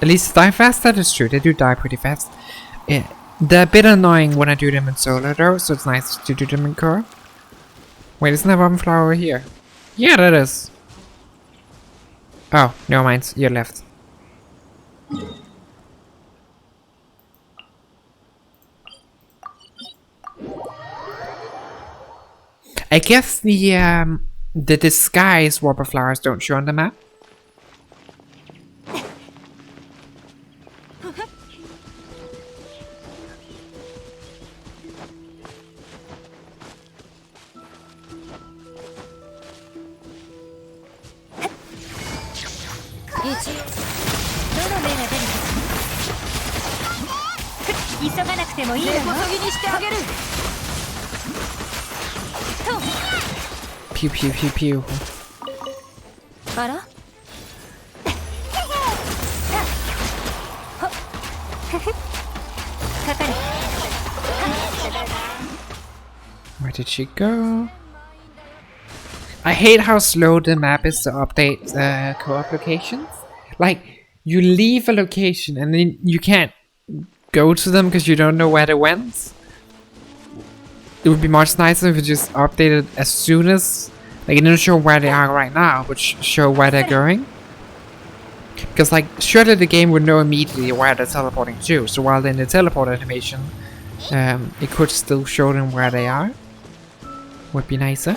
At least die fast, that is true. They do die pretty fast. Yeah. They're a bit annoying when I do them in solo though, so it's nice to do them in co-op. Wait, isn't there one flower over here? Yeah, that is. Oh, never mind, you're left. I guess the disguised warper flowers don't show on the map. Pew pew pew pew. あら Where did she go? I hate how slow the map is to update co-op locations. Like, you leave a location and then you can't go to them because you don't know where they went. It would be much nicer if it just updated as soon as... Like, it didn't show where they are right now, but show where they're going. Because, like, surely the game would know immediately where they're teleporting to. So while they're in the teleport animation, it could still show them where they are. Would be nicer.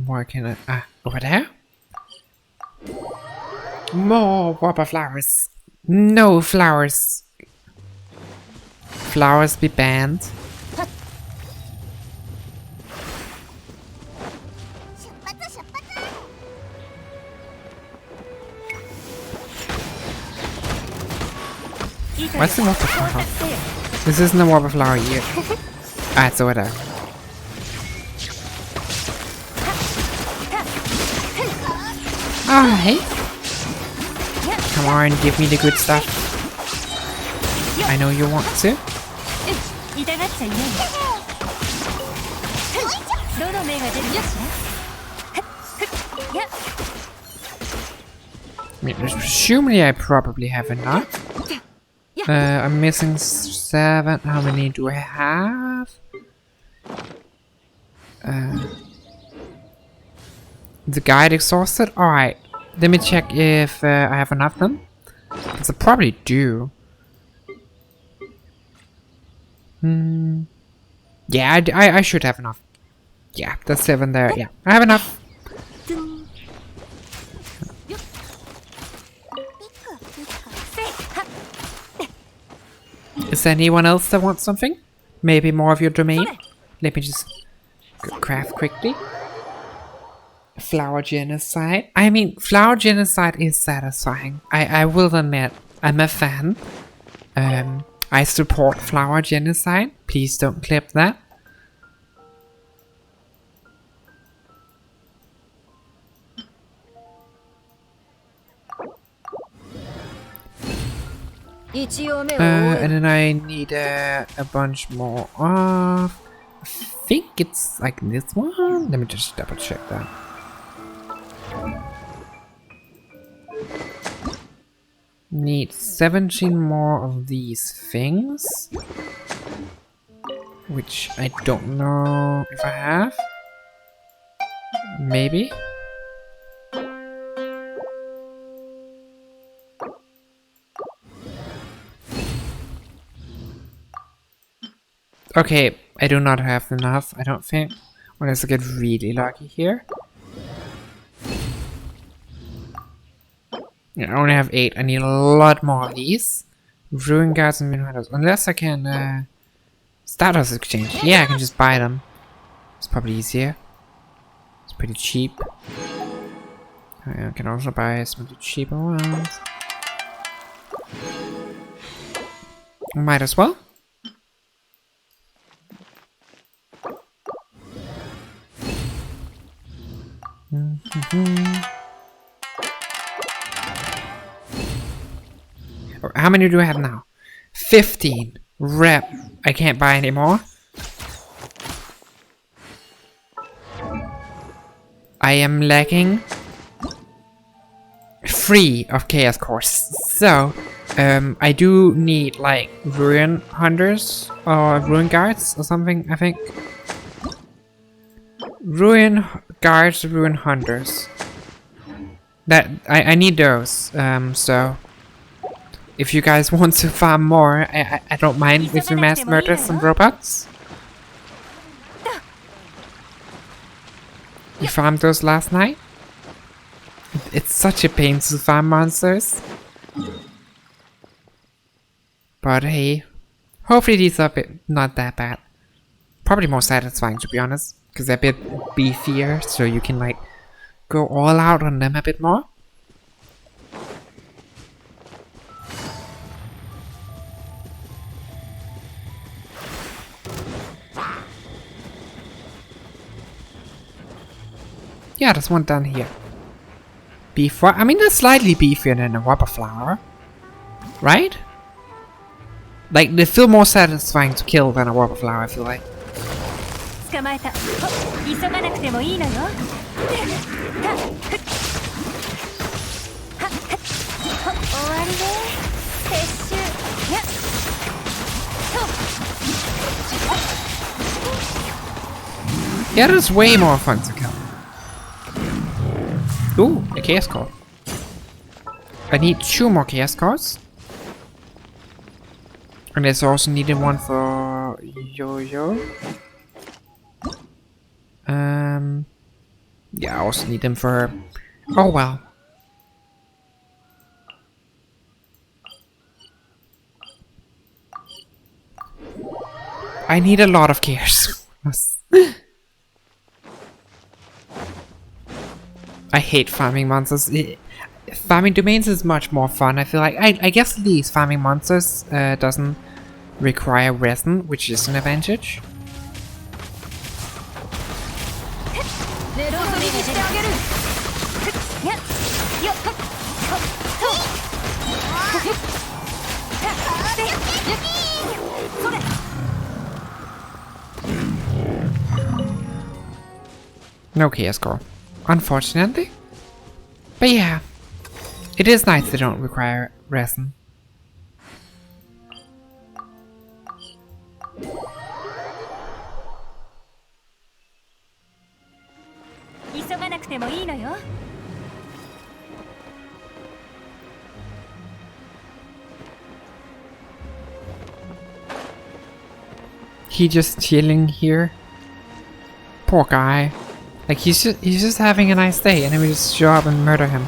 Where can I... Ah, over there? More warper flowers. No flowers. Flowers be banned. What's the warper flower? This isn't a warper flower yet. Ah, it's over there. Ah, hey. Come on, give me the good stuff. I know you want to. I mean, presumably I probably have enough. I'm missing 7. How many do I have? The guide exhausted? Alright. Let me check if I have enough of them. Because I probably do. Yeah, I should have enough. Yeah, that's 7 there. Yeah, I have enough. Is there anyone else that wants something? Maybe more of your domain? Let me just craft quickly. Flower genocide. I mean, flower genocide is satisfying. I will admit, I'm a fan. I support flower genocide. Please don't clip that. And then I need a bunch more of... I think it's like this one. Let me just double check that. Need 17 more of these things. Which I don't know if I have. Maybe. Okay, I do not have enough, I don't think. Unless I get really lucky here. Yeah, I only have 8. I need a lot more of these. Ruin guards and windows. Unless I can Stardust exchange. Yeah, I can just buy them. It's probably easier. It's pretty cheap. I can also buy some of the cheaper ones. Might as well. How many do I have now? 15. Rep. I can't buy any more. I am lacking 3 of Chaos Cores. So, I do need like Ruin Hunters or Ruin Guards or something, I think. Ruin Guards, Ruin Hunters. That I need those. So if you guys want to farm more, I don't mind if you mass murder some robots. You farmed those last night? It's such a pain to farm monsters. But hey, hopefully these are a bit not that bad. Probably more satisfying to be honest, because they're a bit beefier, so you can like go all out on them a bit more. Yeah, there's one down here. Beefier? I mean, they're slightly beefier than a rubber flower. Right? Like, they feel more satisfying to kill than a rubber flower, I feel like. Yeah, that's way more fun to kill. Ooh, a chaos core. I need 2 more chaos cores. And there's also needed one for Yo-Yo. Yeah, I also need them for... Oh well. I need a lot of chaos. I hate farming monsters. Farming domains is much more fun, I feel like. I guess at least farming monsters doesn't require resin, which is an advantage. No chaos core, unfortunately. But yeah, it is nice they don't require resin. He just chilling here. Poor guy. Like he's just having a nice day, and then we just show up and murder him.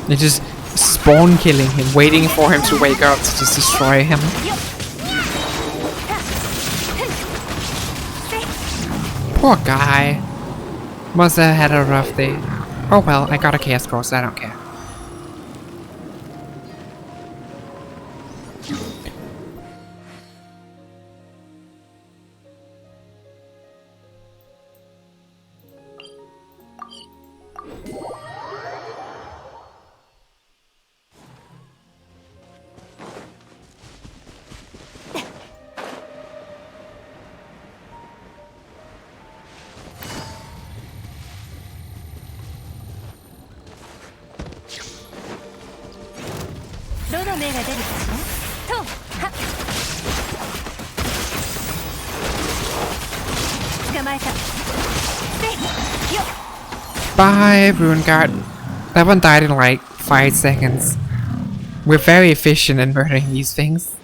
They just spawn killing him, waiting for him to wake up to just destroy him. Poor guy. Must have had a rough day. Oh well, I got a chaos core, so I don't care. Bye, Ruin Guard. That one died in like 5 seconds. We're very efficient in murdering these things.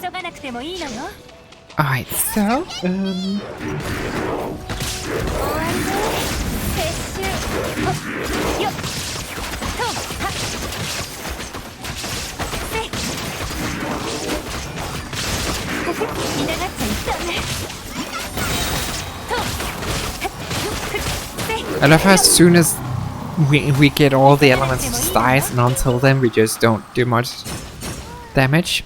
Alright, so, I love how as soon as we get all the elements of styles, and until then we just don't do much damage.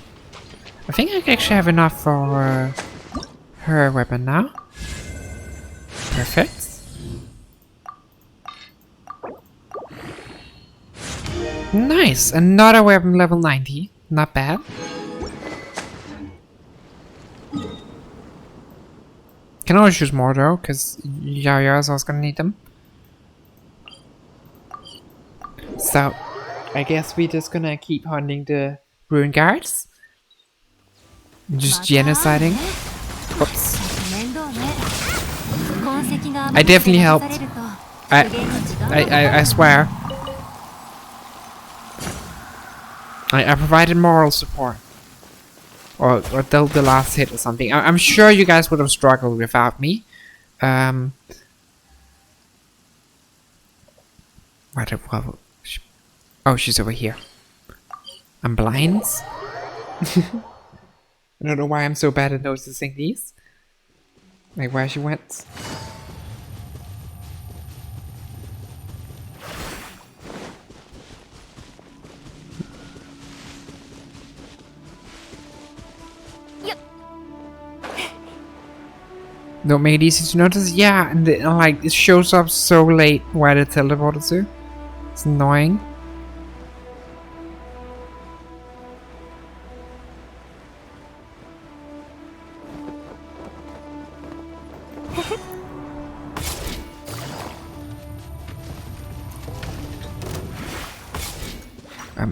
I think I actually have enough for her weapon now. Perfect. Nice! Another weapon level 90. Not bad. Can always choose more though, because Yaya is also gonna need them. So, I guess we're just gonna keep hunting the ruin guards. Just genociding. Oops. I definitely helped. I swear. I provided moral support. Or dealt the last hit or something. I'm sure you guys would have struggled without me. Oh, she's over here. I'm blind. I don't know why I'm so bad at noticing these. Like where she went. Don't make it easy to notice. Yeah, and like it shows up so late where they teleported to. It's annoying.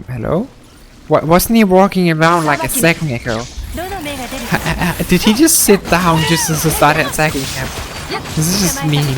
Hello? What, wasn't he walking around like a second ago? Did he just sit down just as I started attacking him? This is just mean.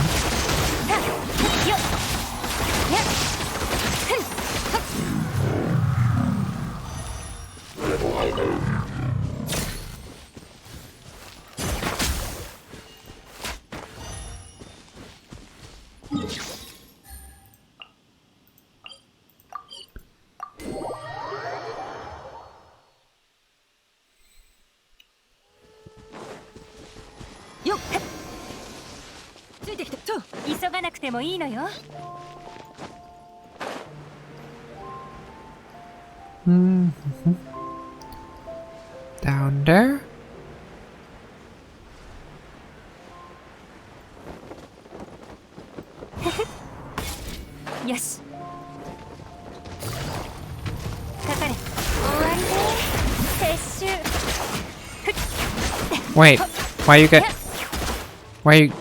Down there. Yes. Wait, why you get? Why you?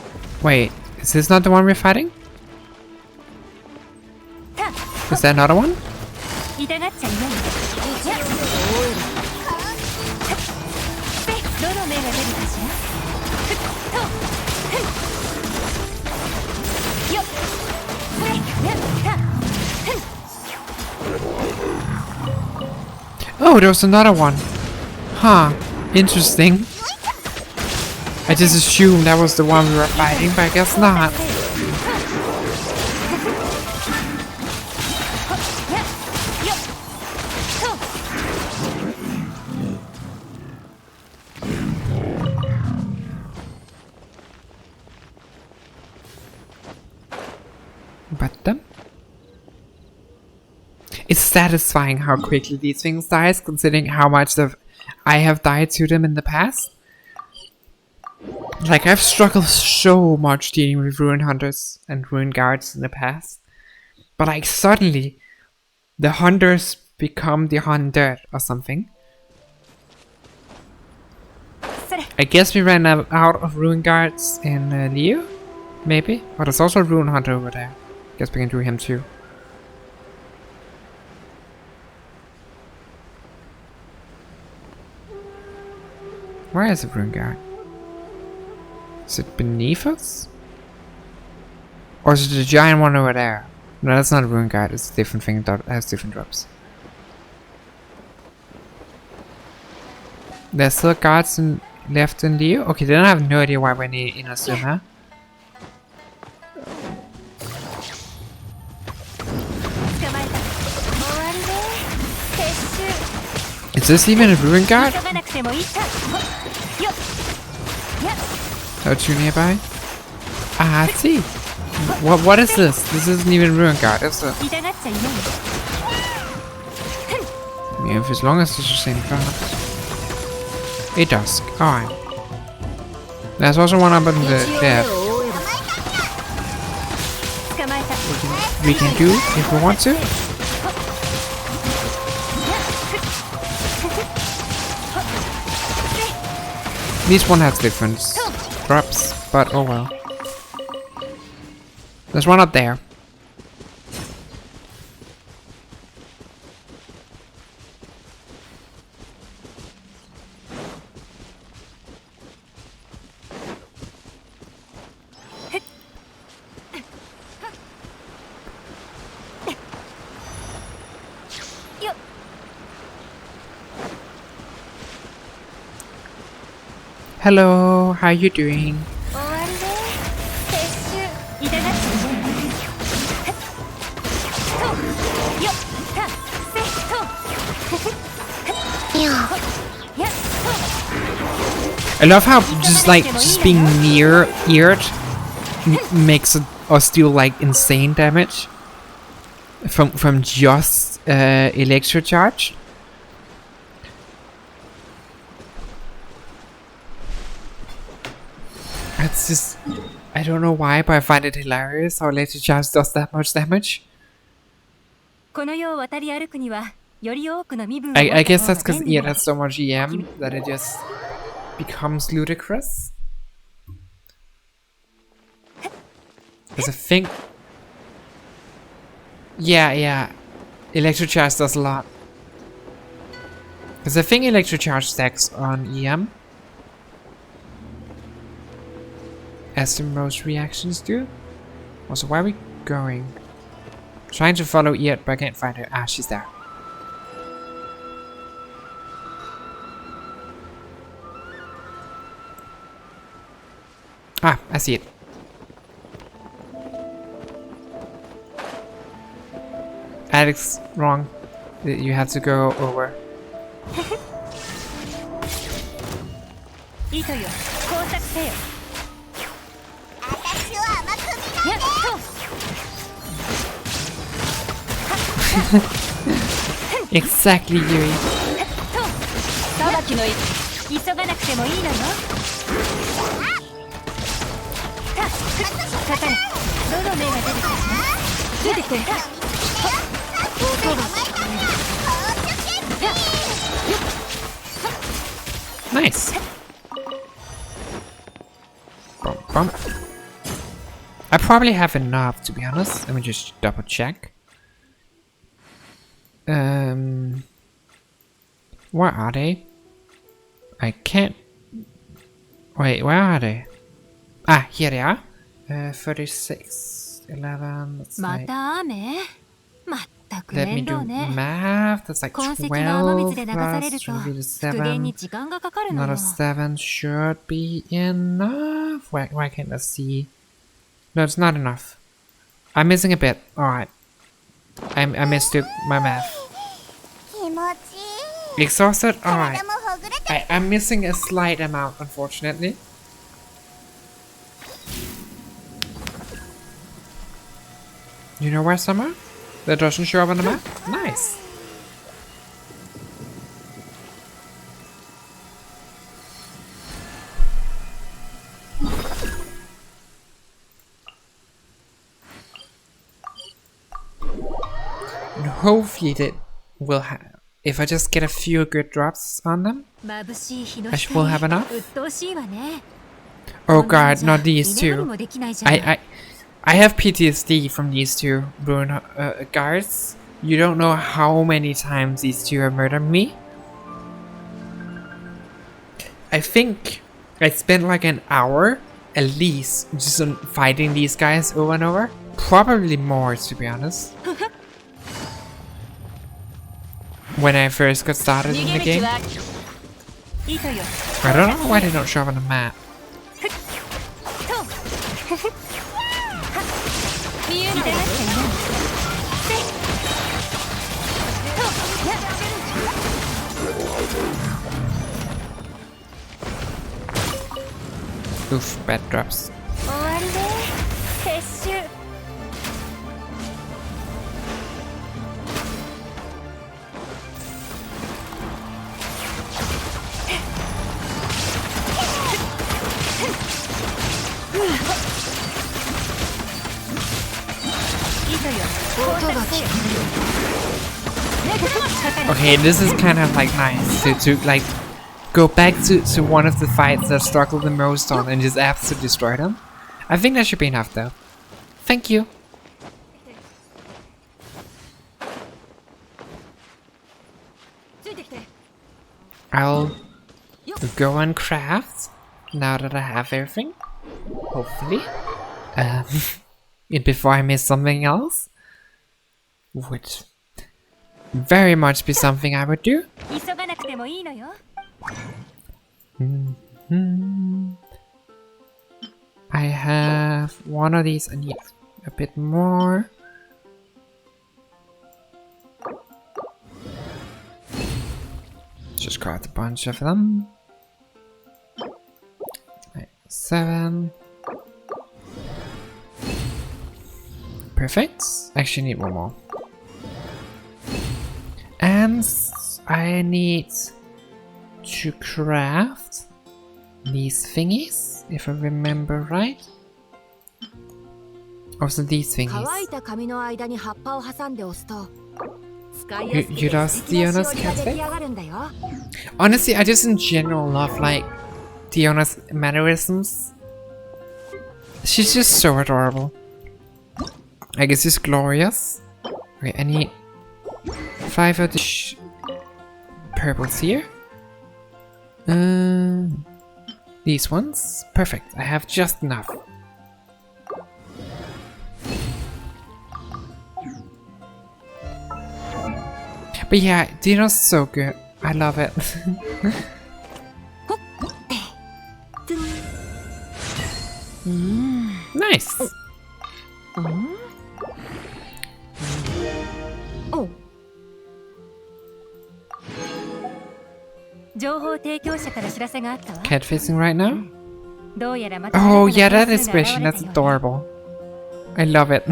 Wait, is this not the one we're fighting? Is there another one? Oh, there was another one. Huh, interesting. I just assumed that was the one we were fighting, but I guess not. But it's satisfying how quickly these things die, considering how much I have died to them in the past. Like, I've struggled so much dealing with ruin hunters and ruin guards in the past. But like, suddenly, the hunters become the hunted or something. I guess we ran out of ruin guards in Leo? Maybe? Oh, there's also a ruin hunter over there. Guess we can do him too. Where is the ruin guard? Is it beneath us? Or is it the giant one over there? No, that's not a ruin guard, it's a different thing that has different drops. There's still guards left in Leo? Okay, then I have no idea why we're in Asuma. Is this even a ruin guard? Oh, two nearby? Ah, I see. What is this? This isn't even ruin guard, is it? Yeah, if as long as it's the same guard. It does. Alright. There's also one up in the left. We can do if we want to. This one has different drops, but oh well. There's one up there. Hello, how you doing? I love how just being near it makes us deal like insane damage from just electro charge. It's just, I don't know why, but I find it hilarious how electro charge does that much damage. I guess that's because it has so much EM that it just becomes ludicrous. Because I think... Yeah. Electro charge does a lot. Because I think electro charge stacks on EM. As the most reactions do. Also, where are we going? Trying to follow it, but I can't find her. Ah, she's there. Ah, I see it. Alex, wrong. You have to go over. Exactly, Yuri. Nice. Bump, bump. I probably have enough, to be honest. Let me just double check. Where are they? I can't... Wait, where are they? Ah, here they are. 36, 11, that's like... Let me do math. That's like 12 plus should be the 7. Another 7 should be enough. Why can't I see? No, it's not enough. I'm missing a bit. Alright. I mistook my math. Exhausted? Alright. I'm missing a slight amount, unfortunately. You know where somewhere? That doesn't show up on the map? Nice. And hopefully that will have... If I just get a few good drops on them, I will have enough. Oh god, not these two. I have PTSD from these two ruin guards. You don't know how many times these two have murdered me. I think I spent like an hour at least just on fighting these guys over and over. Probably more, to be honest. When I first got started in the game. I don't know why they don't show up on the map. Oof, bad drops. Okay, this is kind of like nice to like go back to one of the fights that I struggled the most on and just absolutely destroy them. I think that should be enough though. Thank you. I'll go and craft now that I have everything. Hopefully. Before I miss something else. Would very much be something I would do. I have one of these. I need a bit more. Just craft a bunch of them. 7. Perfect. Actually need one more. And I need to craft these thingies, if I remember right. Also these thingies. You lost Diona's cat face? Honestly, I just in general love like Diona's mannerisms. She's just so adorable. I guess it's glorious. Okay, I need 5 of the purples here. These ones. Perfect. I have just enough. But yeah, Dino's so good. I love it. Nice. Catfishing right now? Oh yeah, that expression, that's adorable. I love it.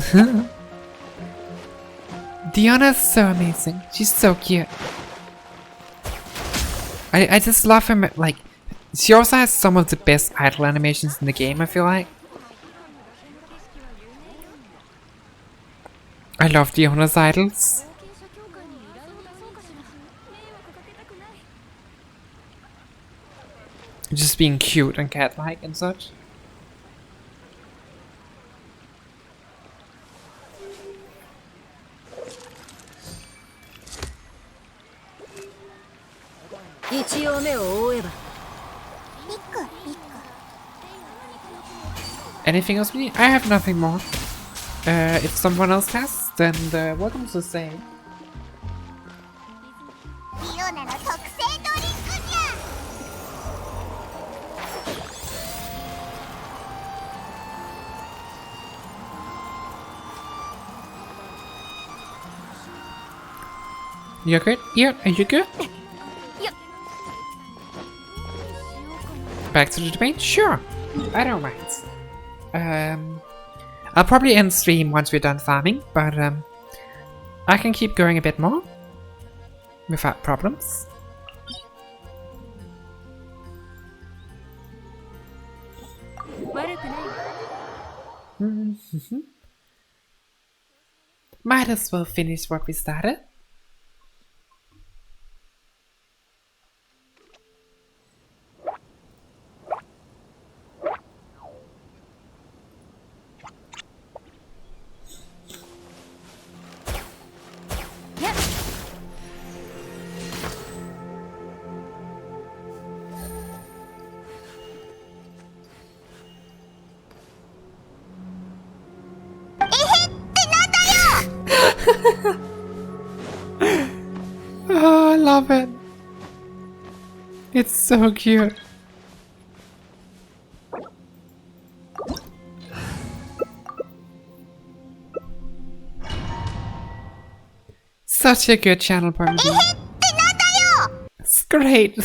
Diana's so amazing. She's so cute. I just love her, like, she also has some of the best idle animations in the game, I feel like. I love Diona's idols. Just being cute and cat-like and such. Anything else we need? I have nothing more. If someone else has, then welcome to say. You're good? Yeah, are you good? Back to the domain? Sure. I don't mind. I'll probably end stream once we're done farming, but I can keep going a bit more without problems. Might as well finish what we started. It's so cute. Such a good channel partner. It's great.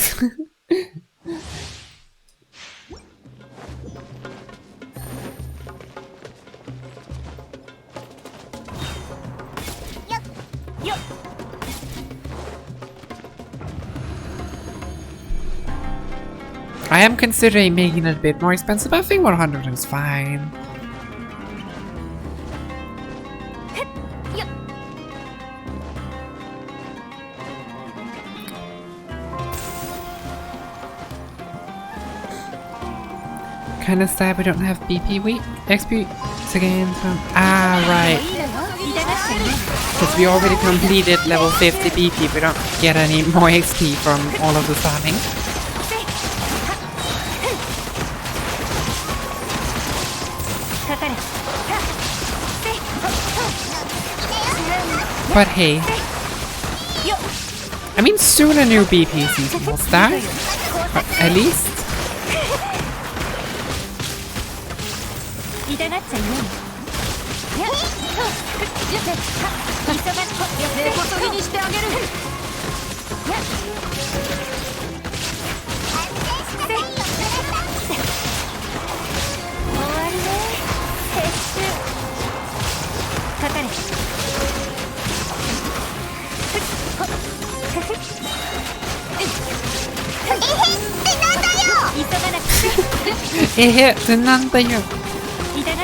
I am considering making it a bit more expensive, but I think 100 is fine. Kinda sad we don't have BP XP again. Right. Because we already completed level 50 BP, we don't get any more XP from all of the starting. But hey, I mean soon a new BP season will start, at least.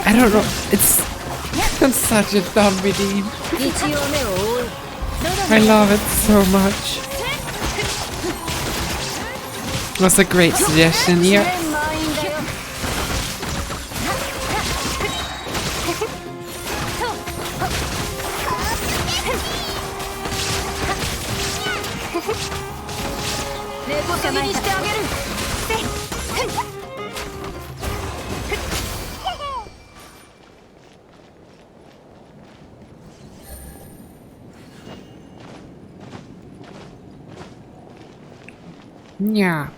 I don't know, it's such a dumb redeem. I love it so much. That's a great suggestion here. Yeah.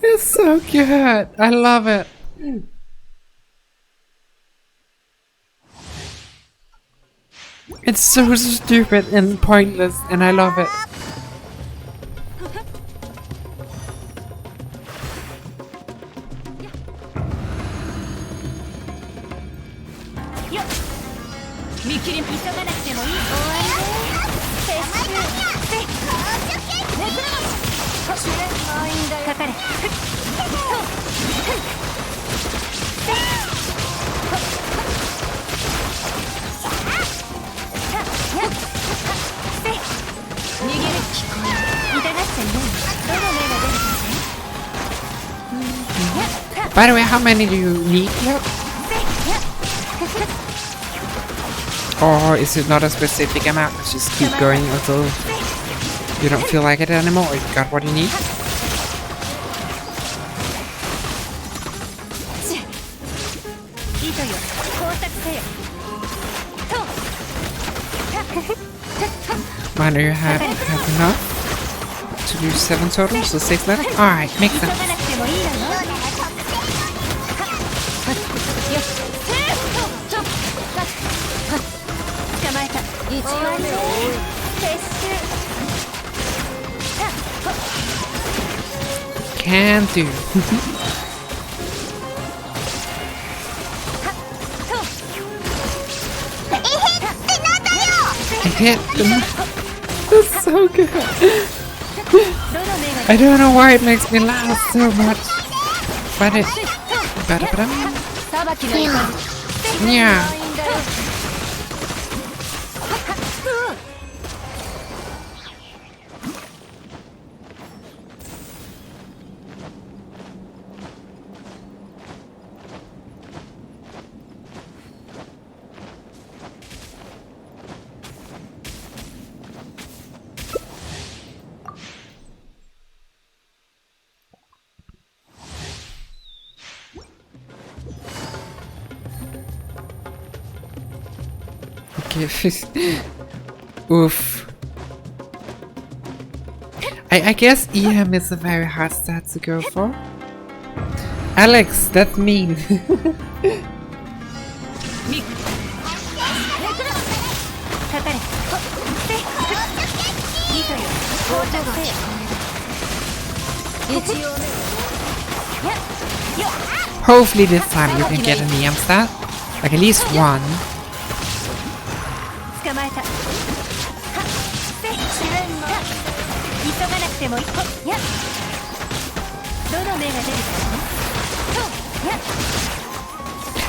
It's so good. I love it. It's so stupid and pointless, and I love it. By the way, how many do you need here? Or is it not a specific amount? Let's just keep going until you don't feel like it anymore. You got what you need? Mine, do you have enough to do 7 total? So 6 left? Alright, makes sense. Can do. I hit them. That's so good. I don't know why it makes me laugh so much, but it. Yeah. Oof. I guess EM is a very hard stat to go for. Alex, that's mean. Hopefully this time you can get an EM stat. Like at least one.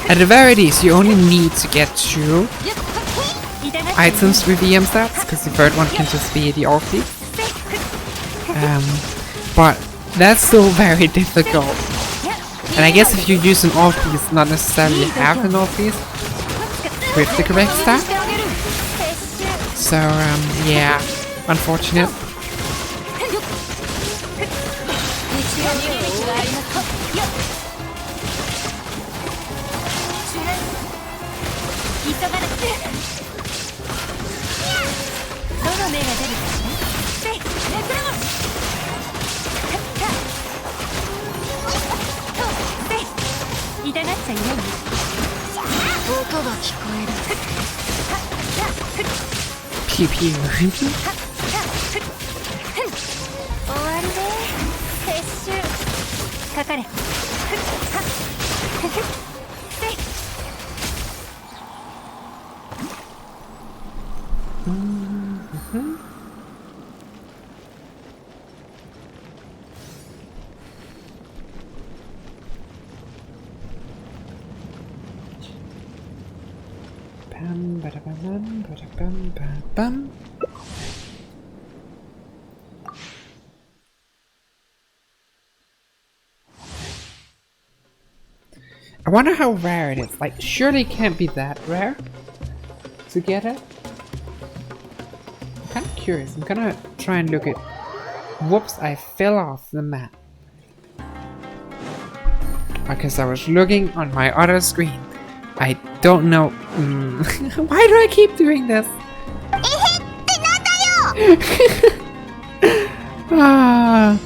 At the very least, you only need to get 2 items with EM stats, because the third one can just be the ulti. But that's still very difficult. And I guess if you use an ulti, it's not necessarily have an ulti with the correct stat. So, yeah, unfortunate. Pew pew. Bam, bada bam, bada bam, bam, bam. I wonder how rare it is. Like, surely it can't be that rare to get it. I'm kind of curious. I'm gonna try and look at. Whoops! I fell off the map because I was looking on my other screen. I don't know. Why do I keep doing this? Ah.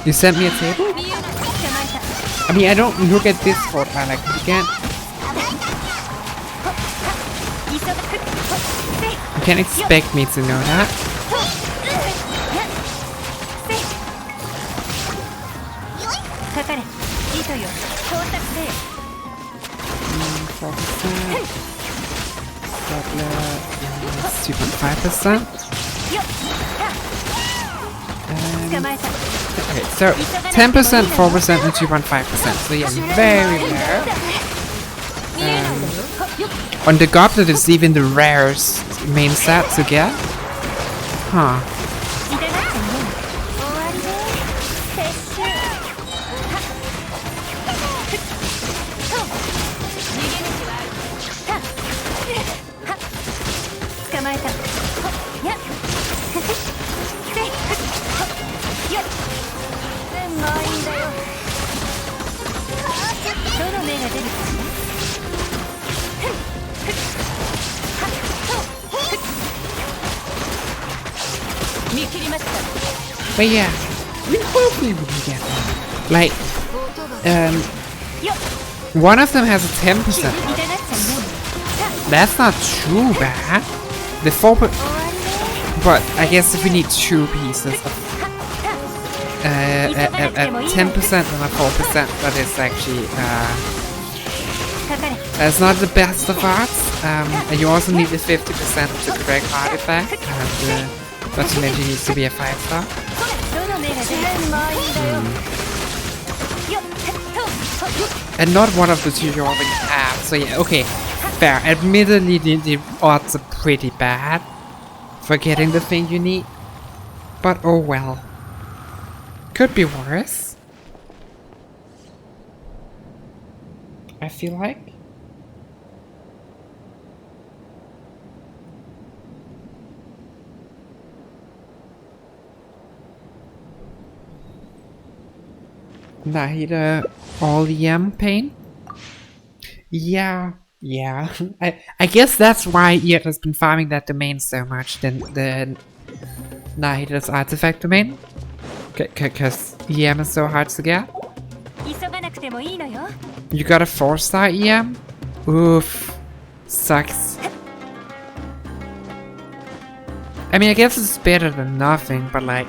You sent me a table? I mean, I don't look at Discord, Alex. You can't expect me to know that. It's 2.5%. Okay, so 10%, 4%, and 2.5%. So yeah, very rare. On the goblet, it's even the rarest main set to get. Huh. But yeah, I mean, hopefully we can get that. Like, one of them has a 10%. That's not too bad. The 4%, but I guess if we need 2 pieces of a 10% and a 4%, that is actually that's not the best of arts. And you also need the 50% of the correct artifact, and not to mention it needs to be a 5-star. And not one of the 2 you already have. So yeah, okay, fair. Admittedly, the odds are pretty bad for getting the thing you need, but oh well. Could be worse, I feel like. Nahida all EM pain? Yeah, Yeah, I guess that's why Irt has been farming that domain so much, the Nihilus artifact domain. Cause EM is so hard to get. You got a 4-star EM? Oof. Sucks. I mean, I guess it's better than nothing, but like,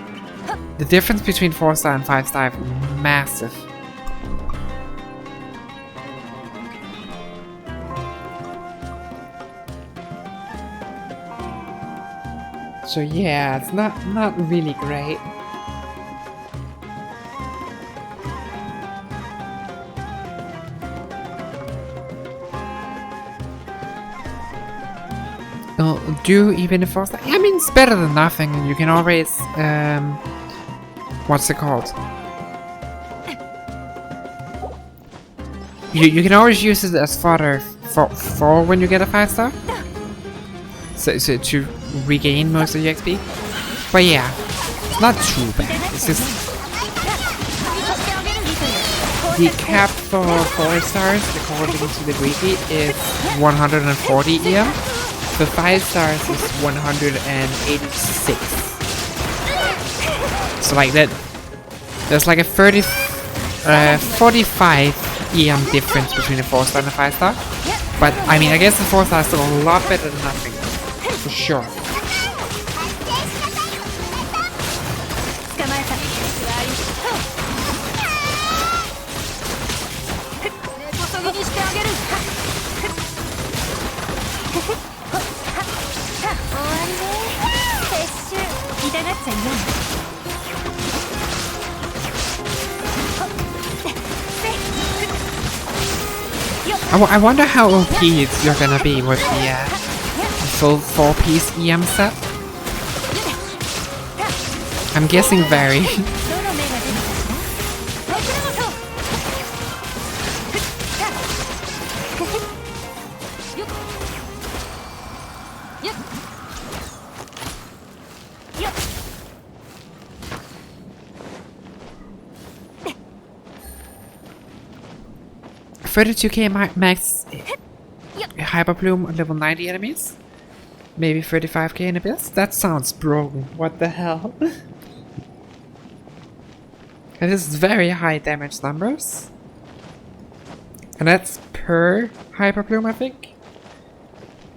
the difference between 4-star and 5-star is massive. So yeah, it's not really great. Well, do even a 4-star? I mean, it's better than nothing, and you can always what's it called? You can always use it as fodder for when you get a 5-star. So to regain most of the XP. But yeah, it's not too bad. It's just the cap for 4-stars, according to the wiki, is 140 EM. For 5-stars is 186. So like that, there's like a 45 EM difference between a 4-star and a 5-star. But I mean, I guess the 4-star is still a lot better than nothing. For sure. I wonder how OP you're gonna be with the full 4-piece EM set. I'm guessing very. $32k max Hyper Plume on level 90 enemies. Maybe 35k in Abyss? That sounds broken. What the hell? That is very high damage numbers. And that's per Hyper Plume, I think.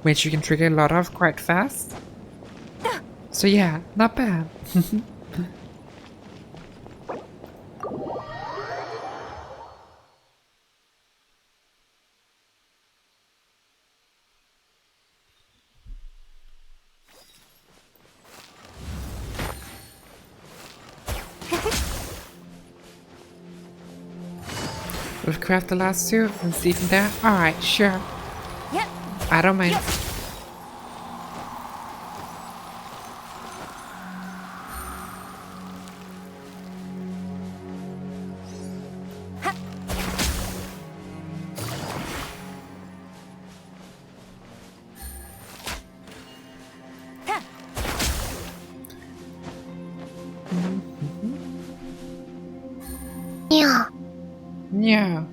Which you can trigger a lot of quite fast. So yeah, not bad. We've crafted the last two and see from there. Alright, sure. Yep. I don't mind. Yeah. Yeah.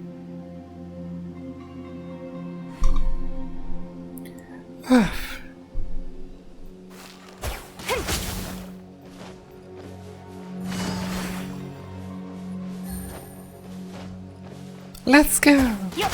Let's go. Yep.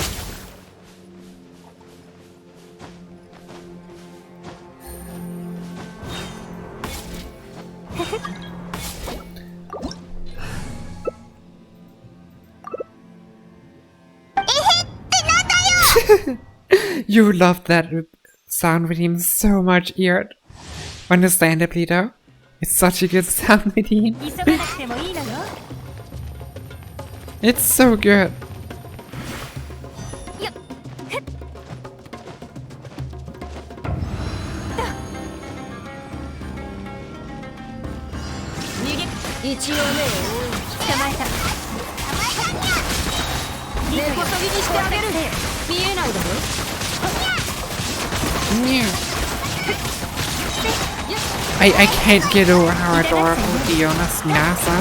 You love that sound with him so much, Irt. Understandably though. It's such a good sound with him. It's so good. I can't get over how adorable Diona's Minasa.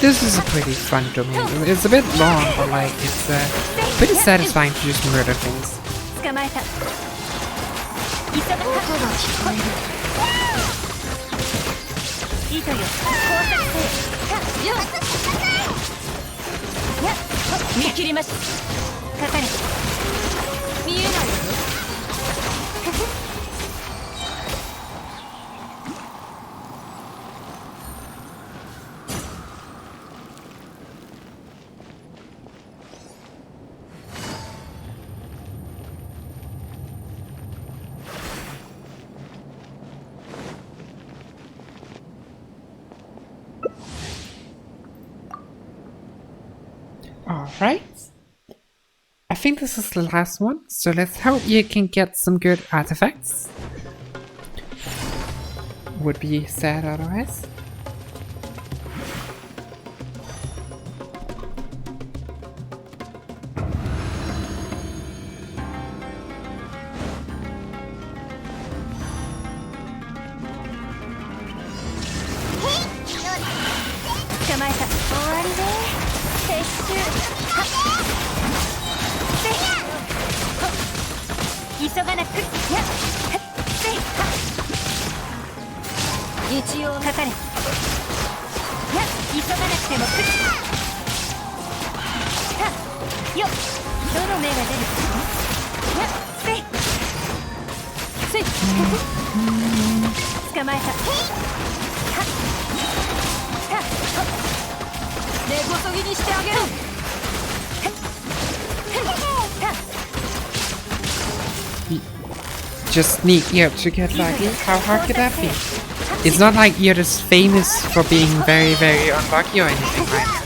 This is a pretty fun domain. It's a bit long, but like it's pretty satisfying to just murder things. 捕まえた。音が聞こえる。糸よ、工作せよ。見切りました。かかれ。見えないわよ。Alright. I think this is the last one, so let's hope you can get some good artifacts. Would be sad otherwise. Just sneak here to get lucky? How hard could that be? It's not like you're just famous for being very, very unlucky or anything, right?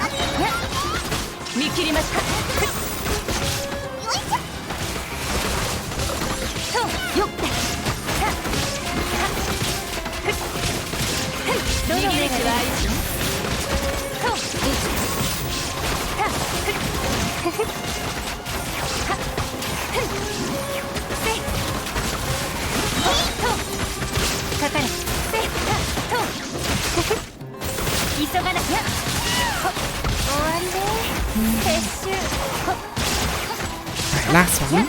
Last one.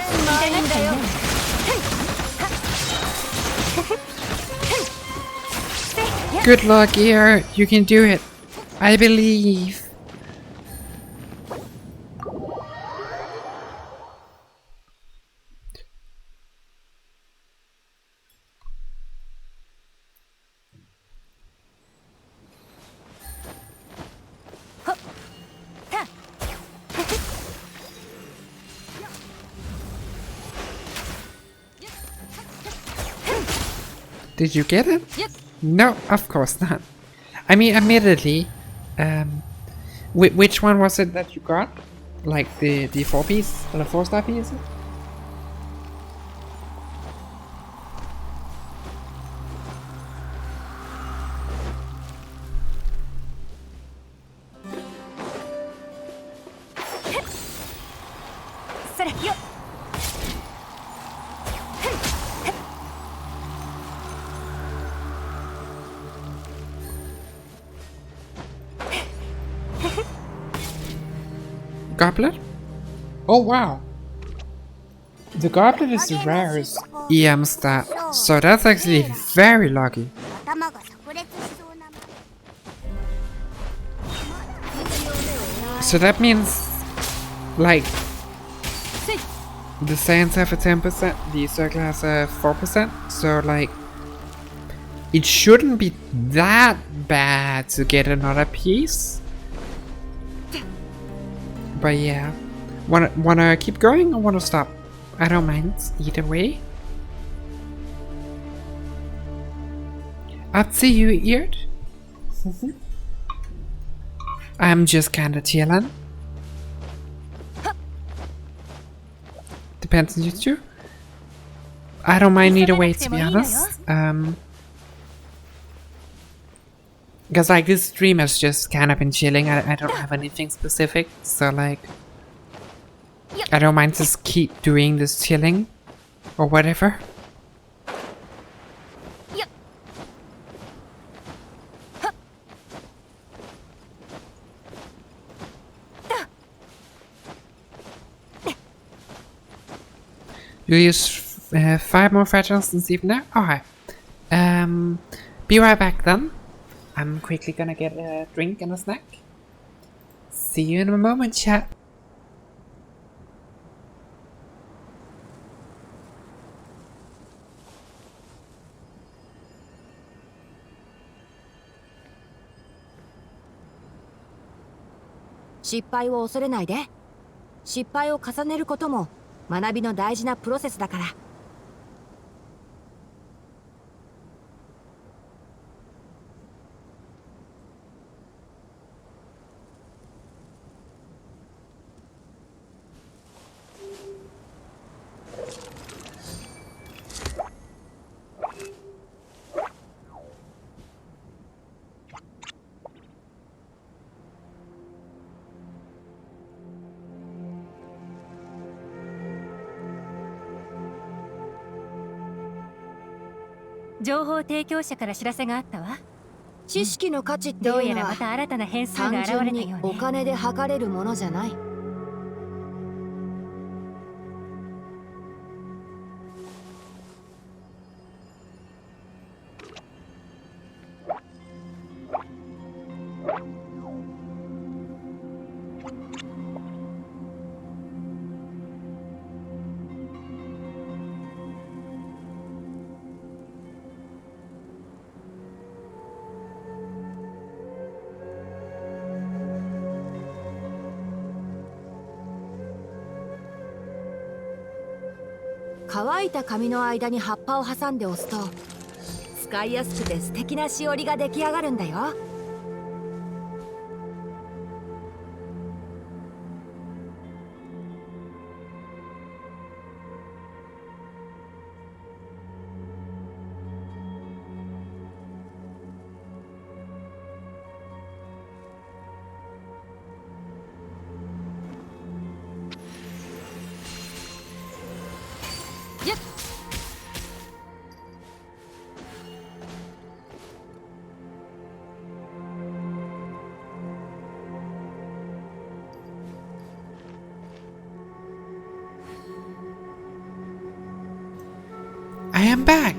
Good luck, Ear. You can do it. I believe. Did you get it? No, of course not. I mean, admittedly, which one was it that you got? Like the 4-piece or the 4-star piece? Goblet? Oh wow! The goblet is the rarest EM stat, so that's actually very lucky. So that means, like, the sands have a 10%, the circle has a 4%, so like, it shouldn't be that bad to get another piece. But yeah, wanna keep going or wanna stop? I don't mind, either way. Up to you, Eared. I'm just kinda chillin'. Depends on you two. I don't mind either way, to be honest. Because like this stream has just kind of been chilling. I don't have anything specific, so like I don't mind just keep doing this chilling or whatever. You use 5 more fragile and even there? Alright. Be right back then. I'm quickly gonna get a drink and a snack. See you in a moment, chat.失敗を恐れないで。失敗を重ねることも学びの大事なプロセスだから。情報提供者から知らせがあったわ。知識の価値っていうのはどうやらまた新たな変数が現れたようね。お金で測れるものじゃない。乾いた紙の間に葉っぱを挟んで押すと使いやすくて素敵なしおりが出来上がるんだよ。I am back!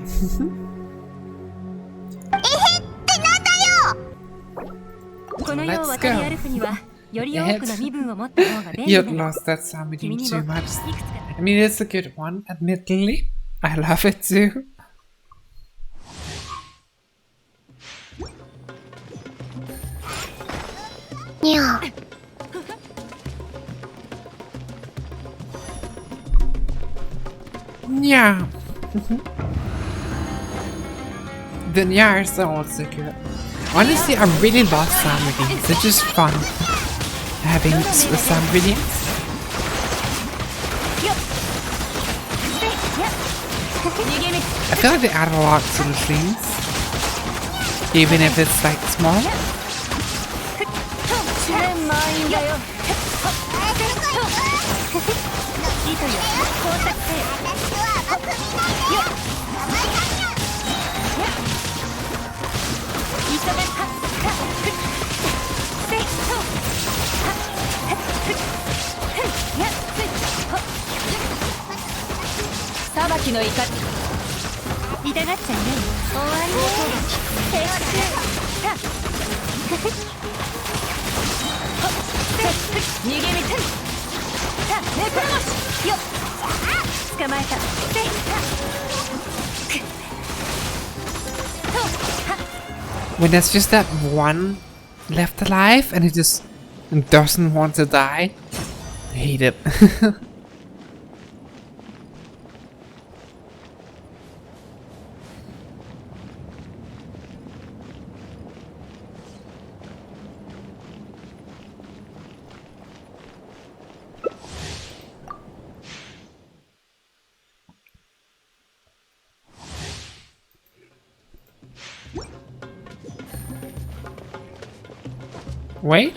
この世を渡り歩くにはより多くの身分を持った方が便利 You だよ。 lost that sound too 君にも much. いくつか I mean, it's a good one, admittedly. I love it too. Yeah. The Nyars are also good. Honestly, I really love sound readings. They're just fun having sound readings. I feel like they add a lot to the things, even if it's like small. When there's just that one left alive and it just doesn't want to die, I hate it. Wait?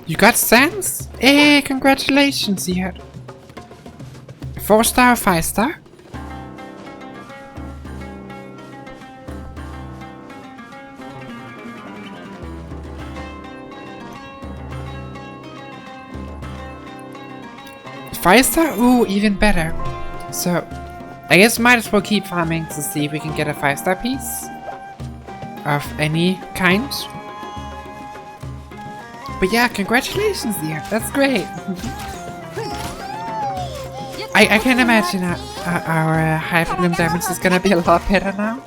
You got sense? Hey, congratulations, you had 4-star or 5-star? 5-star? Ooh, even better. So, I guess might as well keep farming to see if we can get a 5-star piece of any kind. But yeah, congratulations, dear. That's great. I can imagine our Hyperbloom damage is gonna be a lot better now.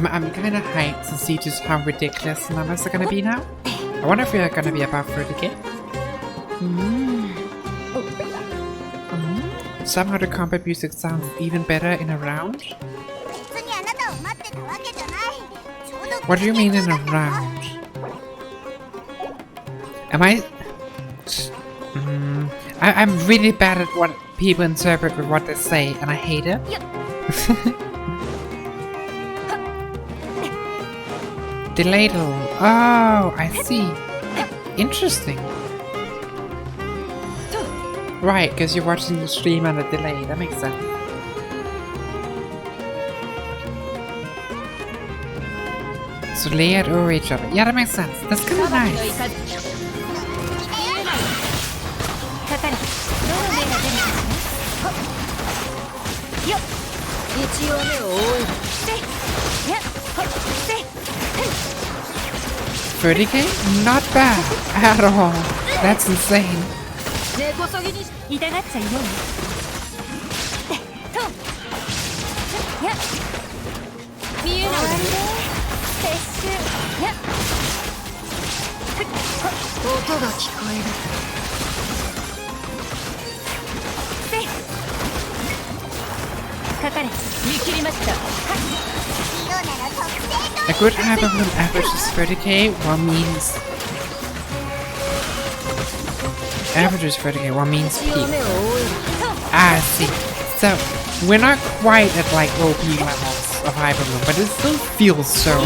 I'm kinda hyped to see just how ridiculous the numbers are gonna be now. I wonder if we are gonna be above 30k. Somehow the combat music sounds even better in a round. What do you mean in a round? Am I... I'm really bad at what people interpret with what they say, and I hate it. Delayed a little. Oh, I see. Interesting. Right, because you're watching the stream on a delay. That makes sense. So layered over each other. Yeah, that makes sense. That's kind of nice. $30k? Not bad at all. That's insane. A good Hyperbloom average is 30k, what means... Average is 30k, what means peak. Ah, I see. So, we're not quite at like OP levels of Hyperbloom, but it still feels so OP.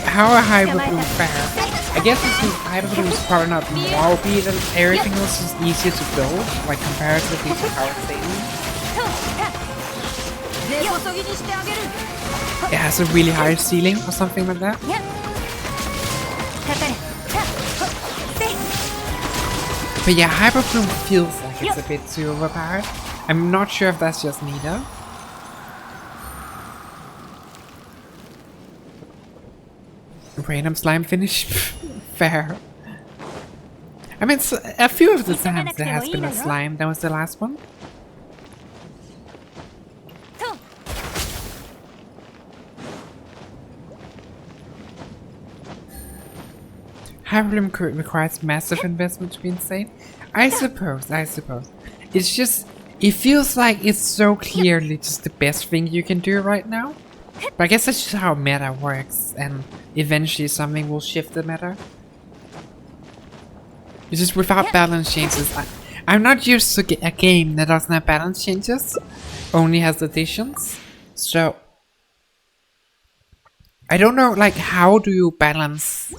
How are Hyperbloom fare? I guess it's because Hyperbloom is probably not more OP than everything else is easier to build, like comparatively to Power Satan. It has a really high ceiling or something like that. But yeah, Hyperbloom feels like it's a bit too overpowered. I'm not sure if that's just me though. Random slime finish? Fair. I mean, a few of the times there has been a slime. That was the last one. Hyperbloom requires massive investment to be insane. I suppose. It's just, it feels like it's so clearly just the best thing you can do right now. But I guess that's just how meta works, and eventually something will shift the meta. It's just without balance changes. I'm not used to a game that doesn't have balance changes, only has additions. So I don't know, like, how do you balance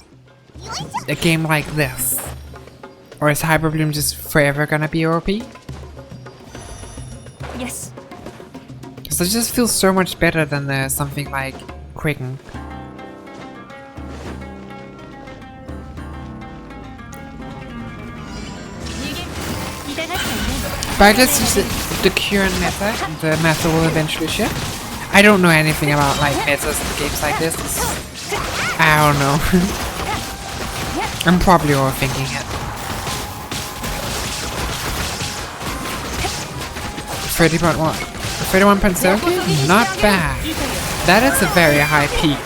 a game like this? Or is Hyperbloom just forever gonna be OP? Yes. Because it just feels so much better than something like Quicken. But let's use the current meta. The meta will eventually shift. I don't know anything about like metas in games like this. I don't know. I'm probably overthinking it. 31.7k? Not bad. That is a very high peak.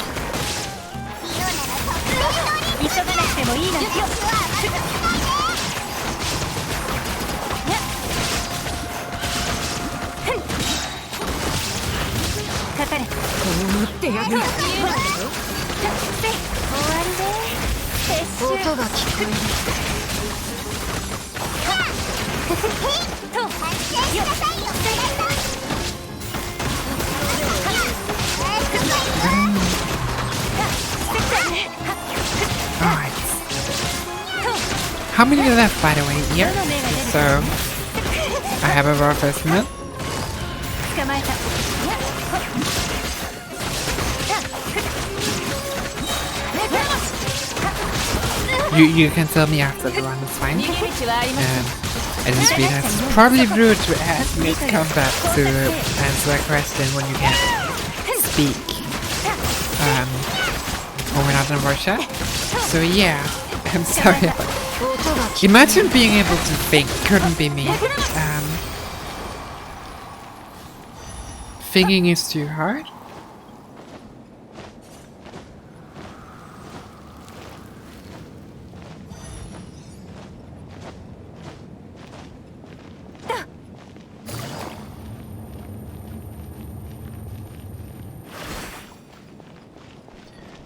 Alright. How many left, by the way, here? So, I have a rough estimate. You can tell me after the run, it's fine. I just realized it's probably rude to ask mid-combat to answer a question when you can't speak. Or we're not in Russia. So yeah, I'm sorry. Imagine being able to think, couldn't be me. Thinking is too hard.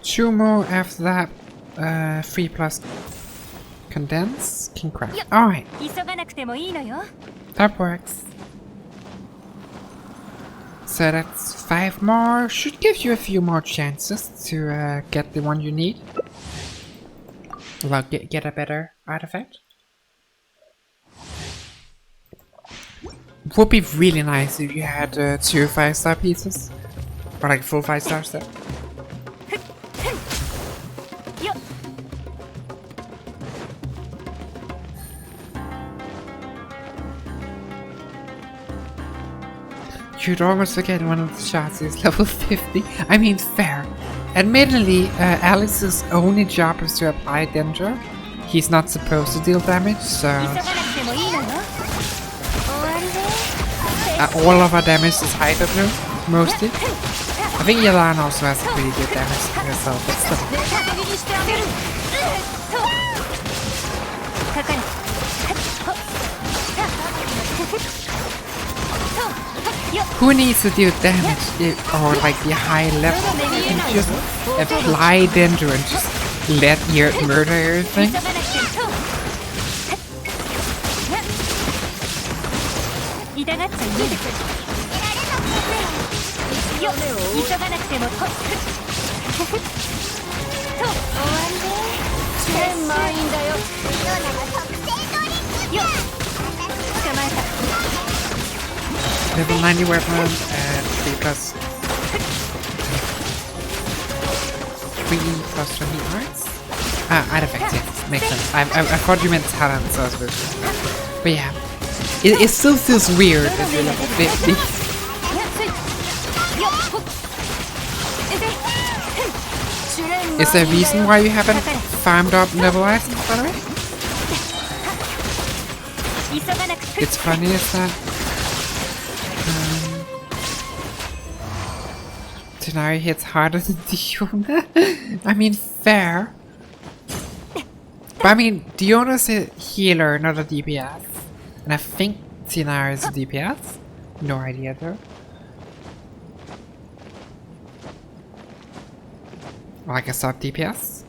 Two more after that. 3 plus condense king crab. Alright. That works. So that's 5 more. Should give you a few more chances to get the one you need. Well, get a better artifact. Would be really nice if you had 2 5-star pieces. Or like full 5-star set. You'd almost forget one of the shots is level 50. I mean, fair. Admittedly, Alex's only job is to apply danger. He's not supposed to deal damage, so... all of our damage is hyper blue, mostly. I think Yelan also has a pretty good damage herself, but still. Who needs to deal damage or like the high level? You can just apply danger and just let your murder everything. Level 90 weapon and 3 plus 20 arts? Artifacts, yes, makes sense. I thought you meant talent, so I was weird. But yeah, it still feels weird if you're level 50. Is there a reason why you haven't farmed up level items, by the way? It's funny, is that? Tighnari hits harder than Diona. I mean, fair. But I mean, Diona's a healer, not a DPS. And I think Tighnari is a DPS. No idea though. Like a sub DPS.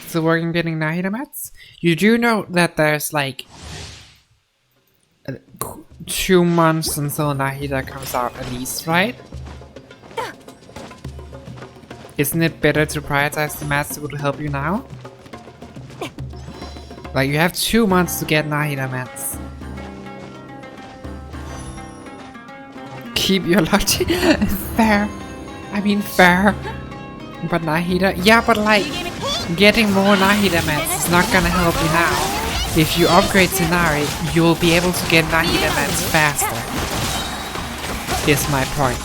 Still working getting Nahida mats? You do know that there's like 2 months until Nahida comes out at least, right? Isn't it better to prioritize the mats that would help you now? Like, you have 2 months to get Nahida mats. Keep your logic. Fair. I mean, fair. But Nahida... Yeah, but like, getting more Nahida mats is not gonna help you now. If you upgrade Tighnari, you will be able to get Nahida mats faster. Is my point.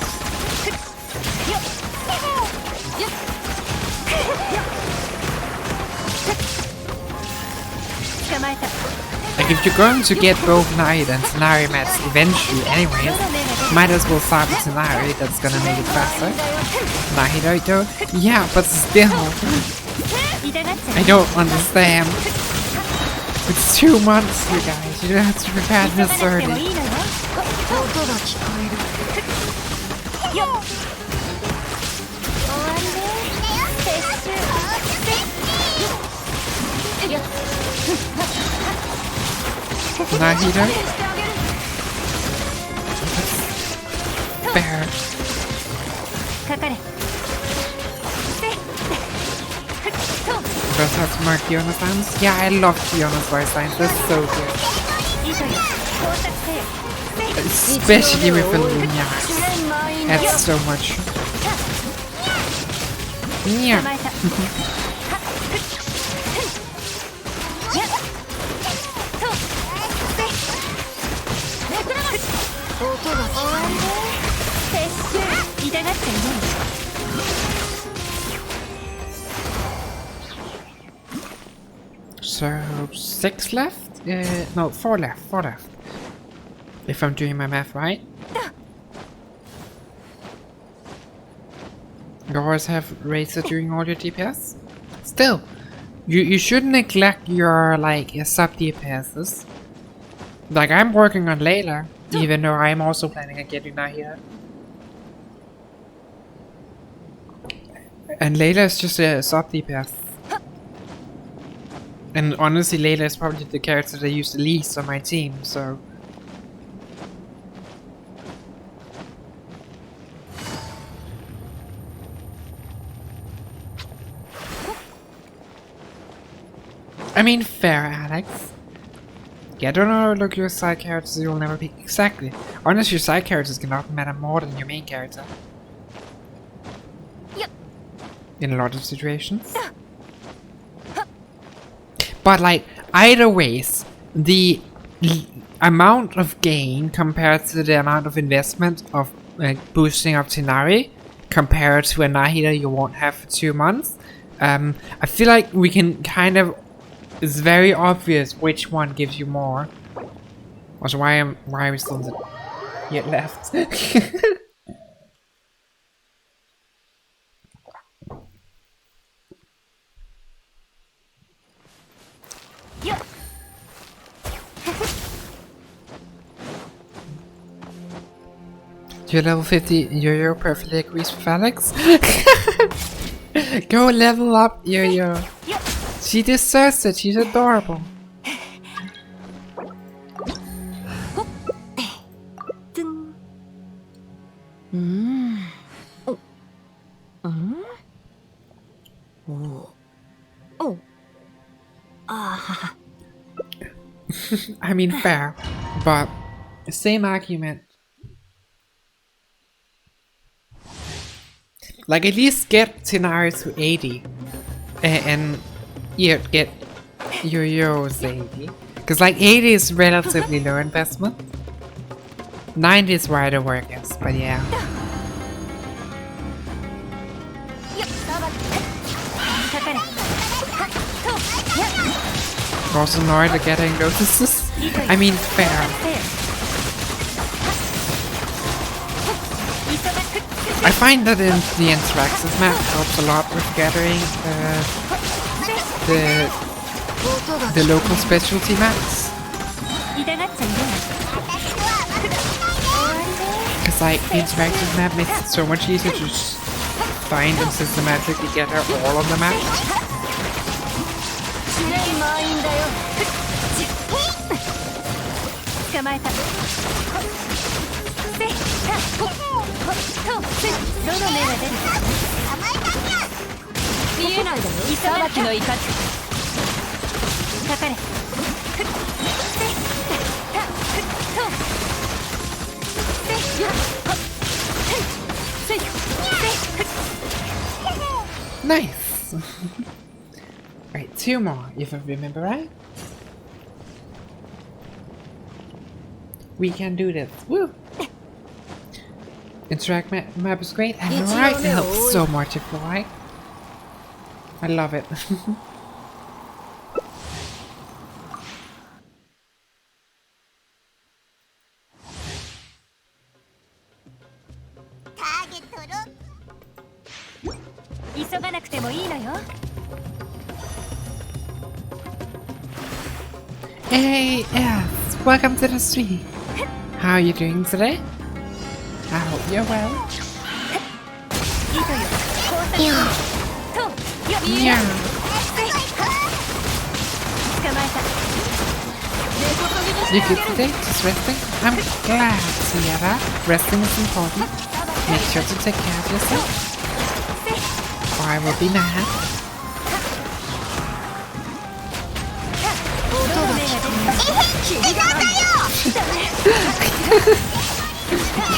Like if you're going to get both Nahida and Tighnari mats eventually anyways, might as well start with Tighnari, that's gonna make it faster. Nahida though? Yeah, but still. I don't understand. It's 2 months, you guys. You don't have to prepare this early. Nahida? Fair. かかれ Does have to mark Fiona's sounds? Yeah, I love Fiona's voice lines. They're so good. Especially with the Lumias. Adds so much. Yeah. So 6 left? No, 4 left. 4 left. If I'm doing my math right. You always have Razor during all your DPS? Still, you shouldn't neglect your like your sub DPSs. Like I'm working on Layla, even though I'm also planning on getting Nahida. And Layla is just a sub DPS. And honestly, Layla is probably the character that I use the least on my team, so... I mean, fair, Alex. Yeah, don't overlook your side characters you'll never pick. Exactly. Honestly, your side characters can often matter more than your main character. In a lot of situations. But like, either ways, the amount of gain compared to the amount of investment of boosting up Tinari compared to a Nahida you won't have for 2 months, I feel like we can kind of... It's very obvious which one gives you more. Also, why are we still yet left? You're level 50, Yo-Yo perfectly agrees with Alex. Go level up, Yo-Yo. She deserves it, she's adorable. I mean, fair, but same argument. Like, at least get Tinari to 80 and yeah, get Yo-Yo's 80. Because like 80 is relatively low investment. 90 is where the work is, but yeah. Also annoyed at getting notices. I mean, fair. I find that in the interactions map helps a lot with gathering the local specialty maps. Because like the interactive map makes it so much easier to just find and systematically gather all of the maps. Nice! Right, 2 more, if I remember right. We can do this. Woo! Interact map is great, and right, it helps so much if you like. I love it. Hey, yes, welcome to the street. How are you doing today? I hope you're well. Yeah. You good today? Just resting? I'm glad to hear that. Resting is important. Make sure to take care of yourself, or I will be mad.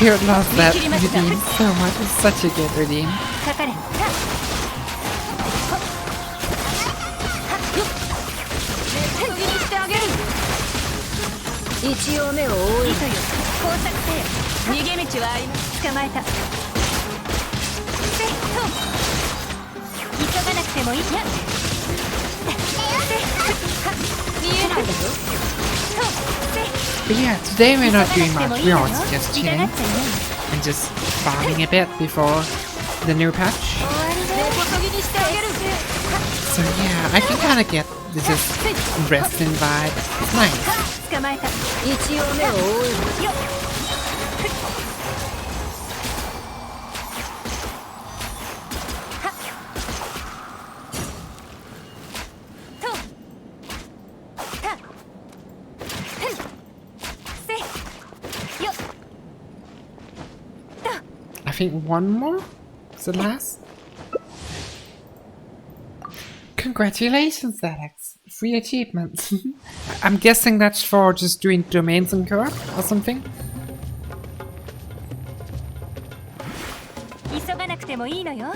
You love that routine so much. It's such a good routine. 一応目を覆う。いいとよ。工作せよ。逃げ道はあります。捕まえた。せっと。急がなくてもいいや。見えないだろ。 But yeah, today we're not doing much. We're also just chilling and just farming a bit before the new patch. So yeah, I can kind of get this just resting vibe. It's nice. 捕まえた。一応目を覆う。よっ。I think one more is the last. Congratulations, Alex. 3 achievements. I'm guessing that's for just doing domains and co-op or something. 急がなくてもいいのよ。よっ。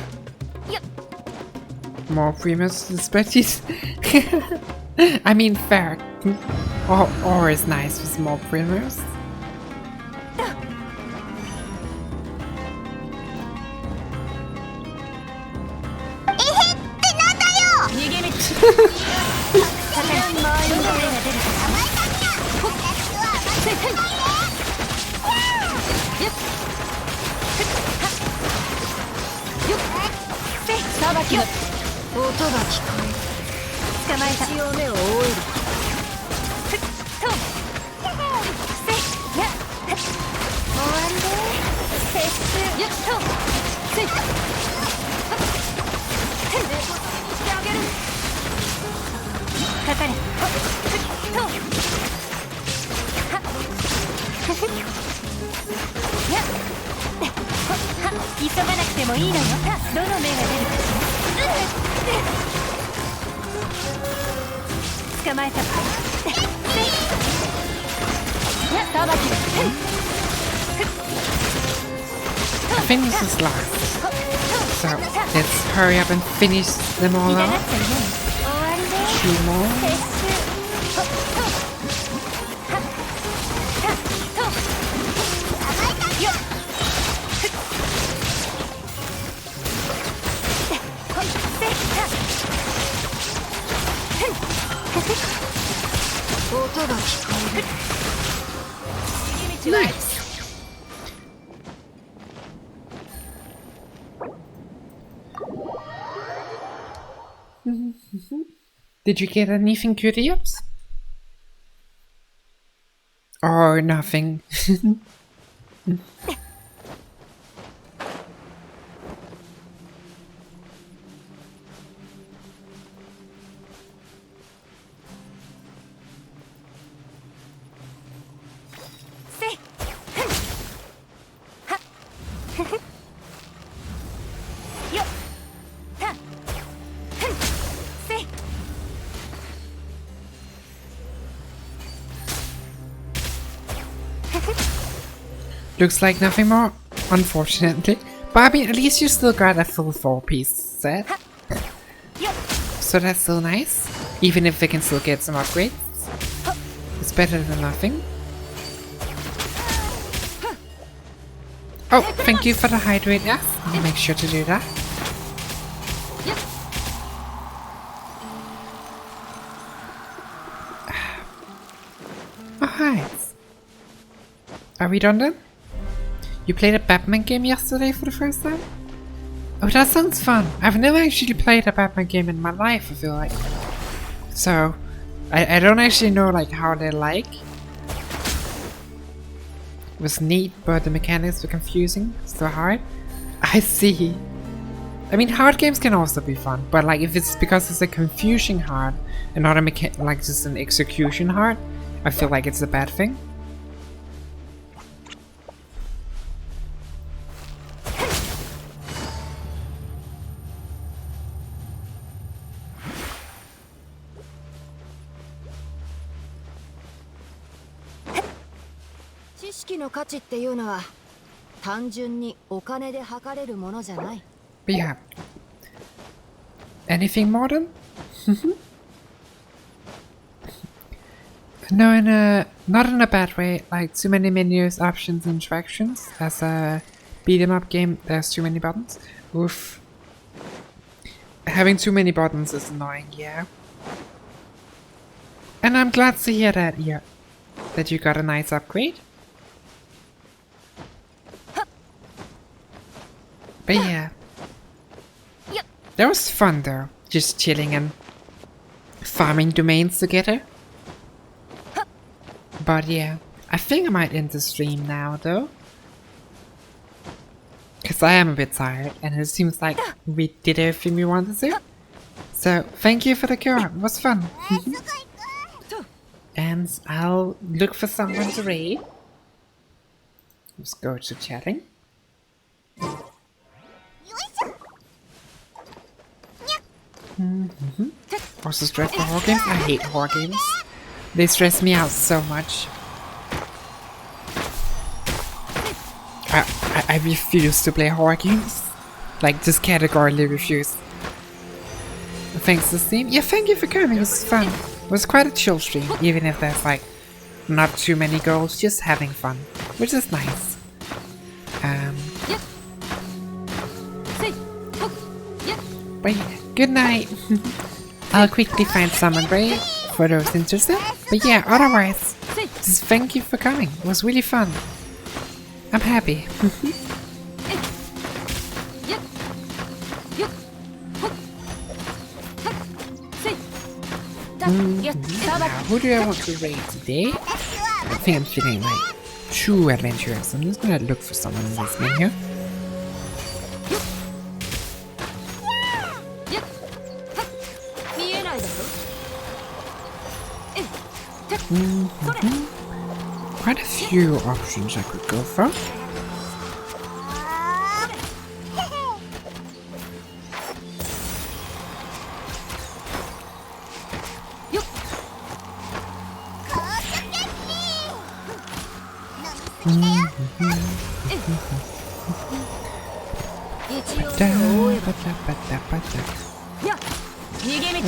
More premiums to the spreadsheets. I mean, fair. Or is nice with more premiums. 音が聞こえる。捕まえた。一応目を覆える。ふっと。せや。終わりで。撤収。よっと。ついた。してあげる。かかれ。ふっと。は。や。急がなくてもいいのよ。どの目が出るか。 捕まえた。I think this is last. So let's hurry up and finish them all out. 2 more. Nice. Did you get anything curious? Or nothing? Looks like nothing more, unfortunately. But I mean, at least you still got a full 4-piece set. So that's still nice. Even if they can still get some upgrades. It's better than nothing. Oh, thank you for the hydrate, yes. I'll make sure to do that. Alright. Are we done then? You played a Batman game yesterday for the first time? Oh, that sounds fun. I've never actually played a Batman game in my life, I feel like. So, I don't actually know like how they're like. It was neat, but the mechanics were confusing, so hard. I see. I mean, hard games can also be fun, but like if it's because it's a confusion hard and not a like just an execution hard, I feel like it's a bad thing. But yeah. Anything modern? No, not in a bad way. Like too many menus, options, interactions. As a beat 'em up game, there's too many buttons. Oof. Having too many buttons is annoying, yeah. And I'm glad to hear that, yeah, that you got a nice upgrade. But yeah. That was fun though, just chilling and farming domains together. But yeah, I think I might end the stream now though. Because I am a bit tired and it seems like we did everything we wanted to. So thank you for the cure, it was fun. And I'll look for someone to raid. Let's go to chatting. Also stressful horror games? I hate horror games. They stress me out so much. I refuse to play horror games. Like, just categorically refuse. Thanks to Steam. Yeah, thank you for coming, it was fun. It was quite a chill stream, even if there's like not too many goals, just having fun, which is nice. But yeah, good night. I'll quickly find someone raid for those interested. But yeah, otherwise, just thank you for coming. It was really fun. I'm happy. Now, who do I want to raid today? I think I'm feeling like too adventurous. I'm just gonna look for someone in this menu. Quite a few options I could go for.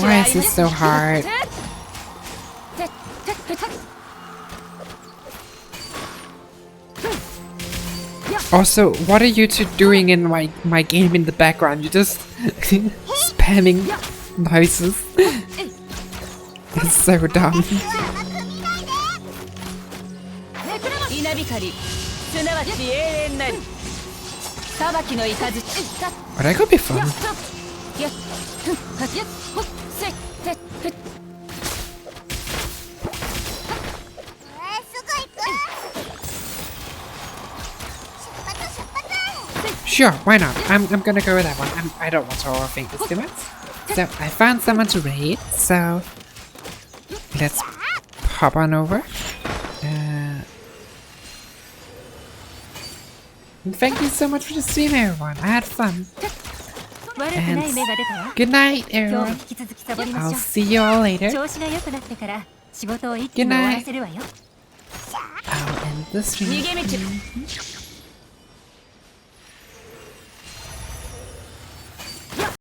Why is this so hard? Also, what are you two doing in my game in the background? You're just spamming noises. It's so dumb. Oh, that could be fun. Sure, why not? I'm gonna go with that one. I don't want to overthink this too much. So I found someone to raid, so let's pop on over. Thank you so much for the stream, everyone. I had fun. And good night, everyone. I'll see you all later. Good night. I'll end the stream.